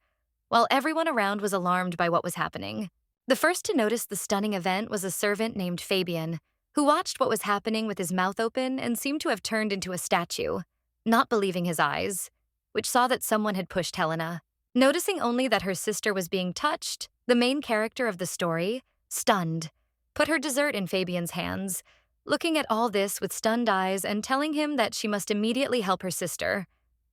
while everyone around was alarmed by what was happening. The first to notice the stunning event was a servant named Fabian, who watched what was happening with his mouth open and seemed to have turned into a statue, not believing his eyes, which saw that someone had pushed Helena. Noticing only that her sister was being touched, the main character of the story, stunned, put her dessert in Fabian's hands, looking at all this with stunned eyes and telling him that she must immediately help her sister.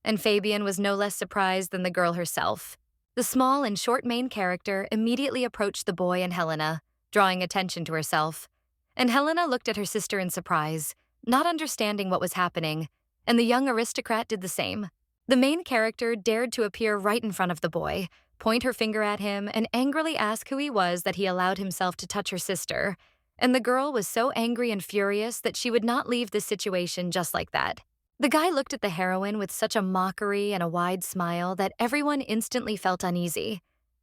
And Fabian was no less surprised than the girl herself. The small and short main character immediately approached the boy and Helena, drawing attention to herself. And Helena looked at her sister in surprise, not understanding what was happening, and the young aristocrat did the same. The main character dared to appear right in front of the boy, point her finger at him, and angrily ask who he was that he allowed himself to touch her sister. And the girl was so angry and furious that she would not leave this situation just like that. The guy looked at the heroine with such a mockery and a wide smile that everyone instantly felt uneasy,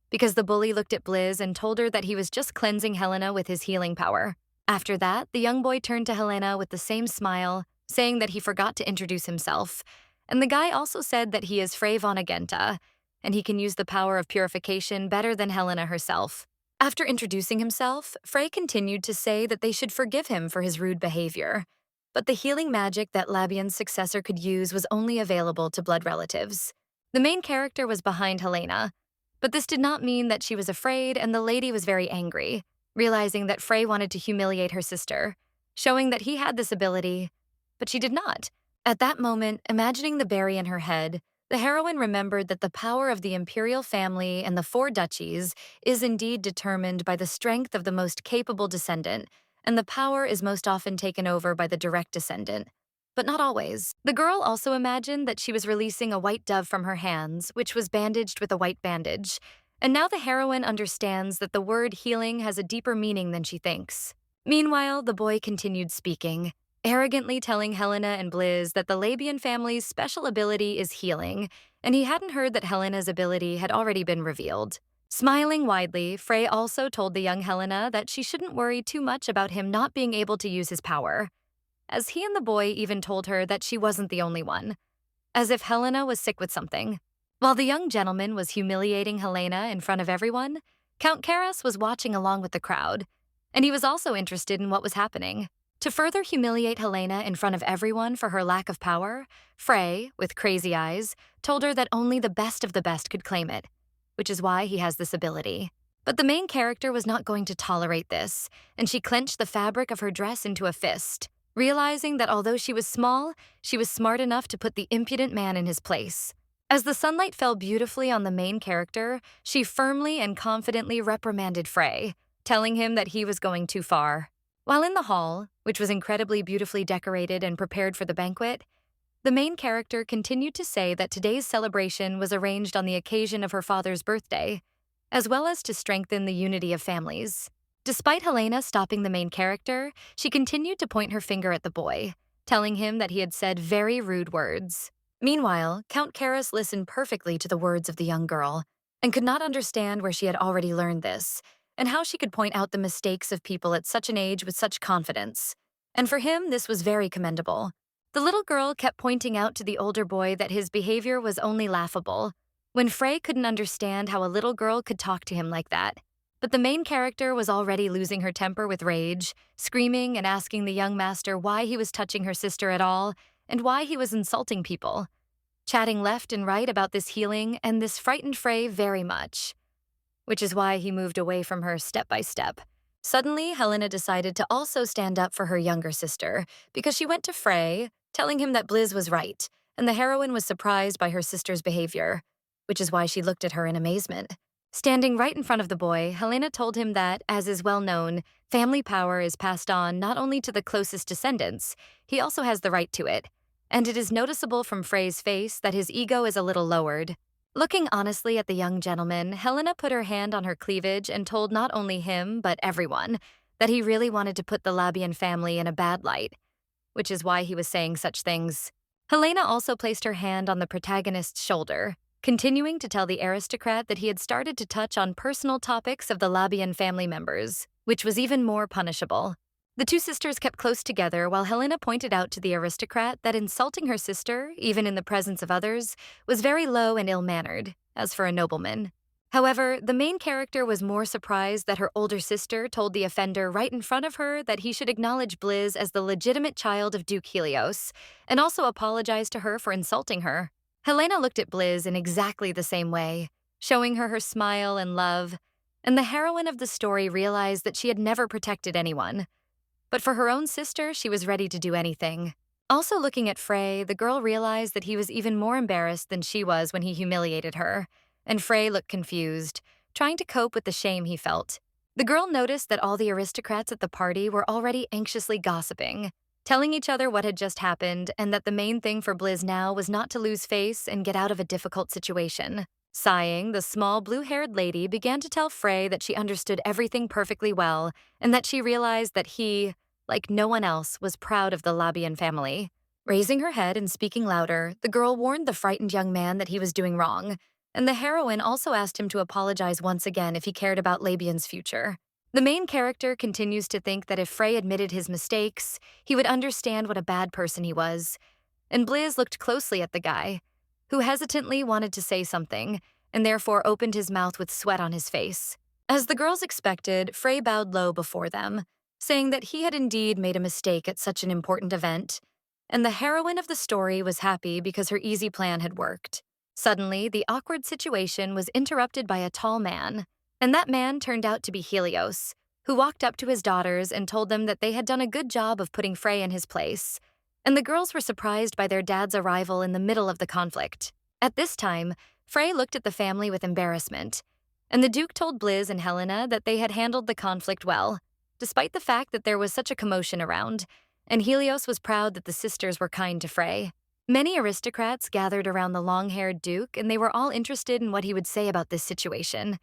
because the bully looked at Blizz and told her that he was just cleansing Helena with his healing power. After that, the young boy turned to Helena with the same smile, saying that he forgot to introduce himself. And the guy also said that he is Frey von Agenta, and he can use the power of purification better than Helena herself. After introducing himself, Frey continued to say that they should forgive him for his rude behavior. But the healing magic that Labian's successor could use was only available to blood relatives. The main character was behind Helena, but this did not mean that she was afraid, and the lady was very angry, realizing that Frey wanted to humiliate her sister, showing that he had this ability, but she did not. At that moment, imagining the berry in her head, the heroine remembered that the power of the imperial family and the 4 duchies is indeed determined by the strength of the most capable descendant, and the power is most often taken over by the direct descendant. But not always. The girl also imagined that she was releasing a white dove from her hands, which was bandaged with a white bandage. And now the heroine understands that the word healing has a deeper meaning than she thinks. Meanwhile, the boy continued speaking, arrogantly telling Helena and Blizz that the Labian family's special ability is healing, and he hadn't heard that Helena's ability had already been revealed. Smiling widely, Frey also told the young Helena that she shouldn't worry too much about him not being able to use his power, as he and the boy even told her that she wasn't the only one, as if Helena was sick with something. While the young gentleman was humiliating Helena in front of everyone, Count Karas was watching along with the crowd, and he was also interested in what was happening. To further humiliate Helena in front of everyone for her lack of power, Frey, with crazy eyes, told her that only the best of the best could claim it, which is why he has this ability. But the main character was not going to tolerate this, and she clenched the fabric of her dress into a fist, realizing that although she was small, she was smart enough to put the impudent man in his place. As the sunlight fell beautifully on the main character, she firmly and confidently reprimanded Frey, telling him that he was going too far. While in the hall, which was incredibly beautifully decorated and prepared for the banquet, the main character continued to say that today's celebration was arranged on the occasion of her father's birthday, as well as to strengthen the unity of families. Despite Helena stopping the main character, she continued to point her finger at the boy, telling him that he had said very rude words. Meanwhile, Count Karas listened perfectly to the words of the young girl and could not understand where she had already learned this, and how she could point out the mistakes of people at such an age with such confidence. And for him, this was very commendable. The little girl kept pointing out to the older boy that his behavior was only laughable, when Frey couldn't understand how a little girl could talk to him like that. But the main character was already losing her temper with rage, screaming and asking the young master why he was touching her sister at all and why he was insulting people, chatting left and right about this healing, and this frightened Frey very much, which is why he moved away from her step by step. Suddenly, Helena decided to also stand up for her younger sister because she went to Frey, telling him that Blizz was right, and the heroine was surprised by her sister's behavior, which is why she looked at her in amazement. Standing right in front of the boy, Helena told him that, as is well known, family power is passed on not only to the closest descendants, he also has the right to it, and it is noticeable from Frey's face that his ego is a little lowered. Looking honestly at the young gentleman, Helena put her hand on her cleavage and told not only him, but everyone, that he really wanted to put the Labian family in a bad light, which is why he was saying such things. Helena also placed her hand on the protagonist's shoulder, continuing to tell the aristocrat that he had started to touch on personal topics of the Labian family members, which was even more punishable. The two sisters kept close together while Helena pointed out to the aristocrat that insulting her sister, even in the presence of others, was very low and ill-mannered, as for a nobleman. However, the main character was more surprised that her older sister told the offender right in front of her that he should acknowledge Blizz as the legitimate child of Duke Helios, and also apologize to her for insulting her. Helena looked at Blizz in exactly the same way, showing her smile and love, and the heroine of the story realized that she had never protected anyone. But for her own sister, she was ready to do anything. Also looking at Frey, the girl realized that he was even more embarrassed than she was when he humiliated her, and Frey looked confused, trying to cope with the shame he felt. The girl noticed that all the aristocrats at the party were already anxiously gossiping, telling each other what had just happened, and that the main thing for Blizz now was not to lose face and get out of a difficult situation. Sighing, the small blue-haired lady began to tell Frey that she understood everything perfectly well, and that she realized that he, like no one else, was proud of the Labian family. Raising her head and speaking louder, the girl warned the frightened young man that he was doing wrong, and the heroine also asked him to apologize once again if he cared about Labian's future. The main character continues to think that if Frey admitted his mistakes, he would understand what a bad person he was, and Blizz looked closely at the guy, who hesitantly wanted to say something, and therefore opened his mouth with sweat on his face. As the girls expected, Frey bowed low before them, saying that he had indeed made a mistake at such an important event, and the heroine of the story was happy because her easy plan had worked. Suddenly, the awkward situation was interrupted by a tall man, and that man turned out to be Helios, who walked up to his daughters and told them that they had done a good job of putting Frey in his place, and the girls were surprised by their dad's arrival in the middle of the conflict. At this time, Frey looked at the family with embarrassment, and the Duke told Blizz and Helena that they had handled the conflict well, despite the fact that there was such a commotion around, and Helios was proud that the sisters were kind to Frey. Many aristocrats gathered around the long-haired Duke, and they were all interested in what he would say about this situation.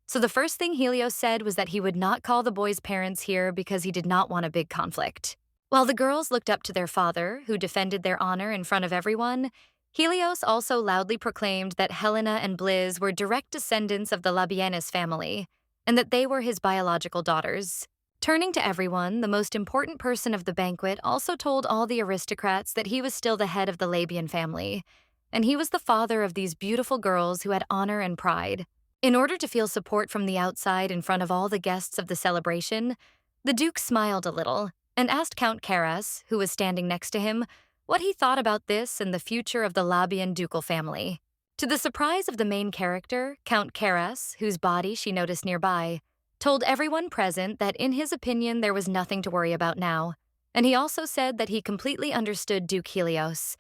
So the first thing Helios said was that he would not call the boys' parents here because he did not want a big conflict. While the girls looked up to their father, who defended their honor in front of everyone, Helios also loudly proclaimed that Helena and Blizz were direct descendants of the Labianis family, and that they were his biological daughters. Turning to everyone, the most important person of the banquet also told all the aristocrats that he was still the head of the Labian family, and he was the father of these beautiful girls who had honor and pride. In order to feel support from the outside in front of all the guests of the celebration, the Duke smiled a little and asked Count Karas, who was standing next to him, what he thought about this and the future of the Labian ducal family. To the surprise of the main character, Count Karas, whose body she noticed nearby, told everyone present that in his opinion there was nothing to worry about now, and he also said that he completely understood Duke Helios,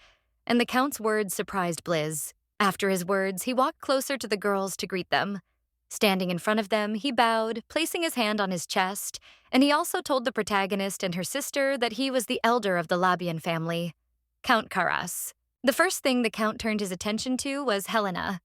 and the Count's words surprised Blizz. After his words, he walked closer to the girls to greet them. Standing in front of them, he bowed, placing his hand on his chest, and he also told the protagonist and her sister that he was the elder of the Labian family, Count Karas. The first thing the Count turned his attention to was Helena,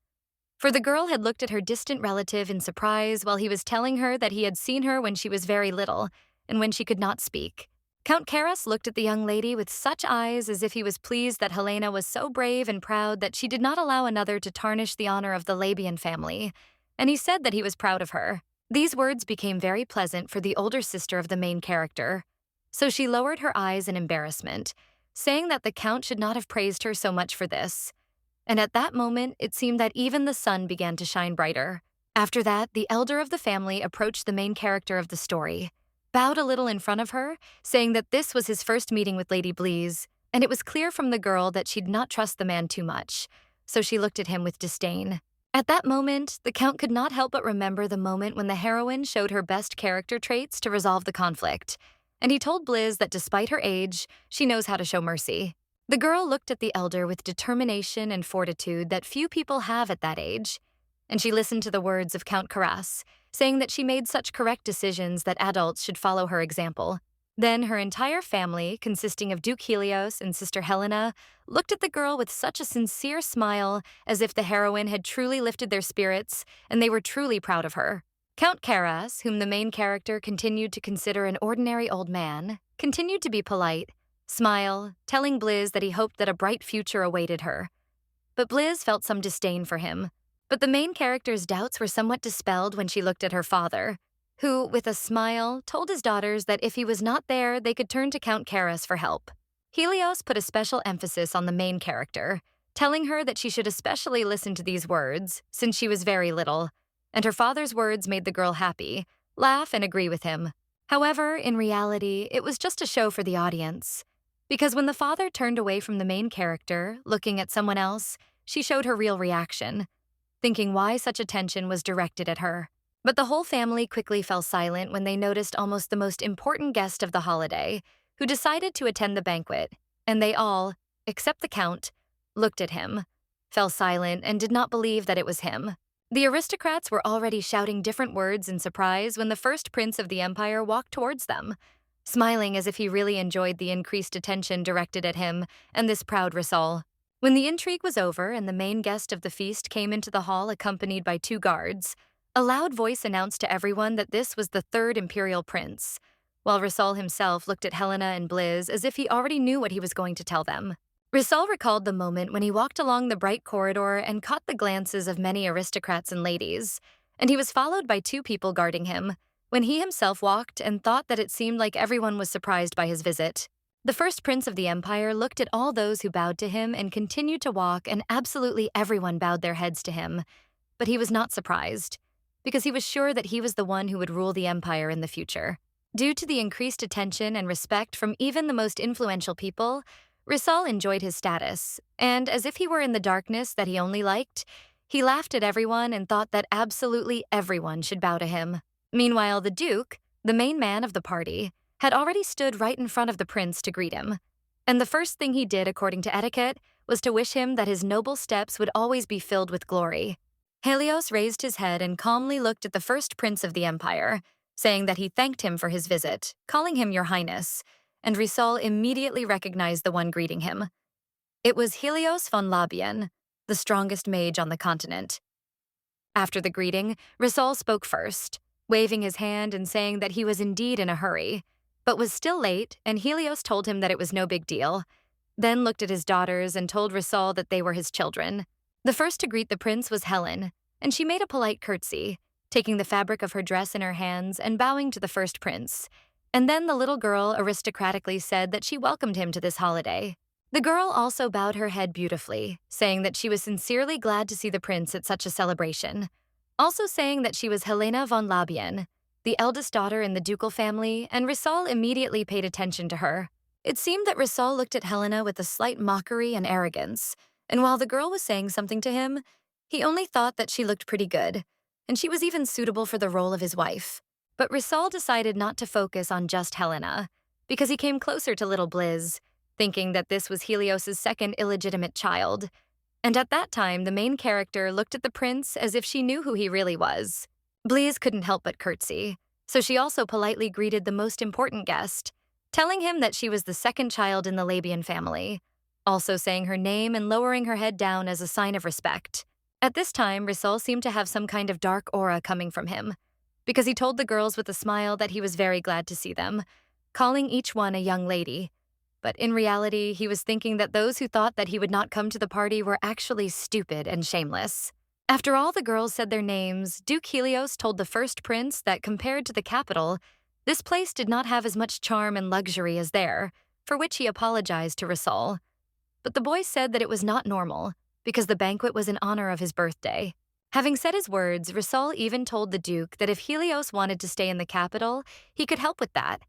for the girl had looked at her distant relative in surprise while he was telling her that he had seen her when she was very little and when she could not speak. Count Karas looked at the young lady with such eyes as if he was pleased that Helena was so brave and proud that she did not allow another to tarnish the honor of the Labian family, and he said that he was proud of her. These words became very pleasant for the older sister of the main character, so she lowered her eyes in embarrassment, saying that the Count should not have praised her so much for this. And at that moment, it seemed that even the sun began to shine brighter. After that, the elder of the family approached the main character of the story, bowed a little in front of her, saying that this was his first meeting with Lady Blizz, and it was clear from the girl that she'd not trust the man too much, so she looked at him with disdain. At that moment, the Count could not help but remember the moment when the heroine showed her best character traits to resolve the conflict, and he told Blizz that despite her age, she knows how to show mercy. The girl looked at the elder with determination and fortitude that few people have at that age, and she listened to the words of Count Karas, saying that she made such correct decisions that adults should follow her example. Then her entire family, consisting of Duke Helios and Sister Helena, looked at the girl with such a sincere smile as if the heroine had truly lifted their spirits and they were truly proud of her. Count Karas, whom the main character continued to consider an ordinary old man, continued to be polite, smile, telling Blizz that he hoped that a bright future awaited her. But Blizz felt some disdain for him. But the main character's doubts were somewhat dispelled when she looked at her father, who, with a smile, told his daughters that if he was not there, they could turn to Count Karas for help. Helios put a special emphasis on the main character, telling her that she should especially listen to these words, since she was very little, and her father's words made the girl happy, laugh, and agree with him. However, in reality, it was just a show for the audience, because when the father turned away from the main character, looking at someone else, she showed her real reaction, thinking why such attention was directed at her. But the whole family quickly fell silent when they noticed almost the most important guest of the holiday, who decided to attend the banquet, and they all, except the Count, looked at him, fell silent, and did not believe that it was him. The aristocrats were already shouting different words in surprise when the first prince of the empire walked towards them, smiling as if he really enjoyed the increased attention directed at him and this proud Raul. When the intrigue was over and the main guest of the feast came into the hall accompanied by 2 guards, a loud voice announced to everyone that this was the 3rd imperial prince, while Raul himself looked at Helena and Blizz as if he already knew what he was going to tell them. Raul recalled the moment when he walked along the bright corridor and caught the glances of many aristocrats and ladies, and he was followed by 2 people guarding him, when he himself walked and thought that it seemed like everyone was surprised by his visit. The first prince of the empire looked at all those who bowed to him and continued to walk, and absolutely everyone bowed their heads to him. But he was not surprised, because he was sure that he was the one who would rule the empire in the future. Due to the increased attention and respect from even the most influential people, Raul enjoyed his status, and as if he were in the darkness that he only liked, he laughed at everyone and thought that absolutely everyone should bow to him. Meanwhile, the Duke, the main man of the party, had already stood right in front of the prince to greet him, and the first thing he did according to etiquette was to wish him that his noble steps would always be filled with glory. Helios raised his head and calmly looked at the first prince of the empire, saying that he thanked him for his visit, calling him Your Highness, and Raul immediately recognized the one greeting him. It was Helios von Labian, the strongest mage on the continent. After the greeting, Raul spoke first, waving his hand and saying that he was indeed in a hurry, but was still late, and Helios told him that it was no big deal, then looked at his daughters and told Raul that they were his children. The first to greet the prince was Helen, and she made a polite curtsy, taking the fabric of her dress in her hands and bowing to the first prince. And then the little girl aristocratically said that she welcomed him to this holiday. The girl also bowed her head beautifully, saying that she was sincerely glad to see the prince at such a celebration, also saying that she was Helena von Labian, the eldest daughter in the ducal family, and Raul immediately paid attention to her. It seemed that Raul looked at Helena with a slight mockery and arrogance, and while the girl was saying something to him, he only thought that she looked pretty good, and she was even suitable for the role of his wife. But Raul decided not to focus on just Helena, because he came closer to little Blizz, thinking that this was Helios's second illegitimate child. And at that time, the main character looked at the prince as if she knew who he really was. Blizz couldn't help but curtsy, so she also politely greeted the most important guest, telling him that she was the 2nd child in the Labian family, also saying her name and lowering her head down as a sign of respect. At this time, Raul seemed to have some kind of dark aura coming from him, because he told the girls with a smile that he was very glad to see them, calling each one a young lady. But in reality, he was thinking that those who thought that he would not come to the party were actually stupid and shameless. After all the girls said their names, Duke Helios told the first prince that compared to the capital, this place did not have as much charm and luxury as there, for which he apologized to Raul. But the boy said that it was not normal, because the banquet was in honor of his birthday. Having said his words, Rasul even told the Duke that if Helios wanted to stay in the capital, he could help with that.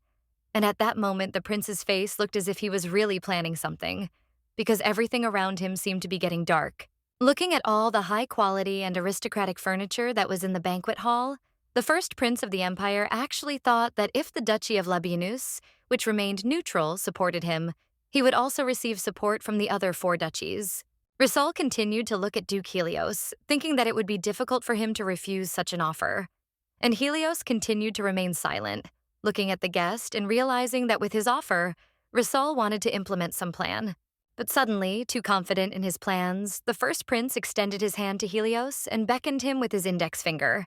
And at that moment, the prince's face looked as if he was really planning something, because everything around him seemed to be getting dark. Looking at all the high-quality and aristocratic furniture that was in the banquet hall, the first prince of the empire actually thought that if the Duchy of Labianus, which remained neutral, supported him, he would also receive support from the other 4 duchies. Rasul continued to look at Duke Helios, thinking that it would be difficult for him to refuse such an offer. And Helios continued to remain silent, looking at the guest and realizing that with his offer, Rasul wanted to implement some plan. But suddenly, too confident in his plans, the first prince extended his hand to Helios and beckoned him with his index finger,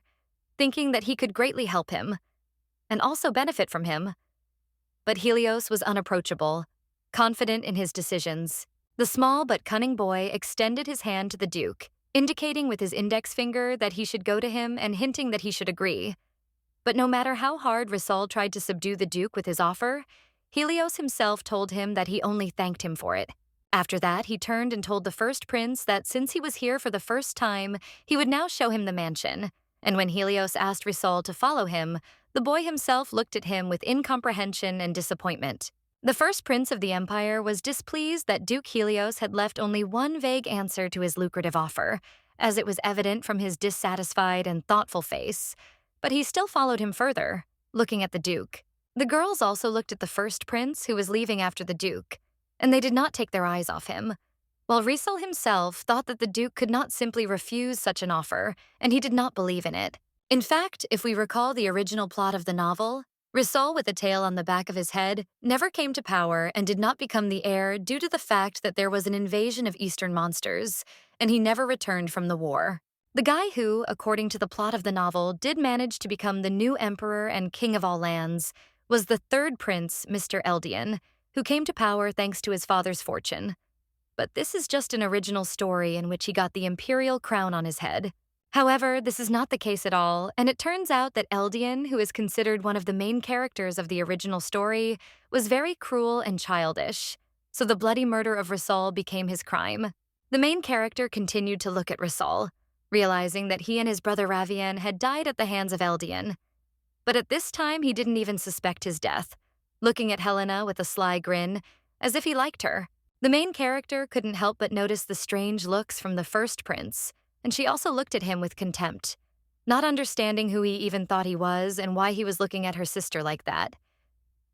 thinking that he could greatly help him and also benefit from him. But Helios was unapproachable, confident in his decisions. The small but cunning boy extended his hand to the Duke, indicating with his index finger that he should go to him and hinting that he should agree. But no matter how hard Rasul tried to subdue the Duke with his offer, Helios himself told him that he only thanked him for it. After that, he turned and told the first prince that since he was here for the first time, he would now show him the mansion. And when Helios asked Rasul to follow him, the boy himself looked at him with incomprehension and disappointment. The first prince of the empire was displeased that Duke Helios had left only one vague answer to his lucrative offer, as it was evident from his dissatisfied and thoughtful face. But he still followed him further, looking at the Duke. The girls also looked at the first prince, who was leaving after the Duke, and they did not take their eyes off him, while Rasul himself thought that the Duke could not simply refuse such an offer, and he did not believe in it. In fact, if we recall the original plot of the novel, Rasul, with a tail on the back of his head, never came to power and did not become the heir due to the fact that there was an invasion of Eastern monsters, and he never returned from the war. The guy who, according to the plot of the novel, did manage to become the new emperor and king of all lands was the third prince, Mr. Eldian, who came to power thanks to his father's fortune. But this is just an original story in which he got the imperial crown on his head. However, this is not the case at all, and it turns out that Eldian, who is considered one of the main characters of the original story, was very cruel and childish, so the bloody murder of Rasul became his crime. The main character continued to look at Rasul, realizing that he and his brother Fabian had died at the hands of Eldian. But at this time, he didn't even suspect his death, looking at Helena with a sly grin, as if he liked her. The main character couldn't help but notice the strange looks from the first prince, and she also looked at him with contempt, not understanding who he even thought he was and why he was looking at her sister like that.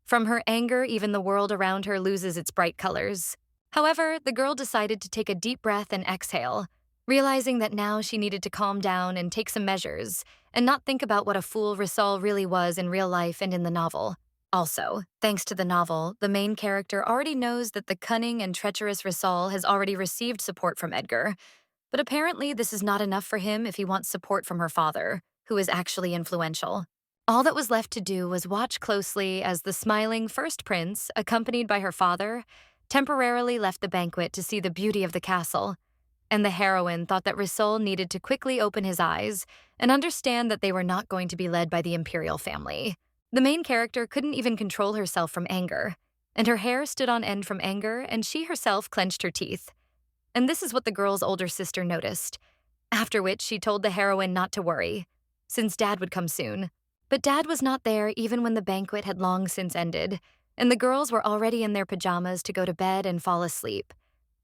From her anger, even the world around her loses its bright colors. However, the girl decided to take a deep breath and exhale, realizing that now she needed to calm down and take some measures, and not think about what a fool Rasul really was in real life and in the novel. Also, thanks to the novel, the main character already knows that the cunning and treacherous Rasul has already received support from Edgar, but apparently this is not enough for him if he wants support from her father, who is actually influential. All that was left to do was watch closely as the smiling first prince, accompanied by her father, temporarily left the banquet to see the beauty of the castle, and the heroine thought that Rasul needed to quickly open his eyes and understand that they were not going to be led by the imperial family. The main character couldn't even control herself from anger, and her hair stood on end from anger, and she herself clenched her teeth. And this is what the girl's older sister noticed, after which she told the heroine not to worry, since Dad would come soon. But Dad was not there even when the banquet had long since ended, and the girls were already in their pajamas to go to bed and fall asleep.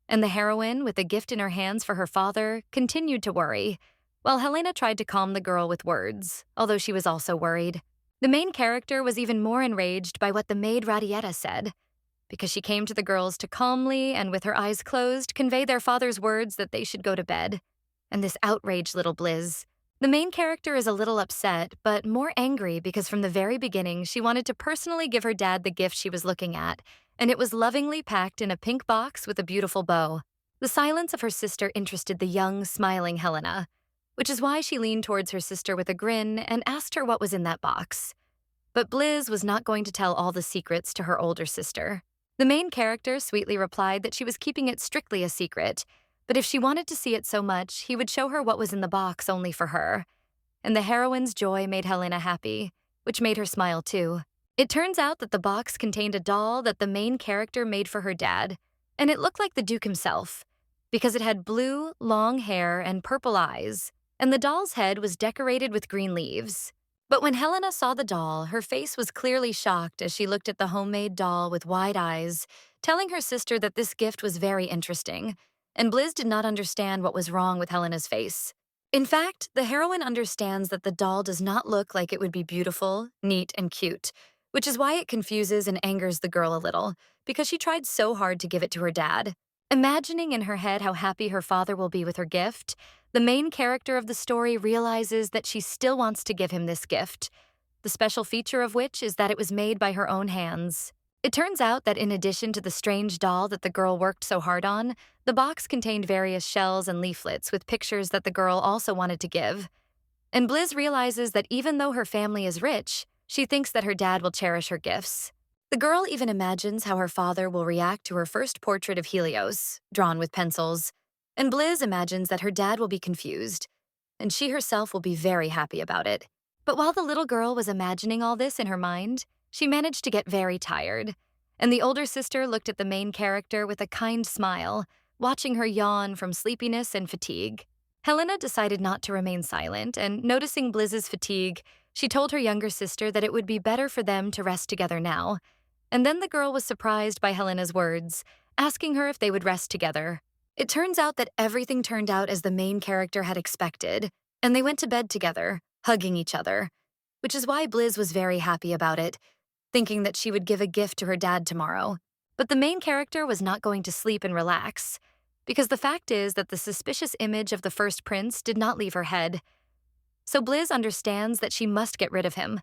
And the heroine, with a gift in her hands for her father, continued to worry, while Helena tried to calm the girl with words, although she was also worried. The main character was even more enraged by what the maid Radietta said, because she came to the girls to calmly and with her eyes closed convey their father's words that they should go to bed. And this outraged little Blizz. The main character is a little upset, but more angry because from the very beginning she wanted to personally give her dad the gift she was looking at, and it was lovingly packed in a pink box with a beautiful bow. The silence of her sister interested the young, smiling Helena, which is why she leaned towards her sister with a grin and asked her what was in that box. But Blizz was not going to tell all the secrets to her older sister. The main character sweetly replied that she was keeping it strictly a secret, but if she wanted to see it so much, he would show her what was in the box only for her. And the heroine's joy made Helena happy, which made her smile too. It turns out that the box contained a doll that the main character made for her dad, and it looked like the Duke himself, because it had blue, long hair and purple eyes, and the doll's head was decorated with green leaves. But when Helena saw the doll, her face was clearly shocked as she looked at the homemade doll with wide eyes, telling her sister that this gift was very interesting, and Blizz did not understand what was wrong with Helena's face. In fact, the heroine understands that the doll does not look like it would be beautiful, neat, and cute, which is why it confuses and angers the girl a little, because she tried so hard to give it to her dad. Imagining in her head how happy her father will be with her gift, the main character of the story realizes that she still wants to give him this gift, the special feature of which is that it was made by her own hands. It turns out that in addition to the strange doll that the girl worked so hard on, the box contained various shells and leaflets with pictures that the girl also wanted to give. And Blizz realizes that even though her family is rich, she thinks that her dad will cherish her gifts. The girl even imagines how her father will react to her first portrait of Helios, drawn with pencils, and Blizz imagines that her dad will be confused, and she herself will be very happy about it. But while the little girl was imagining all this in her mind, she managed to get very tired, and the older sister looked at the main character with a kind smile, watching her yawn from sleepiness and fatigue. Helena decided not to remain silent, and noticing Blizz's fatigue, she told her younger sister that it would be better for them to rest together now. And then the girl was surprised by Helena's words, asking her if they would rest together. It turns out that everything turned out as the main character had expected, and they went to bed together, hugging each other, which is why Blizz was very happy about it, thinking that she would give a gift to her dad tomorrow. But the main character was not going to sleep and relax, because the fact is that the suspicious image of the first prince did not leave her head. So Blizz understands that she must get rid of him,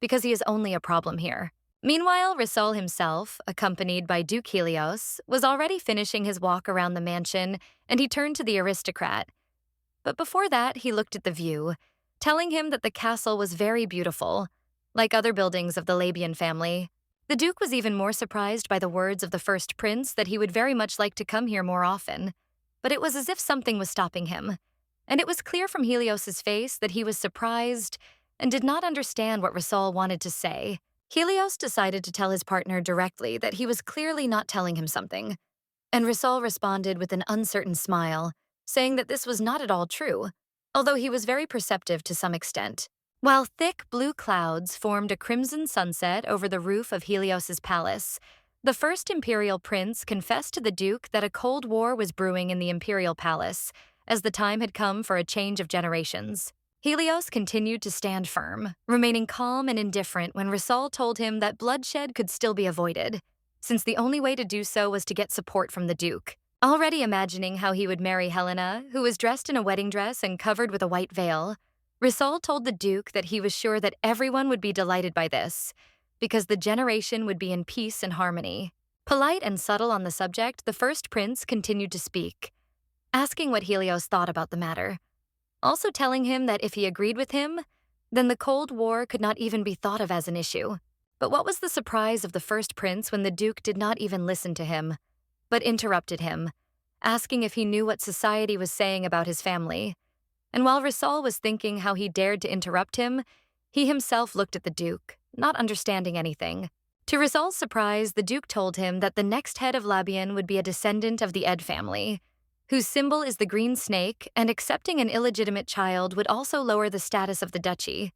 because he is only a problem here. Meanwhile, Raul himself, accompanied by Duke Helios, was already finishing his walk around the mansion, and he turned to the aristocrat. But before that, he looked at the view, telling him that the castle was very beautiful, like other buildings of the Labian family. The Duke was even more surprised by the words of the first prince that he would very much like to come here more often, but it was as if something was stopping him, and it was clear from Helios's face that he was surprised and did not understand what Raul wanted to say. Helios decided to tell his partner directly that he was clearly not telling him something, and Raul responded with an uncertain smile, saying that this was not at all true, although he was very perceptive to some extent. While thick blue clouds formed a crimson sunset over the roof of Helios's palace, the first imperial prince confessed to the Duke that a cold war was brewing in the imperial palace, as the time had come for a change of generations. Helios continued to stand firm, remaining calm and indifferent when Raul told him that bloodshed could still be avoided, since the only way to do so was to get support from the Duke. Already imagining how he would marry Helena, who was dressed in a wedding dress and covered with a white veil, Raul told the Duke that he was sure that everyone would be delighted by this, because the generation would be in peace and harmony. Polite and subtle on the subject, the first prince continued to speak, asking what Helios thought about the matter, also telling him that if he agreed with him, then the Cold War could not even be thought of as an issue. But what was the surprise of the first prince when the Duke did not even listen to him, but interrupted him, asking if he knew what society was saying about his family. And while Raul was thinking how he dared to interrupt him, he himself looked at the Duke, not understanding anything. To Raul's surprise, the Duke told him that the next head of Labian would be a descendant of the Ed family, whose symbol is the green snake, and accepting an illegitimate child would also lower the status of the duchy.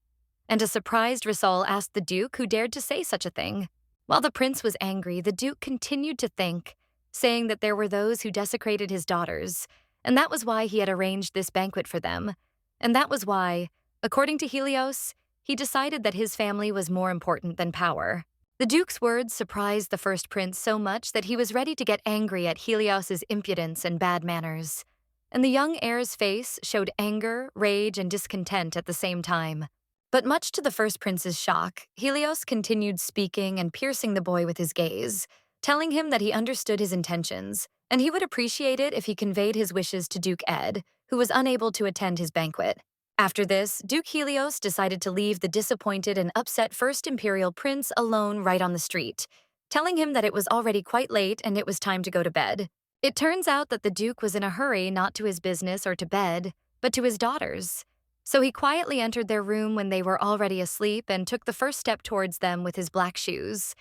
And a surprised Raul asked the Duke who dared to say such a thing. While the prince was angry, the Duke continued to think, saying that there were those who desecrated his daughters, and that was why he had arranged this banquet for them. And that was why, according to Helios, he decided that his family was more important than power. The Duke's words surprised the first prince so much that he was ready to get angry at Helios's impudence and bad manners. And the young heir's face showed anger, rage, and discontent at the same time. But much to the first prince's shock, Helios continued speaking and piercing the boy with his gaze, telling him that he understood his intentions, and he would appreciate it if he conveyed his wishes to Duke Ed, who was unable to attend his banquet. After this, Duke Helios decided to leave the disappointed and upset first imperial prince alone right on the street, telling him that it was already quite late and it was time to go to bed. It turns out that the Duke was in a hurry not to his business or to bed, but to his daughters. So he quietly entered their room when they were already asleep and took the first step towards them with his black shoes.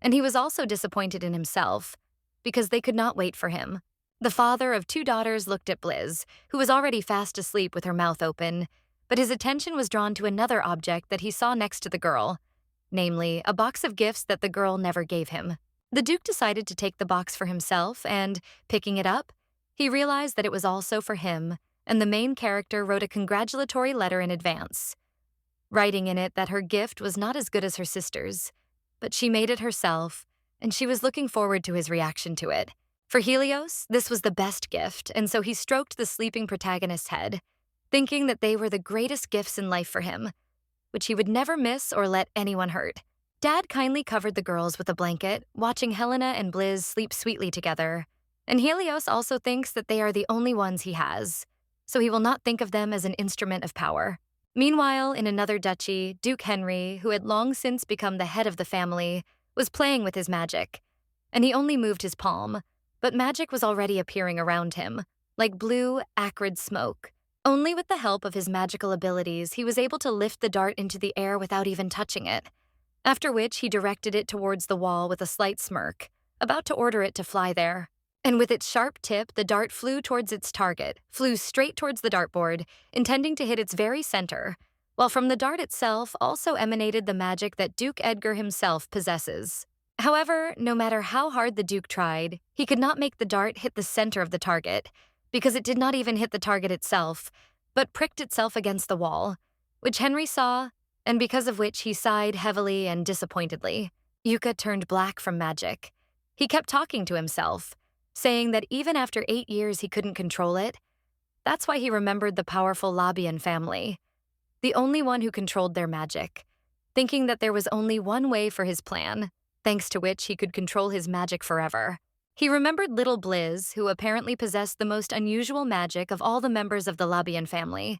And he was also disappointed in himself, because they could not wait for him. The father of two daughters looked at Blizz, who was already fast asleep with her mouth open, but his attention was drawn to another object that he saw next to the girl, namely, a box of gifts that the girl never gave him. The Duke decided to take the box for himself, and, picking it up, he realized that it was also for him, and the main character wrote a congratulatory letter in advance, writing in it that her gift was not as good as her sister's, but she made it herself, and she was looking forward to his reaction to it. For Helios, this was the best gift, and so he stroked the sleeping protagonist's head, thinking that they were the greatest gifts in life for him, which he would never miss or let anyone hurt. Dad kindly covered the girls with a blanket, watching Helena and Blizz sleep sweetly together, and Helios also thinks that they are the only ones he has, so he will not think of them as an instrument of power. Meanwhile, in another duchy, Duke Henry, who had long since become the head of the family, was playing with his magic, and he only moved his palm, but magic was already appearing around him, like blue, acrid smoke. Only with the help of his magical abilities, he was able to lift the dart into the air without even touching it, after which he directed it towards the wall with a slight smirk, about to order it to fly there. And with its sharp tip, the dart flew towards its target, flew straight towards the dartboard, intending to hit its very center, while from the dart itself also emanated the magic that Duke Edgar himself possesses. However, no matter how hard the Duke tried, he could not make the dart hit the center of the target, because it did not even hit the target itself, but pricked itself against the wall, which Henry saw, and because of which he sighed heavily and disappointedly. Yuka turned black from magic. He kept talking to himself, saying that even after 8 years he couldn't control it. That's why he remembered the powerful Labian family, the only one who controlled their magic, thinking that there was only one way for his plan, thanks to which he could control his magic forever. He remembered little Blizz, who apparently possessed the most unusual magic of all the members of the Labian family,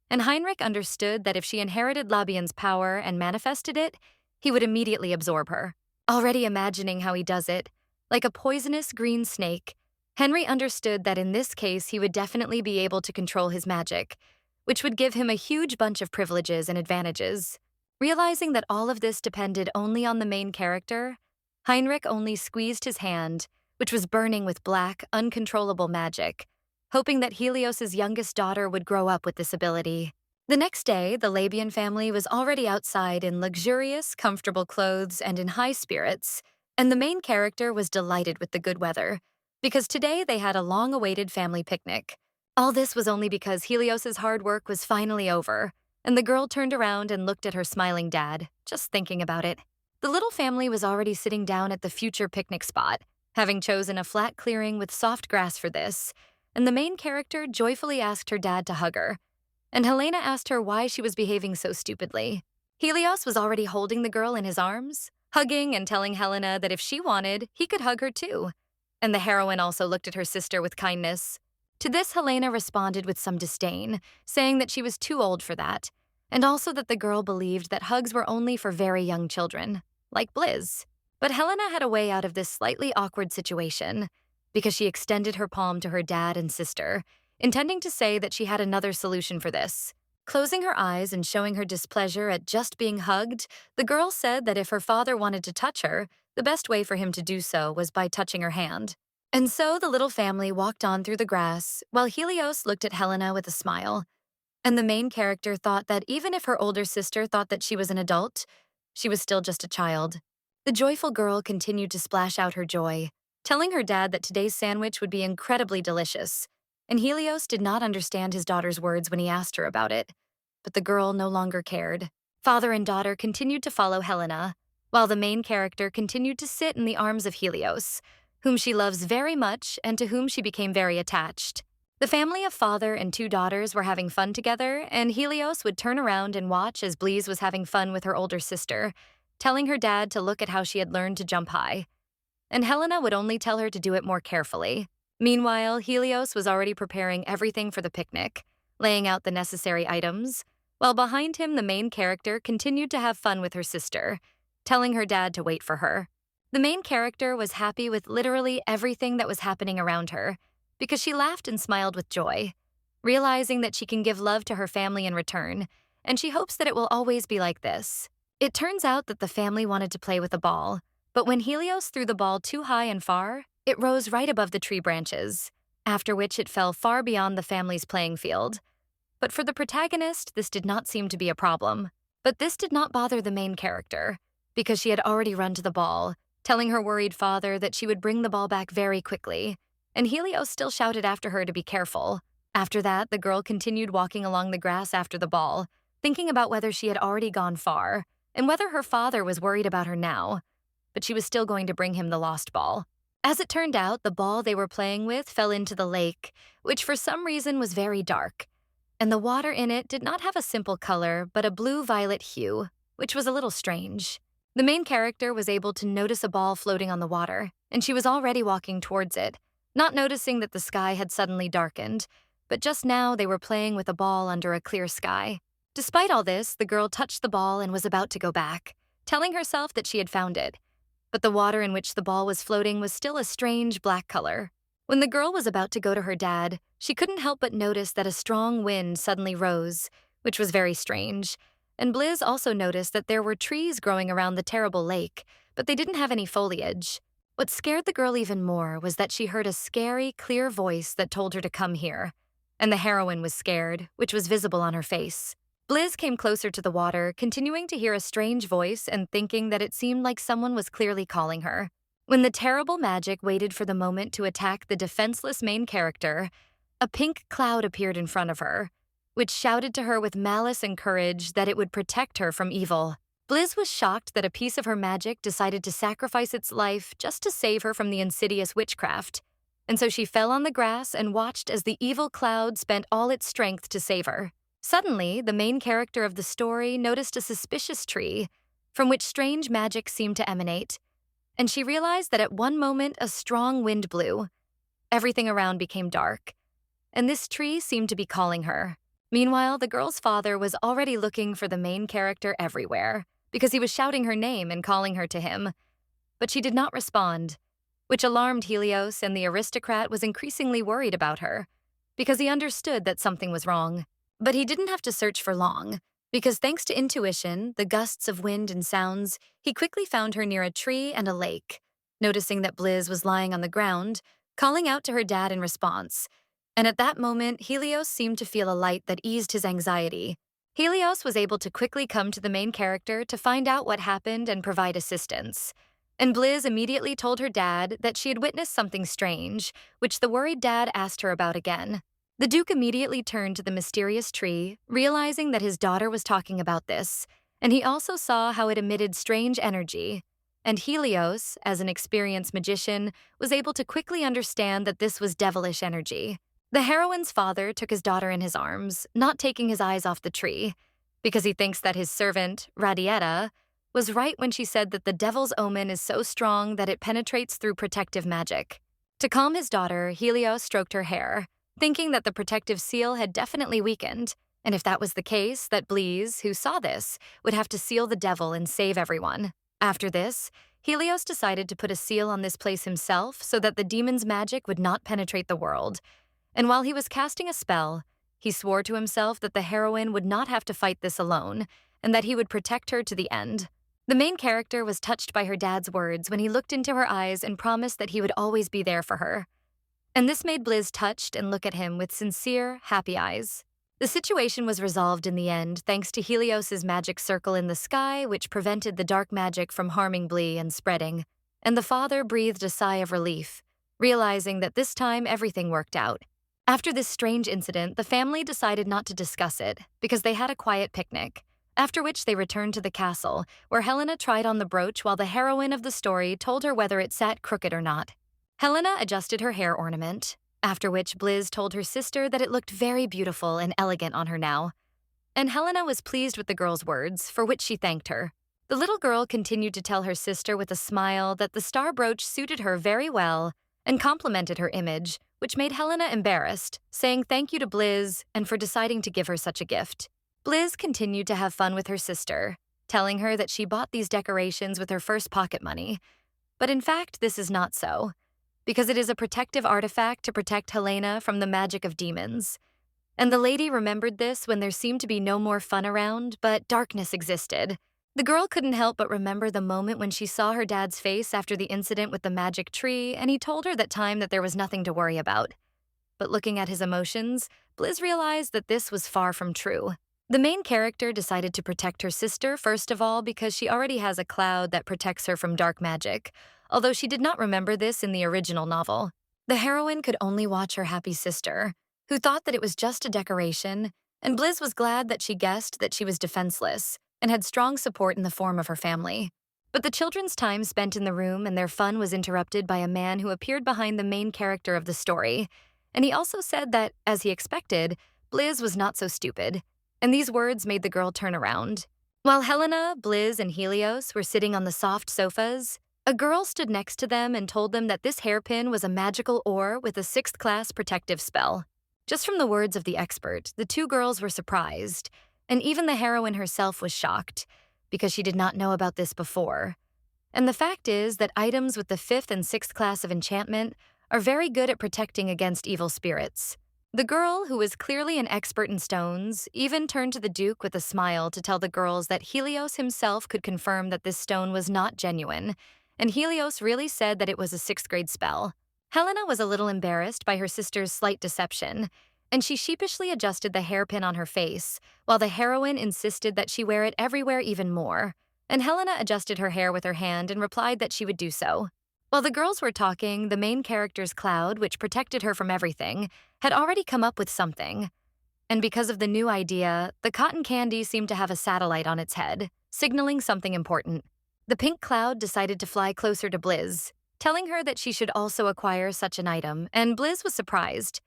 and Heinrich understood that if she inherited Labian's power and manifested it, he would immediately absorb her. Already imagining how he does it, like a poisonous green snake, Henry understood that in this case he would definitely be able to control his magic, which would give him a huge bunch of privileges and advantages. Realizing that all of this depended only on the main character, Heinrich only squeezed his hand, which was burning with black, uncontrollable magic, hoping that Helios's youngest daughter would grow up with this ability. The next day, the Labian family was already outside in luxurious, comfortable clothes and in high spirits, and the main character was delighted with the good weather, because today they had a long-awaited family picnic. All this was only because Helios's hard work was finally over, and the girl turned around and looked at her smiling dad, just thinking about it. The little family was already sitting down at the future picnic spot, having chosen a flat clearing with soft grass for this, and the main character joyfully asked her dad to hug her, and Helena asked her why she was behaving so stupidly. Helios was already holding the girl in his arms, hugging and telling Helena that if she wanted, he could hug her too. And the heroine also looked at her sister with kindness. To this, Helena responded with some disdain, saying that she was too old for that, and also that the girl believed that hugs were only for very young children, like Blizz. But Helena had a way out of this slightly awkward situation, because she extended her palm to her dad and sister, intending to say that she had another solution for this. Closing her eyes and showing her displeasure at just being hugged, the girl said that if her father wanted to touch her, the best way for him to do so was by touching her hand. And so the little family walked on through the grass, while Helios looked at Helena with a smile. And the main character thought that even if her older sister thought that she was an adult, she was still just a child. The joyful girl continued to splash out her joy, telling her dad that today's sandwich would be incredibly delicious, and Helios did not understand his daughter's words when he asked her about it, but the girl no longer cared. Father and daughter continued to follow Helena, while the main character continued to sit in the arms of Helios, whom she loves very much and to whom she became very attached. The family of father and two daughters were having fun together, and Helios would turn around and watch as Blizz was having fun with her older sister, telling her dad to look at how she had learned to jump high. And Helena would only tell her to do it more carefully. Meanwhile, Helios was already preparing everything for the picnic, laying out the necessary items, while behind him the main character continued to have fun with her sister, telling her dad to wait for her. The main character was happy with literally everything that was happening around her, because she laughed and smiled with joy, realizing that she can give love to her family in return, and she hopes that it will always be like this. It turns out that the family wanted to play with a ball, but when Helios threw the ball too high and far, it rose right above the tree branches, after which it fell far beyond the family's playing field. But for the protagonist, this did not seem to be a problem. But this did not bother the main character, because she had already run to the ball, telling her worried father that she would bring the ball back very quickly, and Helios still shouted after her to be careful. After that, the girl continued walking along the grass after the ball, thinking about whether she had already gone far, and whether her father was worried about her now. But she was still going to bring him the lost ball. As it turned out, the ball they were playing with fell into the lake, which for some reason was very dark, and the water in it did not have a simple color, but a blue-violet hue, which was a little strange. The main character was able to notice a ball floating on the water, and she was already walking towards it, not noticing that the sky had suddenly darkened, but just now they were playing with a ball under a clear sky. Despite all this, the girl touched the ball and was about to go back, telling herself that she had found it. But the water in which the ball was floating was still a strange black color. When the girl was about to go to her dad, she couldn't help but notice that a strong wind suddenly rose, which was very strange. And Blizz also noticed that there were trees growing around the terrible lake, but they didn't have any foliage. What scared the girl even more was that she heard a scary, clear voice that told her to come here. And the heroine was scared, which was visible on her face. Blizz came closer to the water, continuing to hear a strange voice and thinking that it seemed like someone was clearly calling her. When the terrible magic waited for the moment to attack the defenseless main character, a pink cloud appeared in front of her, which shouted to her with malice and courage that it would protect her from evil. Blizz was shocked that a piece of her magic decided to sacrifice its life just to save her from the insidious witchcraft, and so she fell on the grass and watched as the evil cloud spent all its strength to save her. Suddenly, the main character of the story noticed a suspicious tree from which strange magic seemed to emanate, and she realized that at one moment a strong wind blew. Everything around became dark, and this tree seemed to be calling her. Meanwhile, the girl's father was already looking for the main character everywhere, because he was shouting her name and calling her to him. But she did not respond, which alarmed Helios, and the aristocrat was increasingly worried about her, because he understood that something was wrong. But he didn't have to search for long, because thanks to intuition, the gusts of wind and sounds, he quickly found her near a tree and a lake. Noticing that Blizz was lying on the ground, calling out to her dad in response, and at that moment, Helios seemed to feel a light that eased his anxiety. Helios was able to quickly come to the main character to find out what happened and provide assistance. And Blizz immediately told her dad that she had witnessed something strange, which the worried dad asked her about again. The Duke immediately turned to the mysterious tree, realizing that his daughter was talking about this, and he also saw how it emitted strange energy. And Helios, as an experienced magician, was able to quickly understand that this was devilish energy. The heroine's father took his daughter in his arms, not taking his eyes off the tree, because he thinks that his servant, Radietta, was right when she said that the devil's omen is so strong that it penetrates through protective magic. To calm his daughter, Helios stroked her hair, thinking that the protective seal had definitely weakened, and if that was the case, that Blizz, who saw this, would have to seal the devil and save everyone. After this, Helios decided to put a seal on this place himself so that the demon's magic would not penetrate the world. And while he was casting a spell, he swore to himself that the heroine would not have to fight this alone, and that he would protect her to the end. The main character was touched by her dad's words when he looked into her eyes and promised that he would always be there for her. And this made Blizz touched and look at him with sincere, happy eyes. The situation was resolved in the end thanks to Helios's magic circle in the sky, which prevented the dark magic from harming Blizz and spreading, and the father breathed a sigh of relief, realizing that this time everything worked out. After this strange incident, the family decided not to discuss it because they had a quiet picnic, after which they returned to the castle, where Helena tried on the brooch while the heroine of the story told her whether it sat crooked or not. Helena adjusted her hair ornament, after which Blizz told her sister that it looked very beautiful and elegant on her now. And Helena was pleased with the girl's words, for which she thanked her. The little girl continued to tell her sister with a smile that the star brooch suited her very well and complimented her image, which made Helena embarrassed, saying thank you to Blizz and for deciding to give her such a gift. Blizz continued to have fun with her sister, telling her that she bought these decorations with her first pocket money. But in fact, this is not so, because it is a protective artifact to protect Helena from the magic of demons. And the lady remembered this when there seemed to be no more fun around, but darkness existed. The girl couldn't help but remember the moment when she saw her dad's face after the incident with the magic tree, and he told her that there was nothing to worry about. but looking at his emotions, Blizz realized that this was far from true. The main character decided to protect her sister, first of all, because she already has a cloud that protects her from dark magic, although she did not remember this in the original novel. The heroine could only watch her happy sister, who thought that it was just a decoration, and Blizz was glad that she guessed that she was defenseless and had strong support in the form of her family. But the children's time spent in the room and their fun was interrupted by a man who appeared behind the main character of the story, and he also said that, as he expected, Blizz was not so stupid. And these words made the girl turn around. While Helena, Blizz, and Helios were sitting on the soft sofas, a girl stood next to them and told them that this hairpin was a magical ore with a 6th class protective spell. Just from the words of the expert, the two girls were surprised, and even the heroine herself was shocked, because she did not know about this before. And the fact is that items with the 5th and 6th class of enchantment are very good at protecting against evil spirits. The girl, who was clearly an expert in stones, even turned to the Duke with a smile to tell the girls that Helios himself could confirm that this stone was not genuine, and Helios really said that it was a 6th grade spell. Helena was a little embarrassed by her sister's slight deception, and she sheepishly adjusted the hairpin on her face, while the heroine insisted that she wear it everywhere even more, and Helena adjusted her hair with her hand and replied that she would do so. While the girls were talking, the main character's cloud, which protected her from everything, had already come up with something. And because of the new idea, the cotton candy seemed to have a satellite on its head, signaling something important. The pink cloud decided to fly closer to Blizz, telling her that she should also acquire such an item, and Blizz was surprised,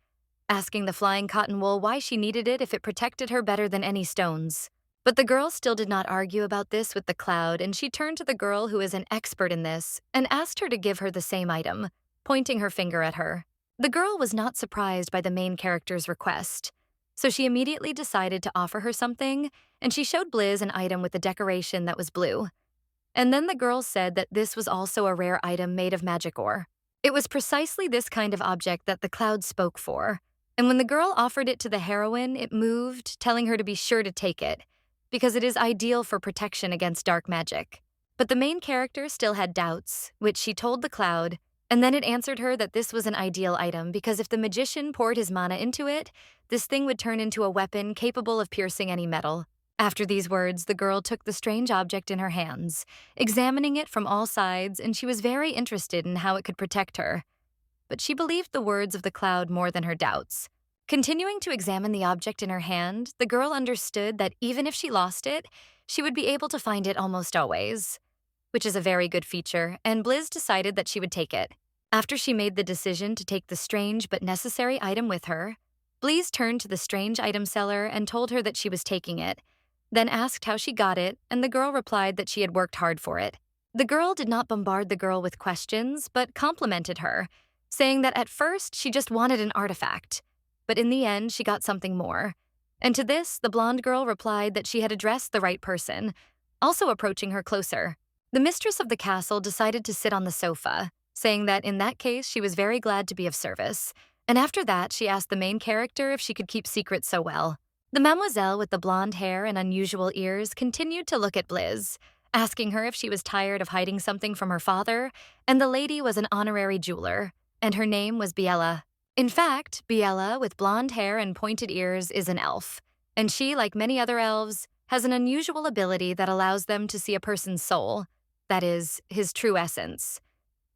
asking the flying cotton wool why she needed it if it protected her better than any stones. But the girl still did not argue about this with the cloud, and she turned to the girl who is an expert in this and asked her to give her the same item, pointing her finger at her. The girl was not surprised by the main character's request, so she immediately decided to offer her something, and she showed Blizz an item with a decoration that was blue. And then the girl said that this was also a rare item made of magic ore. It was precisely this kind of object that the cloud spoke for, and when the girl offered it to the heroine, it moved, telling her to be sure to take it, because it is ideal for protection against dark magic. But the main character still had doubts, which she told the cloud, and then it answered her that this was an ideal item because if the magician poured his mana into it, this thing would turn into a weapon capable of piercing any metal. After these words, the girl took the strange object in her hands, examining it from all sides, and she was very interested in how it could protect her. But she believed the words of the cloud more than her doubts. Continuing to examine the object in her hand, the girl understood that even if she lost it, she would be able to find it almost always, which is a very good feature, and Blizz decided that she would take it. After she made the decision to take the strange but necessary item with her, Blizz turned to the strange item seller and told her that she was taking it, then asked how she got it, and the girl replied that she had worked hard for it. The girl did not bombard the girl with questions, but complimented her, saying that at first she just wanted an artifact, but in the end she got something more. And to this, the blonde girl replied that she had addressed the right person, also approaching her closer. The mistress of the castle decided to sit on the sofa, saying that in that case she was very glad to be of service, and after that she asked the main character if she could keep secrets so well. The mademoiselle with the blonde hair and unusual ears continued to look at Blizz, asking her if she was tired of hiding something from her father, and the lady was an honorary jeweler, and her name was Biella. In fact, Biella, with blonde hair and pointed ears, is an elf, and she, like many other elves, has an unusual ability that allows them to see a person's soul, that is, his true essence.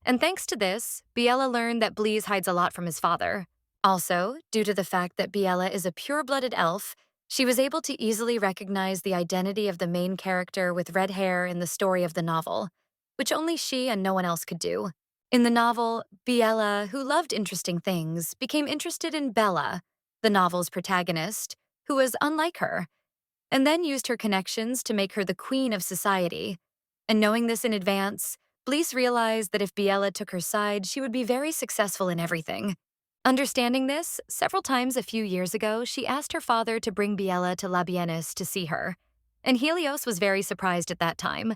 And thanks to this, Biella learned that Blizz hides a lot from his father. Also, due to the fact that Biella is a pure-blooded elf, she was able to easily recognize the identity of the main character with red hair in the story of the novel, which only she and no one else could do. In the novel, Biella, who loved interesting things, became interested in Bella, the novel's protagonist, who was unlike her, and then used her connections to make her the queen of society. And knowing this in advance, Blizz realized that if Biella took her side, she would be very successful in everything. Understanding this, several times a few years ago, she asked her father to bring Biella to Labian to see her, and Helios was very surprised at that time,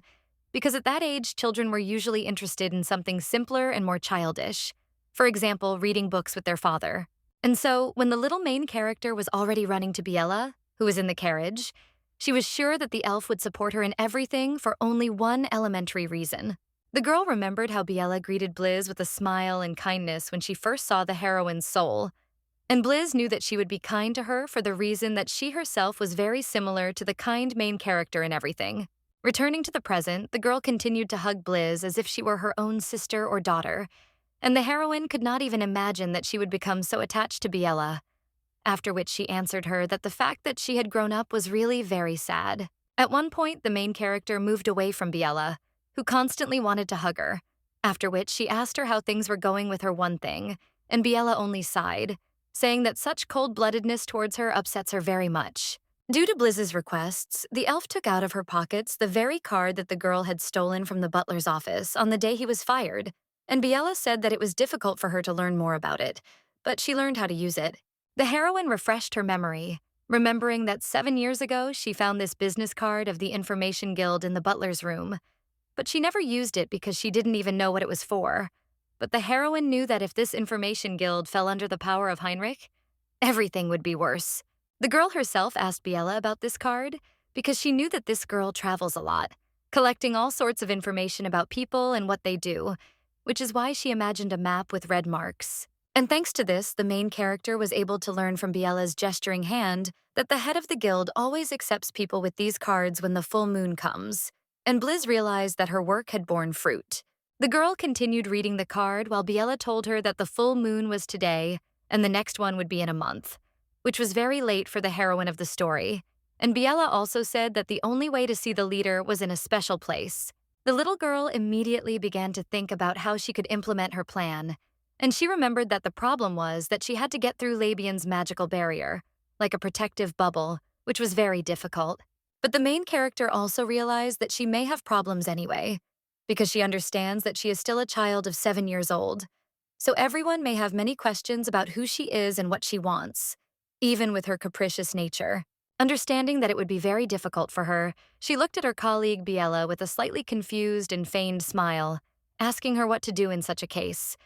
because at that age, children were usually interested in something simpler and more childish. For example, reading books with their father. And so, when the little main character was already running to Biella, who was in the carriage, she was sure that the elf would support her in everything for only one elementary reason. The girl remembered how Biella greeted Blizz with a smile and kindness when she first saw the heroine's soul, And Blizz knew that she would be kind to her for the reason that she herself was very similar to the kind main character in everything. Returning to the present, the girl continued to hug Blizz as if she were her own sister or daughter, and the heroine could not even imagine that she would become so attached to Biella. After which she answered her that the fact that she had grown up was really very sad. At one point, the main character moved away from Biella, who constantly wanted to hug her, after which she asked her how things were going with her one thing, and Biella only sighed, saying that such cold-bloodedness towards her upsets her very much. Due to Blizz's requests, the elf took out of her pockets the very card that the girl had stolen from the butler's office on the day he was fired, and Biella said that it was difficult for her to learn more about it, but she learned how to use it. The heroine refreshed her memory, remembering that 7 years ago she found this business card of the Information Guild in the butler's room, but she never used it because she didn't even know what it was for. But the heroine knew that if this Information Guild fell under the power of Heinrich, everything would be worse. The girl herself asked Biella about this card because she knew that this girl travels a lot, collecting all sorts of information about people and what they do, which is why she imagined a map with red marks. And thanks to this, the main character was able to learn from Biella's gesturing hand that the head of the guild always accepts people with these cards when the full moon comes, and Blizz realized that her work had borne fruit. The girl continued reading the card while Biella told her that the full moon was today and the next one would be in a month, which was very late for the heroine of the story. And Biella also said that the only way to see the leader was in a special place. The little girl immediately began to think about how she could implement her plan, and she remembered that the problem was that she had to get through Labian's magical barrier, like a protective bubble, which was very difficult. But the main character also realized that she may have problems anyway, because she understands that she is still a child of 7 years old. So everyone may have many questions about who she is and what she wants, even with her capricious nature. Understanding that it would be very difficult for her, she looked at her colleague Biella with a slightly confused and feigned smile, asking her what to do in such a case.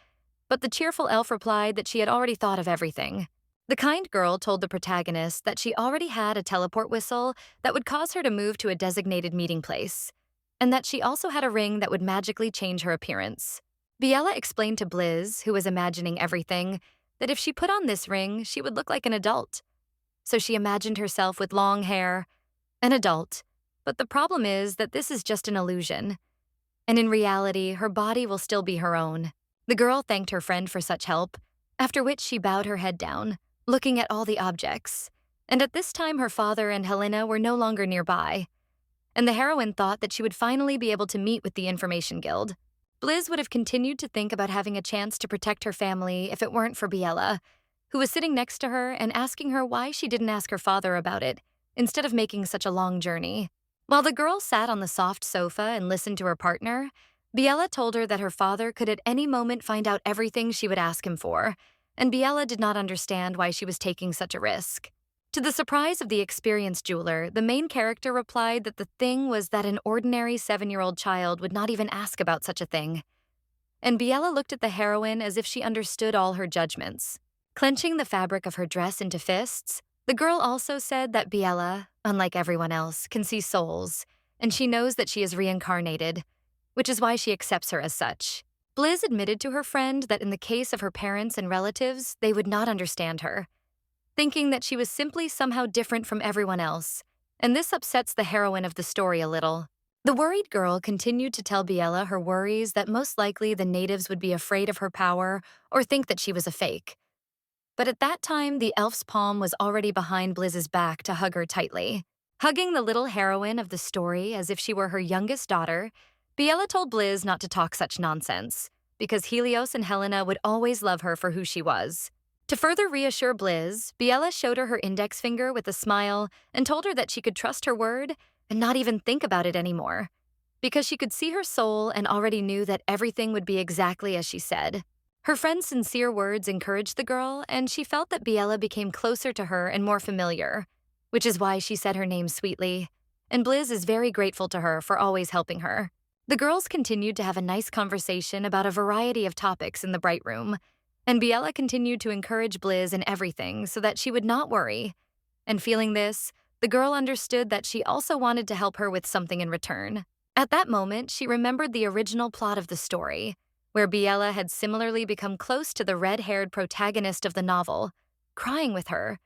But the cheerful elf replied that she had already thought of everything. The kind girl told the protagonist that she already had a teleport whistle that would cause her to move to a designated meeting place, and that she also had a ring that would magically change her appearance. Biella explained to Blizz, who was imagining everything, that if she put on this ring, she would look like an adult. So she imagined herself with long hair, an adult, but the problem is that this is just an illusion. And in reality, her body will still be her own. The girl thanked her friend for such help, after which she bowed her head down, looking at all the objects. And at this time, her father and Helena were no longer nearby, and the heroine thought that she would finally be able to meet with the Information Guild. Blizz would have continued to think about having a chance to protect her family if it weren't for Biella, who was sitting next to her and asking her why she didn't ask her father about it, instead of making such a long journey. While the girl sat on the soft sofa and listened to her partner, Biella told her that her father could at any moment find out everything she would ask him for, and Biella did not understand why she was taking such a risk. To the surprise of the experienced jeweler, the main character replied that the thing was that an ordinary 7-year-old child would not even ask about such a thing. And Biella looked at the heroine as if she understood all her judgments. Clenching the fabric of her dress into fists, the girl also said that Biella, unlike everyone else, can see souls, and she knows that she is reincarnated, which is why she accepts her as such. Blizz admitted to her friend that in the case of her parents and relatives, they would not understand her, thinking that she was simply somehow different from everyone else, and this upsets the heroine of the story a little. The worried girl continued to tell Biella her worries that most likely the natives would be afraid of her power or think that she was a fake. But at that time, the elf's palm was already behind Blizz's back to hug her tightly. Hugging the little heroine of the story as if she were her youngest daughter, Biella told Blizz not to talk such nonsense, because Helios and Helena would always love her for who she was. To further reassure Blizz, Biella showed her index finger with a smile and told her that she could trust her word and not even think about it anymore, because she could see her soul and already knew that everything would be exactly as she said. Her friend's sincere words encouraged the girl, and she felt that Biella became closer to her and more familiar, which is why she said her name sweetly, and Blizz is very grateful to her for always helping her. The girls continued to have a nice conversation about a variety of topics in the Bright Room, and Biella continued to encourage Blizz in everything so that she would not worry. And feeling this, the girl understood that she also wanted to help her with something in return. At that moment, she remembered the original plot of the story, where Biella had similarly become close to the red-haired protagonist of the novel, crying with her.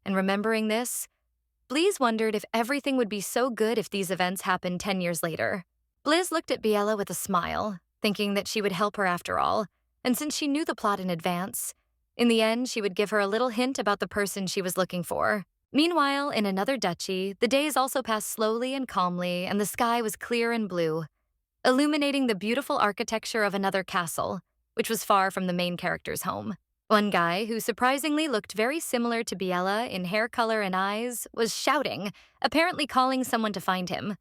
And remembering this, Blizz wondered if everything would be so good if these events happened 10 years later. Blizz looked at Biella with a smile, thinking that she would help her after all, and since she knew the plot in advance, in the end she would give her a little hint about the person she was looking for. Meanwhile, in another duchy, the days also passed slowly and calmly, and the sky was clear and blue, illuminating the beautiful architecture of another castle, which was far from the main character's home. One guy, who surprisingly looked very similar to Biella in hair color and eyes, was shouting, apparently calling someone to find him,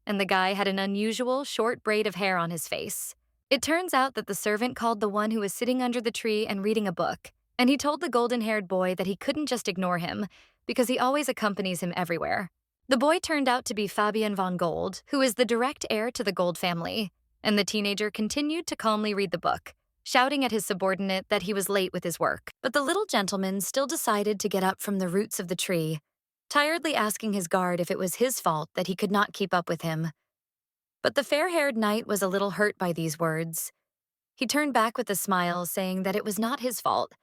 and the guy had an unusual short braid of hair on his face. It turns out that the servant called the one who was sitting under the tree and reading a book, and he told the golden-haired boy that he couldn't just ignore him, because he always accompanies him everywhere. The boy turned out to be Fabian von Gold, who is the direct heir to the Gold family, and the teenager continued to calmly read the book, shouting at his subordinate that he was late with his work. But the little gentleman still decided to get up from the roots of the tree, tiredly asking his guard if it was his fault that he could not keep up with him. But the fair-haired knight was a little hurt by these words. He turned back with a smile, saying that it was not his fault,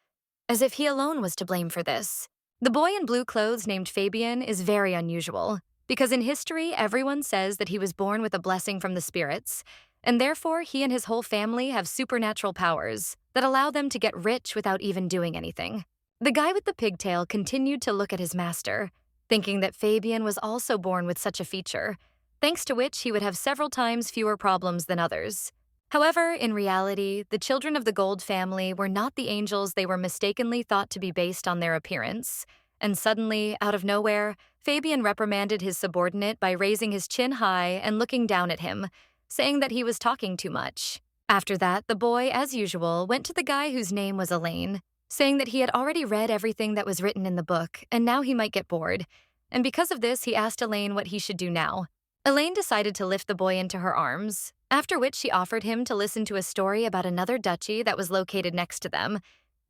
as if he alone was to blame for this. The boy in blue clothes named Fabian is very unusual, because in history everyone says that he was born with a blessing from the spirits, and therefore he and his whole family have supernatural powers that allow them to get rich without even doing anything. The guy with the pigtail continued to look at his master, thinking that Fabian was also born with such a feature, thanks to which he would have several times fewer problems than others. However, in reality, the children of the Gold family were not the angels they were mistakenly thought to be based on their appearance, and suddenly, out of nowhere, Fabian reprimanded his subordinate by raising his chin high and looking down at him, saying that he was talking too much. After that, the boy, as usual, went to the guy whose name was Elaine, saying that he had already read everything that was written in the book, and now he might get bored, and because of this he asked Elaine what he should do now. Elaine decided to lift the boy into her arms, after which she offered him to listen to a story about another duchy that was located next to them,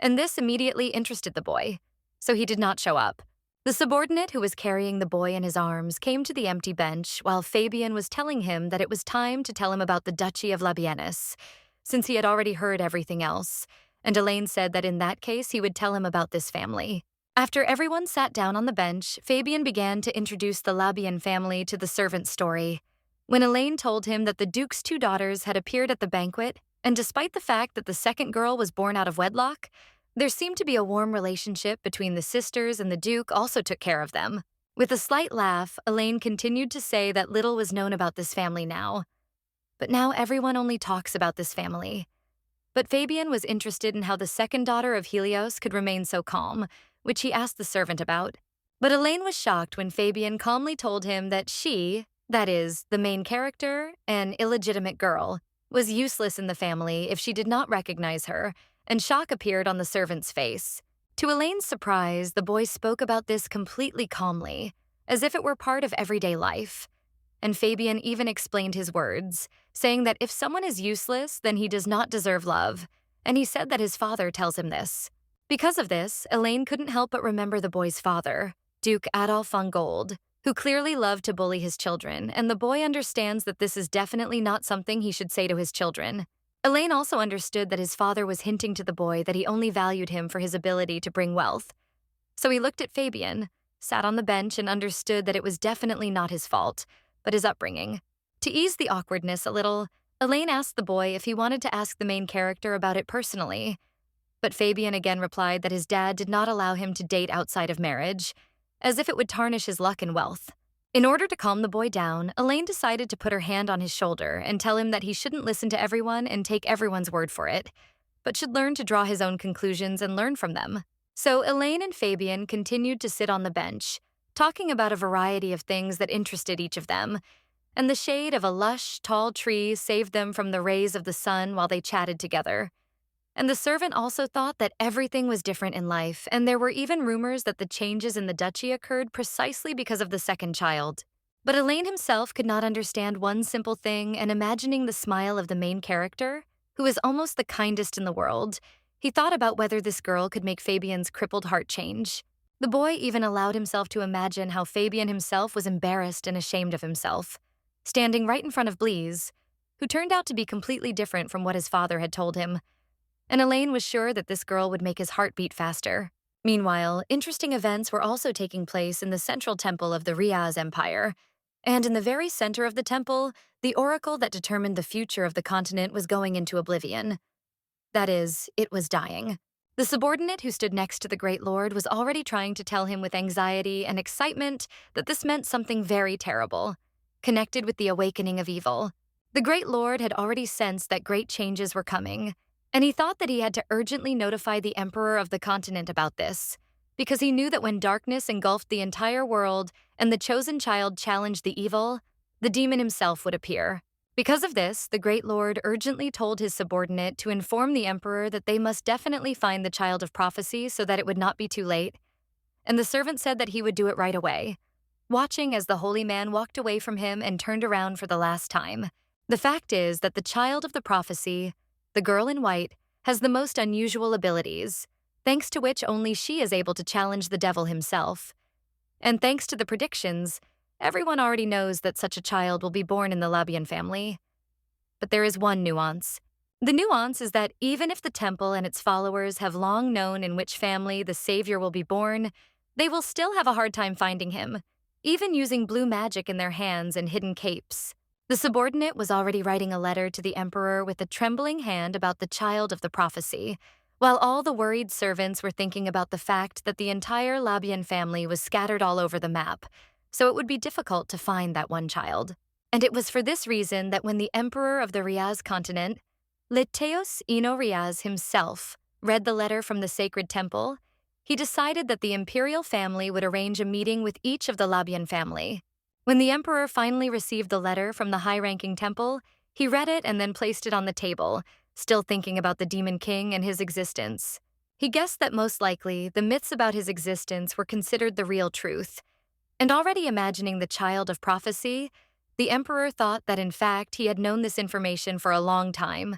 and this immediately interested the boy, so he did not show up. The subordinate who was carrying the boy in his arms came to the empty bench while Fabian was telling him that it was time to tell him about the Duchy of Labian, since he had already heard everything else, and Elaine said that in that case he would tell him about this family. After everyone sat down on the bench, Fabian began to introduce the Labian family to the servant's story. When Elaine told him that the Duke's 2 daughters had appeared at the banquet, and despite the fact that the second girl was born out of wedlock, there seemed to be a warm relationship between the sisters, and the Duke also took care of them. With a slight laugh, Elaine continued to say that little was known about this family now. But now everyone only talks about this family. But Fabian was interested in how the second daughter of Helios could remain so calm, which he asked the servant about. But Elaine was shocked when Fabian calmly told him that she, that is, the main character, an illegitimate girl, was useless in the family if she did not recognize her, and shock appeared on the servant's face. To Elaine's surprise, the boy spoke about this completely calmly, as if it were part of everyday life. And Fabian even explained his words, saying that if someone is useless, then he does not deserve love, and he said that his father tells him this. Because of this, Elaine couldn't help but remember the boy's father, Duke Adolf von Gold, who clearly loved to bully his children, and the boy understands that this is definitely not something he should say to his children. Elaine also understood that his father was hinting to the boy that he only valued him for his ability to bring wealth. So he looked at Fabian, sat on the bench, and understood that it was definitely not his fault, but his upbringing. To ease the awkwardness a little, Elaine asked the boy if he wanted to ask the main character about it personally. But Fabian again replied that his dad did not allow him to date outside of marriage, as if it would tarnish his luck and wealth. In order to calm the boy down, Elaine decided to put her hand on his shoulder and tell him that he shouldn't listen to everyone and take everyone's word for it, but should learn to draw his own conclusions and learn from them. So Elaine and Fabian continued to sit on the bench, talking about a variety of things that interested each of them, and the shade of a lush, tall tree saved them from the rays of the sun while they chatted together. And the servant also thought that everything was different in life, and there were even rumors that the changes in the duchy occurred precisely because of the second child. But Elaine himself could not understand one simple thing, and imagining the smile of the main character, who is almost the kindest in the world, he thought about whether this girl could make Fabian's crippled heart change. The boy even allowed himself to imagine how Fabian himself was embarrassed and ashamed of himself, standing right in front of Blizz, who turned out to be completely different from what his father had told him. And Elaine was sure that this girl would make his heart beat faster. Meanwhile, interesting events were also taking place in the central temple of the Riaz Empire. And in the very center of the temple, the oracle that determined the future of the continent was going into oblivion. That is, it was dying. The subordinate who stood next to the Great Lord was already trying to tell him with anxiety and excitement that this meant something very terrible, connected with the awakening of evil. The Great Lord had already sensed that great changes were coming, and he thought that he had to urgently notify the Emperor of the continent about this, because he knew that when darkness engulfed the entire world and the chosen child challenged the evil, the demon himself would appear. Because of this, the Great Lord urgently told his subordinate to inform the Emperor that they must definitely find the child of prophecy so that it would not be too late, and the servant said that he would do it right away, watching as the holy man walked away from him and turned around for the last time. The fact is that the child of the prophecy, the girl in white, has the most unusual abilities, thanks to which only she is able to challenge the devil himself. And thanks to the predictions, everyone already knows that such a child will be born in the Labian family. But there is one nuance. The nuance is that even if the temple and its followers have long known in which family the savior will be born, they will still have a hard time finding him, even using blue magic in their hands and hidden capes. The subordinate was already writing a letter to the emperor with a trembling hand about the child of the prophecy, while all the worried servants were thinking about the fact that the entire Labian family was scattered all over the map, so it would be difficult to find that one child. And it was for this reason that when the emperor of the Riaz continent, Liteos Ino Riaz himself, read the letter from the sacred temple, he decided that the imperial family would arrange a meeting with each of the Labian family. When the emperor finally received the letter from the high-ranking temple, he read it and then placed it on the table, still thinking about the Demon King and his existence. He guessed that most likely the myths about his existence were considered the real truth, and already imagining the child of prophecy, the emperor thought that in fact he had known this information for a long time,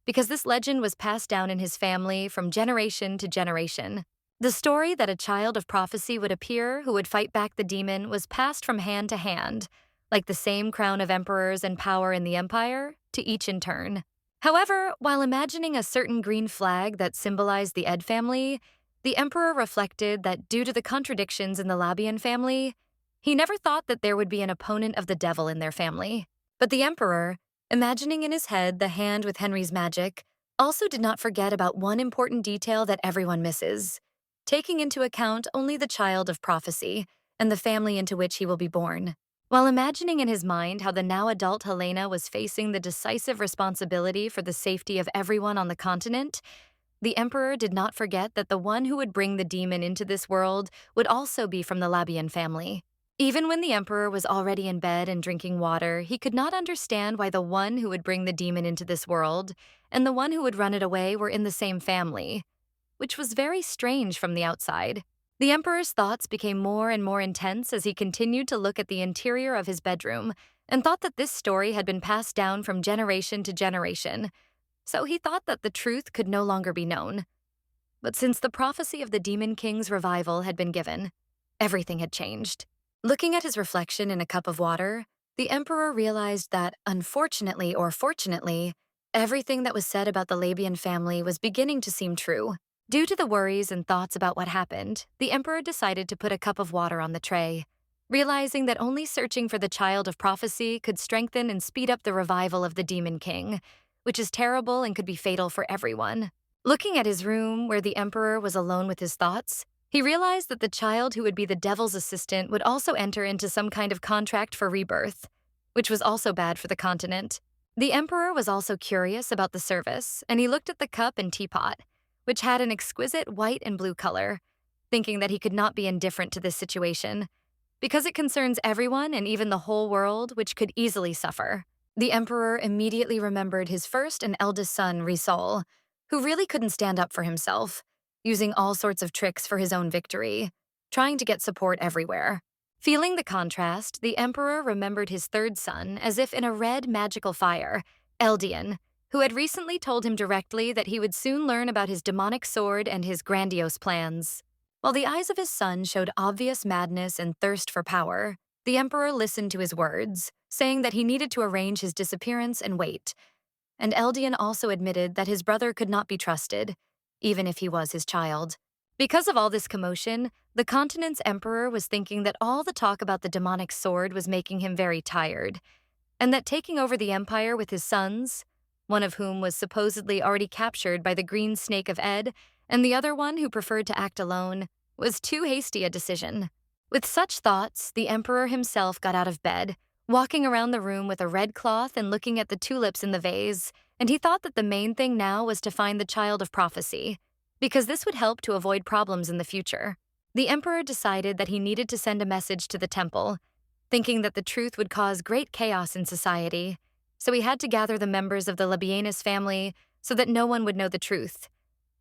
because this legend was passed down in his family from generation to generation. The story that a child of prophecy would appear who would fight back the demon was passed from hand to hand, like the same crown of emperors and power in the empire, to each in turn. However, while imagining a certain green flag that symbolized the Ed family, the emperor reflected that due to the contradictions in the Labian family, he never thought that there would be an opponent of the devil in their family. But the emperor, imagining in his head the hand with Henry's magic, also did not forget about one important detail that everyone misses, taking into account only the child of prophecy and the family into which he will be born. While imagining in his mind how the now adult Helena was facing the decisive responsibility for the safety of everyone on the continent, the emperor did not forget that the one who would bring the demon into this world would also be from the Labian family. Even when the emperor was already in bed and drinking water, he could not understand why the one who would bring the demon into this world and the one who would run it away were in the same family, which was very strange from the outside. The emperor's thoughts became more and more intense as he continued to look at the interior of his bedroom and thought that this story had been passed down from generation to generation, so he thought that the truth could no longer be known. But since the prophecy of the Demon King's revival had been given, everything had changed. Looking at his reflection in a cup of water, the emperor realized that, unfortunately or fortunately, everything that was said about the Labian family was beginning to seem true. Due to the worries and thoughts about what happened, the emperor decided to put a cup of water on the tray, realizing that only searching for the child of prophecy could strengthen and speed up the revival of the Demon King, which is terrible and could be fatal for everyone. Looking at his room, where the emperor was alone with his thoughts, he realized that the child who would be the devil's assistant would also enter into some kind of contract for rebirth, which was also bad for the continent. The emperor was also curious about the service, and he looked at the cup and teapot, which had an exquisite white and blue color, thinking that he could not be indifferent to this situation, because it concerns everyone and even the whole world, which could easily suffer. The emperor immediately remembered his first and eldest son, Raul, who really couldn't stand up for himself, using all sorts of tricks for his own victory, trying to get support everywhere. Feeling the contrast, the emperor remembered his third son as if in a red magical fire, Eldian, who had recently told him directly that he would soon learn about his demonic sword and his grandiose plans. While the eyes of his son showed obvious madness and thirst for power, the emperor listened to his words, saying that he needed to arrange his disappearance and wait. And Eldian also admitted that his brother could not be trusted, even if he was his child. Because of all this commotion, the continent's emperor was thinking that all the talk about the demonic sword was making him very tired, and that taking over the empire with his sons, one of whom was supposedly already captured by the green snake of Ed, and the other one who preferred to act alone, was too hasty a decision. With such thoughts, the emperor himself got out of bed, walking around the room with a red cloth and looking at the tulips in the vase, and he thought that the main thing now was to find the child of prophecy, because this would help to avoid problems in the future. The emperor decided that he needed to send a message to the temple, thinking that the truth would cause great chaos in society, so he had to gather the members of the Labianus family so that no one would know the truth.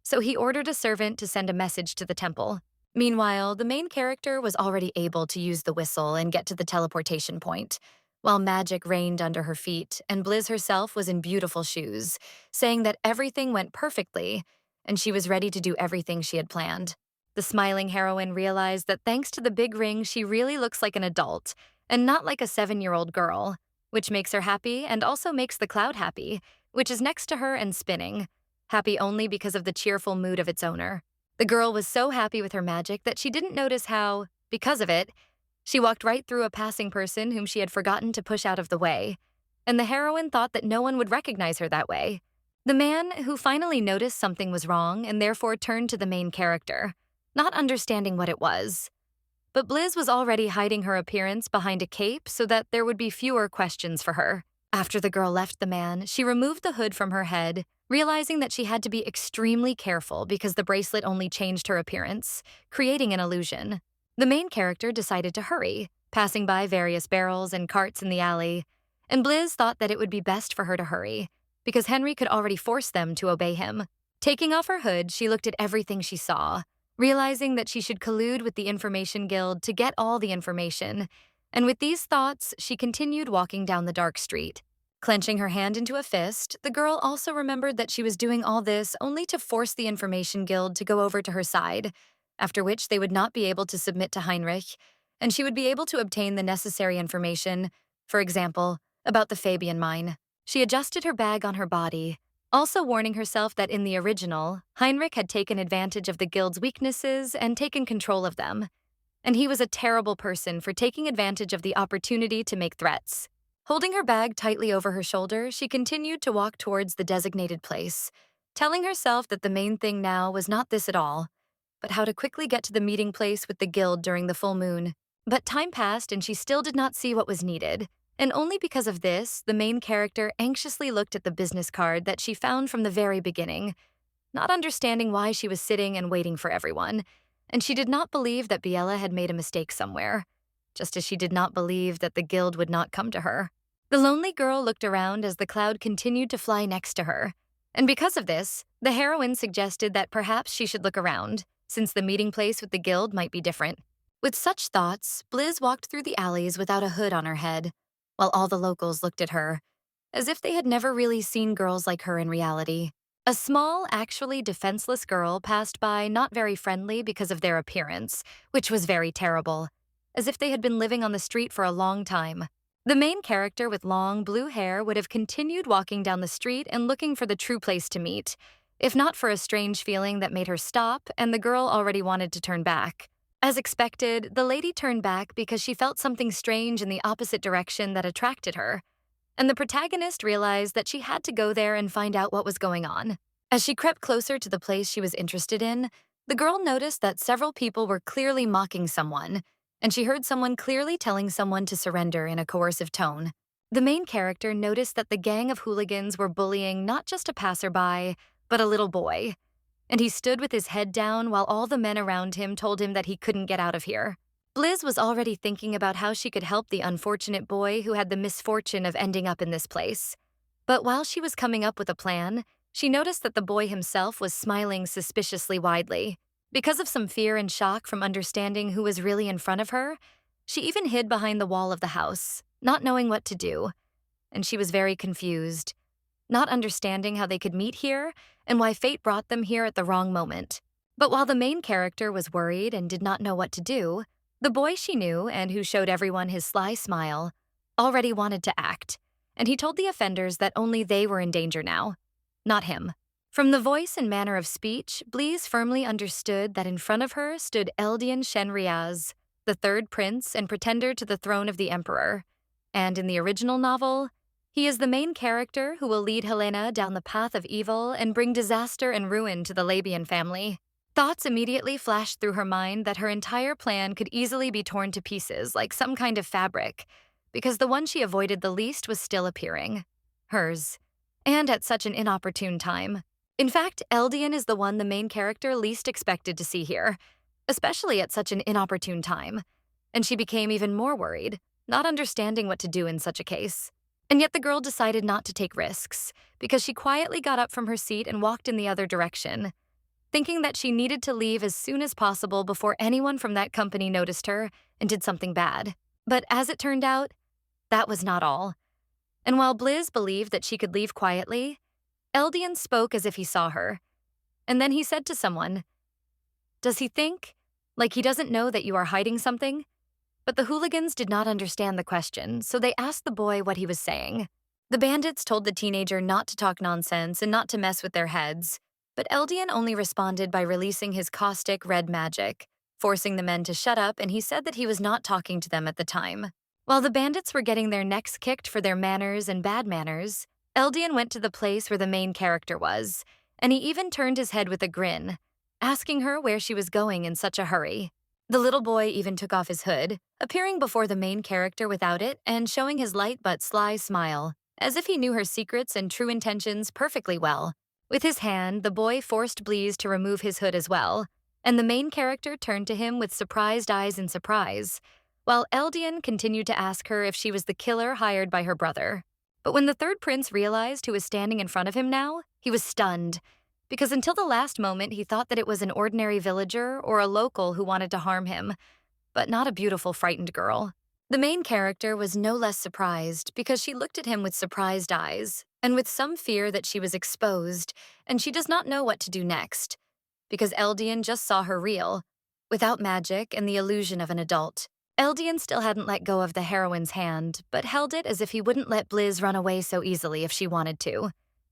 So he ordered a servant to send a message to the temple. Meanwhile, the main character was already able to use the whistle and get to the teleportation point, while magic reigned under her feet and Blizz herself was in beautiful shoes, saying that everything went perfectly and she was ready to do everything she had planned. The smiling heroine realized that thanks to the big ring, she really looks like an adult and not like a 7-year-old girl, which makes her happy and also makes the cloud happy, which is next to her and spinning, happy only because of the cheerful mood of its owner. The girl was so happy with her magic that she didn't notice how, because of it, she walked right through a passing person whom she had forgotten to push out of the way, and the heroine thought that no one would recognize her that way. The man, who finally noticed something was wrong and therefore turned to the main character, not understanding what it was. But Blizz was already hiding her appearance behind a cape so that there would be fewer questions for her. After the girl left the man, she removed the hood from her head, realizing that she had to be extremely careful because the bracelet only changed her appearance, creating an illusion. The main character decided to hurry, passing by various barrels and carts in the alley, and Blizz thought that it would be best for her to hurry, because Henry could already force them to obey him. Taking off her hood, she looked at everything she saw, realizing that she should collude with the Information Guild to get all the information, and with these thoughts, she continued walking down the dark street. Clenching her hand into a fist, the girl also remembered that she was doing all this only to force the Information Guild to go over to her side, after which they would not be able to submit to Heinrich, and she would be able to obtain the necessary information, for example, about the Fabian mine. She adjusted her bag on her body, also warning herself that in the original, Heinrich had taken advantage of the guild's weaknesses and taken control of them, and he was a terrible person for taking advantage of the opportunity to make threats. Holding her bag tightly over her shoulder, she continued to walk towards the designated place, telling herself that the main thing now was not this at all, but how to quickly get to the meeting place with the guild during the full moon. But time passed and she still did not see what was needed, and only because of this, the main character anxiously looked at the business card that she found from the very beginning, not understanding why she was sitting and waiting for everyone, and she did not believe that Biella had made a mistake somewhere, just as she did not believe that the guild would not come to her. The lonely girl looked around as the cloud continued to fly next to her, and because of this, the heroine suggested that perhaps she should look around, since the meeting place with the guild might be different. With such thoughts, Blizz walked through the alleys without a hood on her head, while all the locals looked at her, as if they had never really seen girls like her in reality. A small, actually defenseless girl passed by, not very friendly because of their appearance, which was very terrible, as if they had been living on the street for a long time. The main character with long blue hair would have continued walking down the street and looking for the true place to meet, if not for a strange feeling that made her stop and the girl already wanted to turn back. As expected, the lady turned back because she felt something strange in the opposite direction that attracted her, and the protagonist realized that she had to go there and find out what was going on. As she crept closer to the place she was interested in, the girl noticed that several people were clearly mocking someone, and she heard someone clearly telling someone to surrender in a coercive tone. The main character noticed that the gang of hooligans were bullying not just a passerby, but a little boy, and he stood with his head down while all the men around him told him that he couldn't get out of here. Blizz was already thinking about how she could help the unfortunate boy who had the misfortune of ending up in this place. But while she was coming up with a plan, she noticed that the boy himself was smiling suspiciously widely. Because of some fear and shock from understanding who was really in front of her, she even hid behind the wall of the house, not knowing what to do. And she was very confused, not understanding how they could meet here and why fate brought them here at the wrong moment. But while the main character was worried and did not know what to do, the boy she knew and who showed everyone his sly smile already wanted to act, and he told the offenders that only they were in danger now, not him. From the voice and manner of speech, Blizz firmly understood that in front of her stood Eldian Shenriaz, the third prince and pretender to the throne of the emperor. And in the original novel, he is the main character who will lead Helena down the path of evil and bring disaster and ruin to the Labian family. Thoughts immediately flashed through her mind that her entire plan could easily be torn to pieces like some kind of fabric, because the one she avoided the least was still appearing. Hers. And at such an inopportune time. In fact, Eldian is the one the main character least expected to see here, especially at such an inopportune time. And she became even more worried, not understanding what to do in such a case. And yet the girl decided not to take risks, because she quietly got up from her seat and walked in the other direction, thinking that she needed to leave as soon as possible before anyone from that company noticed her and did something bad. But as it turned out, that was not all. And while Blizz believed that she could leave quietly, Eldian spoke as if he saw her. And then he said to someone, "Does he think? Like he doesn't know that you are hiding something?" But the hooligans did not understand the question, so they asked the boy what he was saying. The bandits told the teenager not to talk nonsense and not to mess with their heads, but Eldian only responded by releasing his caustic red magic, forcing the men to shut up, and he said that he was not talking to them at the time. While the bandits were getting their necks kicked for their manners and bad manners, Eldian went to the place where the main character was, and he even turned his head with a grin, asking her where she was going in such a hurry. The little boy even took off his hood, appearing before the main character without it and showing his light but sly smile, as if he knew her secrets and true intentions perfectly well. With his hand, the boy forced Blizz to remove his hood as well, and the main character turned to him with surprised eyes in surprise, while Eldian continued to ask her if she was the killer hired by her brother. But when the third prince realized who was standing in front of him now, he was stunned, because until the last moment he thought that it was an ordinary villager or a local who wanted to harm him, but not a beautiful, frightened girl. The main character was no less surprised because she looked at him with surprised eyes and with some fear that she was exposed and she does not know what to do next, because Eldian just saw her real, without magic and the illusion of an adult. Eldian still hadn't let go of the heroine's hand, but held it as if he wouldn't let Blizz run away so easily if she wanted to.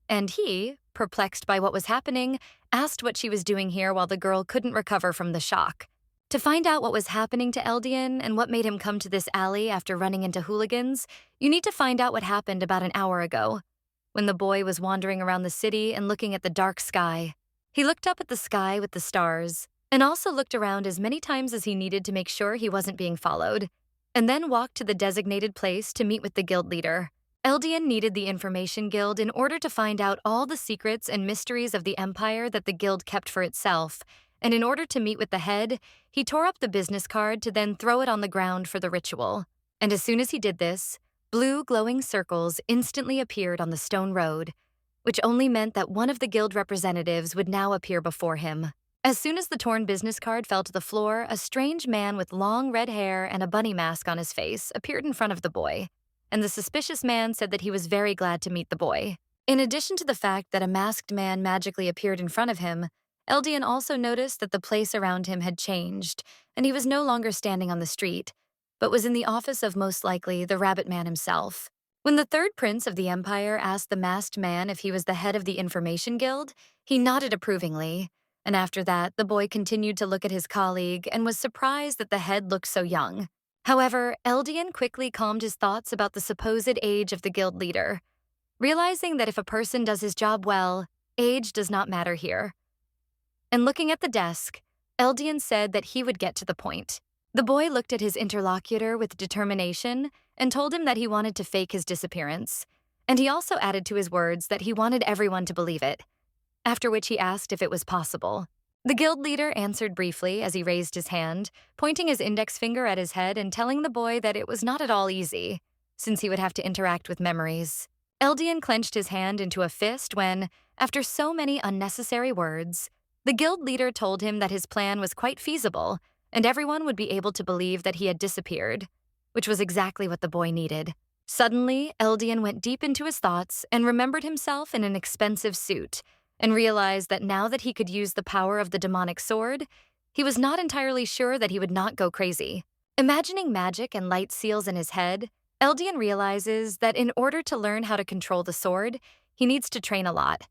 And he, perplexed by what was happening, asked what she was doing here while the girl couldn't recover from the shock. To find out what was happening to Eldian and what made him come to this alley after running into hooligans, you need to find out what happened about an hour ago, when the boy was wandering around the city and looking at the dark sky. He looked up at the sky with the stars, and also looked around as many times as he needed to make sure he wasn't being followed, and then walked to the designated place to meet with the guild leader. Eldian needed the Information Guild in order to find out all the secrets and mysteries of the empire that the guild kept for itself, and in order to meet with the head, he tore up the business card to then throw it on the ground for the ritual. And as soon as he did this, blue glowing circles instantly appeared on the stone road, which only meant that one of the guild representatives would now appear before him. As soon as the torn business card fell to the floor, a strange man with long red hair and a bunny mask on his face appeared in front of the boy, and the suspicious man said that he was very glad to meet the boy. In addition to the fact that a masked man magically appeared in front of him, Eldian also noticed that the place around him had changed, and he was no longer standing on the street, but was in the office of most likely the Rabbit Man himself. When the third prince of the empire asked the masked man if he was the head of the Information Guild, he nodded approvingly. And after that, the boy continued to look at his colleague and was surprised that the head looked so young. However, Eldian quickly calmed his thoughts about the supposed age of the guild leader, realizing that if a person does his job well, age does not matter here. And looking at the desk, Eldian said that he would get to the point. The boy looked at his interlocutor with determination and told him that he wanted to fake his disappearance, and he also added to his words that he wanted everyone to believe it. After which he asked if it was possible. The guild leader answered briefly as he raised his hand, pointing his index finger at his head and telling the boy that it was not at all easy, since he would have to interact with memories. Eldian clenched his hand into a fist when, after so many unnecessary words, the guild leader told him that his plan was quite feasible and everyone would be able to believe that he had disappeared, which was exactly what the boy needed. Suddenly, Eldian went deep into his thoughts and remembered himself in an expensive suit, and realized that now that he could use the power of the demonic sword, he was not entirely sure that he would not go crazy. Imagining magic and light seals in his head, Eldian realizes that in order to learn how to control the sword, he needs to train a lot.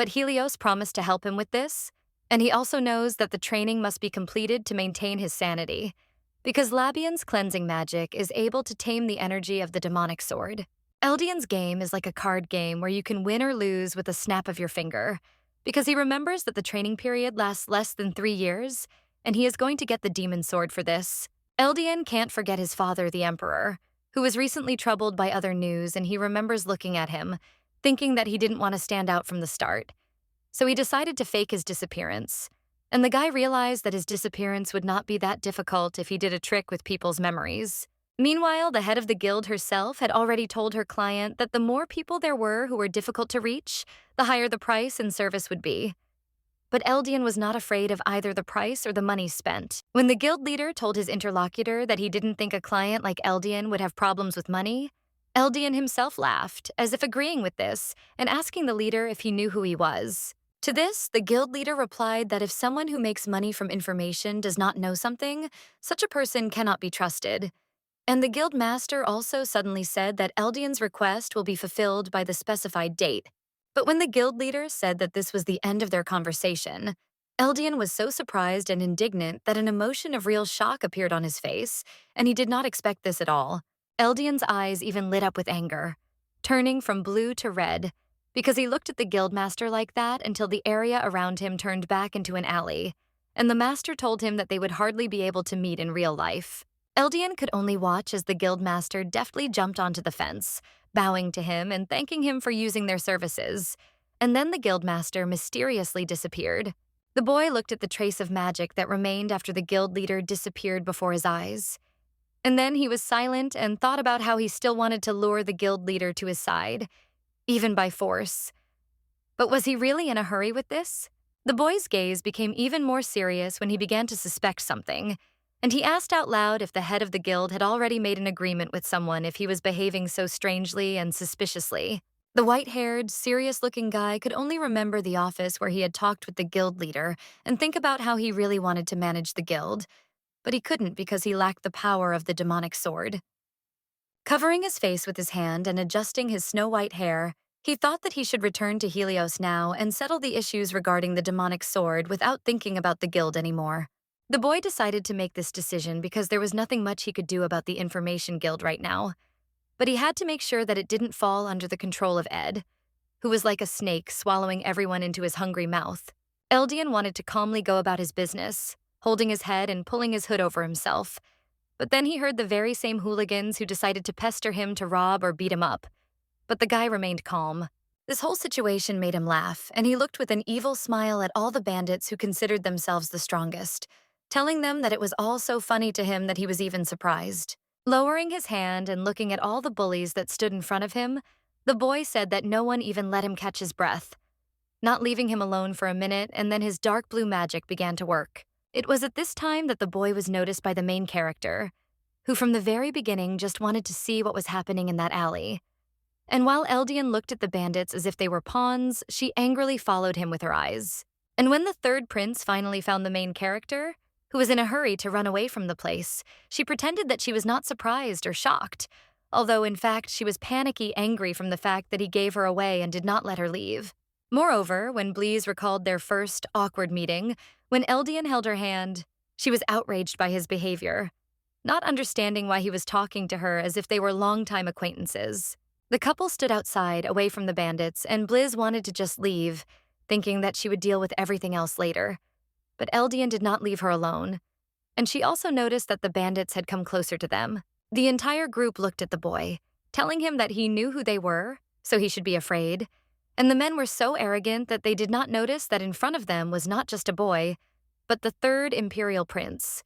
But Helios promised to help him with this, and he also knows that the training must be completed to maintain his sanity, because Labian's cleansing magic is able to tame the energy of the demonic sword. Eldian's game is like a card game where you can win or lose with a snap of your finger, because he remembers that the training period lasts less than 3 years, and he is going to get the demon sword for this. Eldian can't forget his father, the Emperor, who was recently troubled by other news, and he remembers looking at him, thinking that he didn't want to stand out from the start. So he decided to fake his disappearance. And the guy realized that his disappearance would not be that difficult if he did a trick with people's memories. Meanwhile, the head of the guild herself had already told her client that the more people there were who were difficult to reach, the higher the price and service would be. But Eldian was not afraid of either the price or the money spent. When the guild leader told his interlocutor that he didn't think a client like Eldian would have problems with money, Eldian himself laughed, as if agreeing with this, and asking the leader if he knew who he was. To this, the guild leader replied that if someone who makes money from information does not know something, such a person cannot be trusted. And the guild master also suddenly said that Eldian's request will be fulfilled by the specified date. But when the guild leader said that this was the end of their conversation, Eldian was so surprised and indignant that an emotion of real shock appeared on his face, and he did not expect this at all. Eldian's eyes even lit up with anger, turning from blue to red, because he looked at the guildmaster like that until the area around him turned back into an alley, and the master told him that they would hardly be able to meet in real life. Eldian could only watch as the guildmaster deftly jumped onto the fence, bowing to him and thanking him for using their services, and then the guildmaster mysteriously disappeared. The boy looked at the trace of magic that remained after the guild leader disappeared before his eyes. And then he was silent and thought about how he still wanted to lure the guild leader to his side, even by force. But was he really in a hurry with this? The boy's gaze became even more serious when he began to suspect something, and he asked out loud if the head of the guild had already made an agreement with someone if he was behaving so strangely and suspiciously. The white-haired, serious-looking guy could only remember the office where he had talked with the guild leader and think about how he really wanted to manage the guild, but he couldn't because he lacked the power of the demonic sword. Covering his face with his hand and adjusting his snow-white hair, he thought that he should return to Helios now and settle the issues regarding the demonic sword without thinking about the guild anymore. The boy decided to make this decision because there was nothing much he could do about the Information Guild right now. But he had to make sure that it didn't fall under the control of Ed, who was like a snake swallowing everyone into his hungry mouth. Eldian wanted to calmly go about his business, holding his head and pulling his hood over himself. But then he heard the very same hooligans who decided to pester him to rob or beat him up. But the guy remained calm. This whole situation made him laugh, and he looked with an evil smile at all the bandits who considered themselves the strongest, telling them that it was all so funny to him that he was even surprised. Lowering his hand and looking at all the bullies that stood in front of him, the boy said that no one even let him catch his breath, not leaving him alone for a minute, and then his dark blue magic began to work. It was at this time that the boy was noticed by the main character, who from the very beginning just wanted to see what was happening in that alley. And while Eldian looked at the bandits as if they were pawns, she angrily followed him with her eyes. And when the third prince finally found the main character, who was in a hurry to run away from the place, she pretended that she was not surprised or shocked, although in fact she was panicky angry from the fact that he gave her away and did not let her leave. Moreover, when Blizz recalled their first awkward meeting, when Eldian held her hand, she was outraged by his behavior, not understanding why he was talking to her as if they were longtime acquaintances. The couple stood outside, away from the bandits, and Blizz wanted to just leave, thinking that she would deal with everything else later. But Eldian did not leave her alone, and she also noticed that the bandits had come closer to them. The entire group looked at the boy, telling him that he knew who they were, so he should be afraid, and the men were so arrogant that they did not notice that in front of them was not just a boy, but the third imperial prince.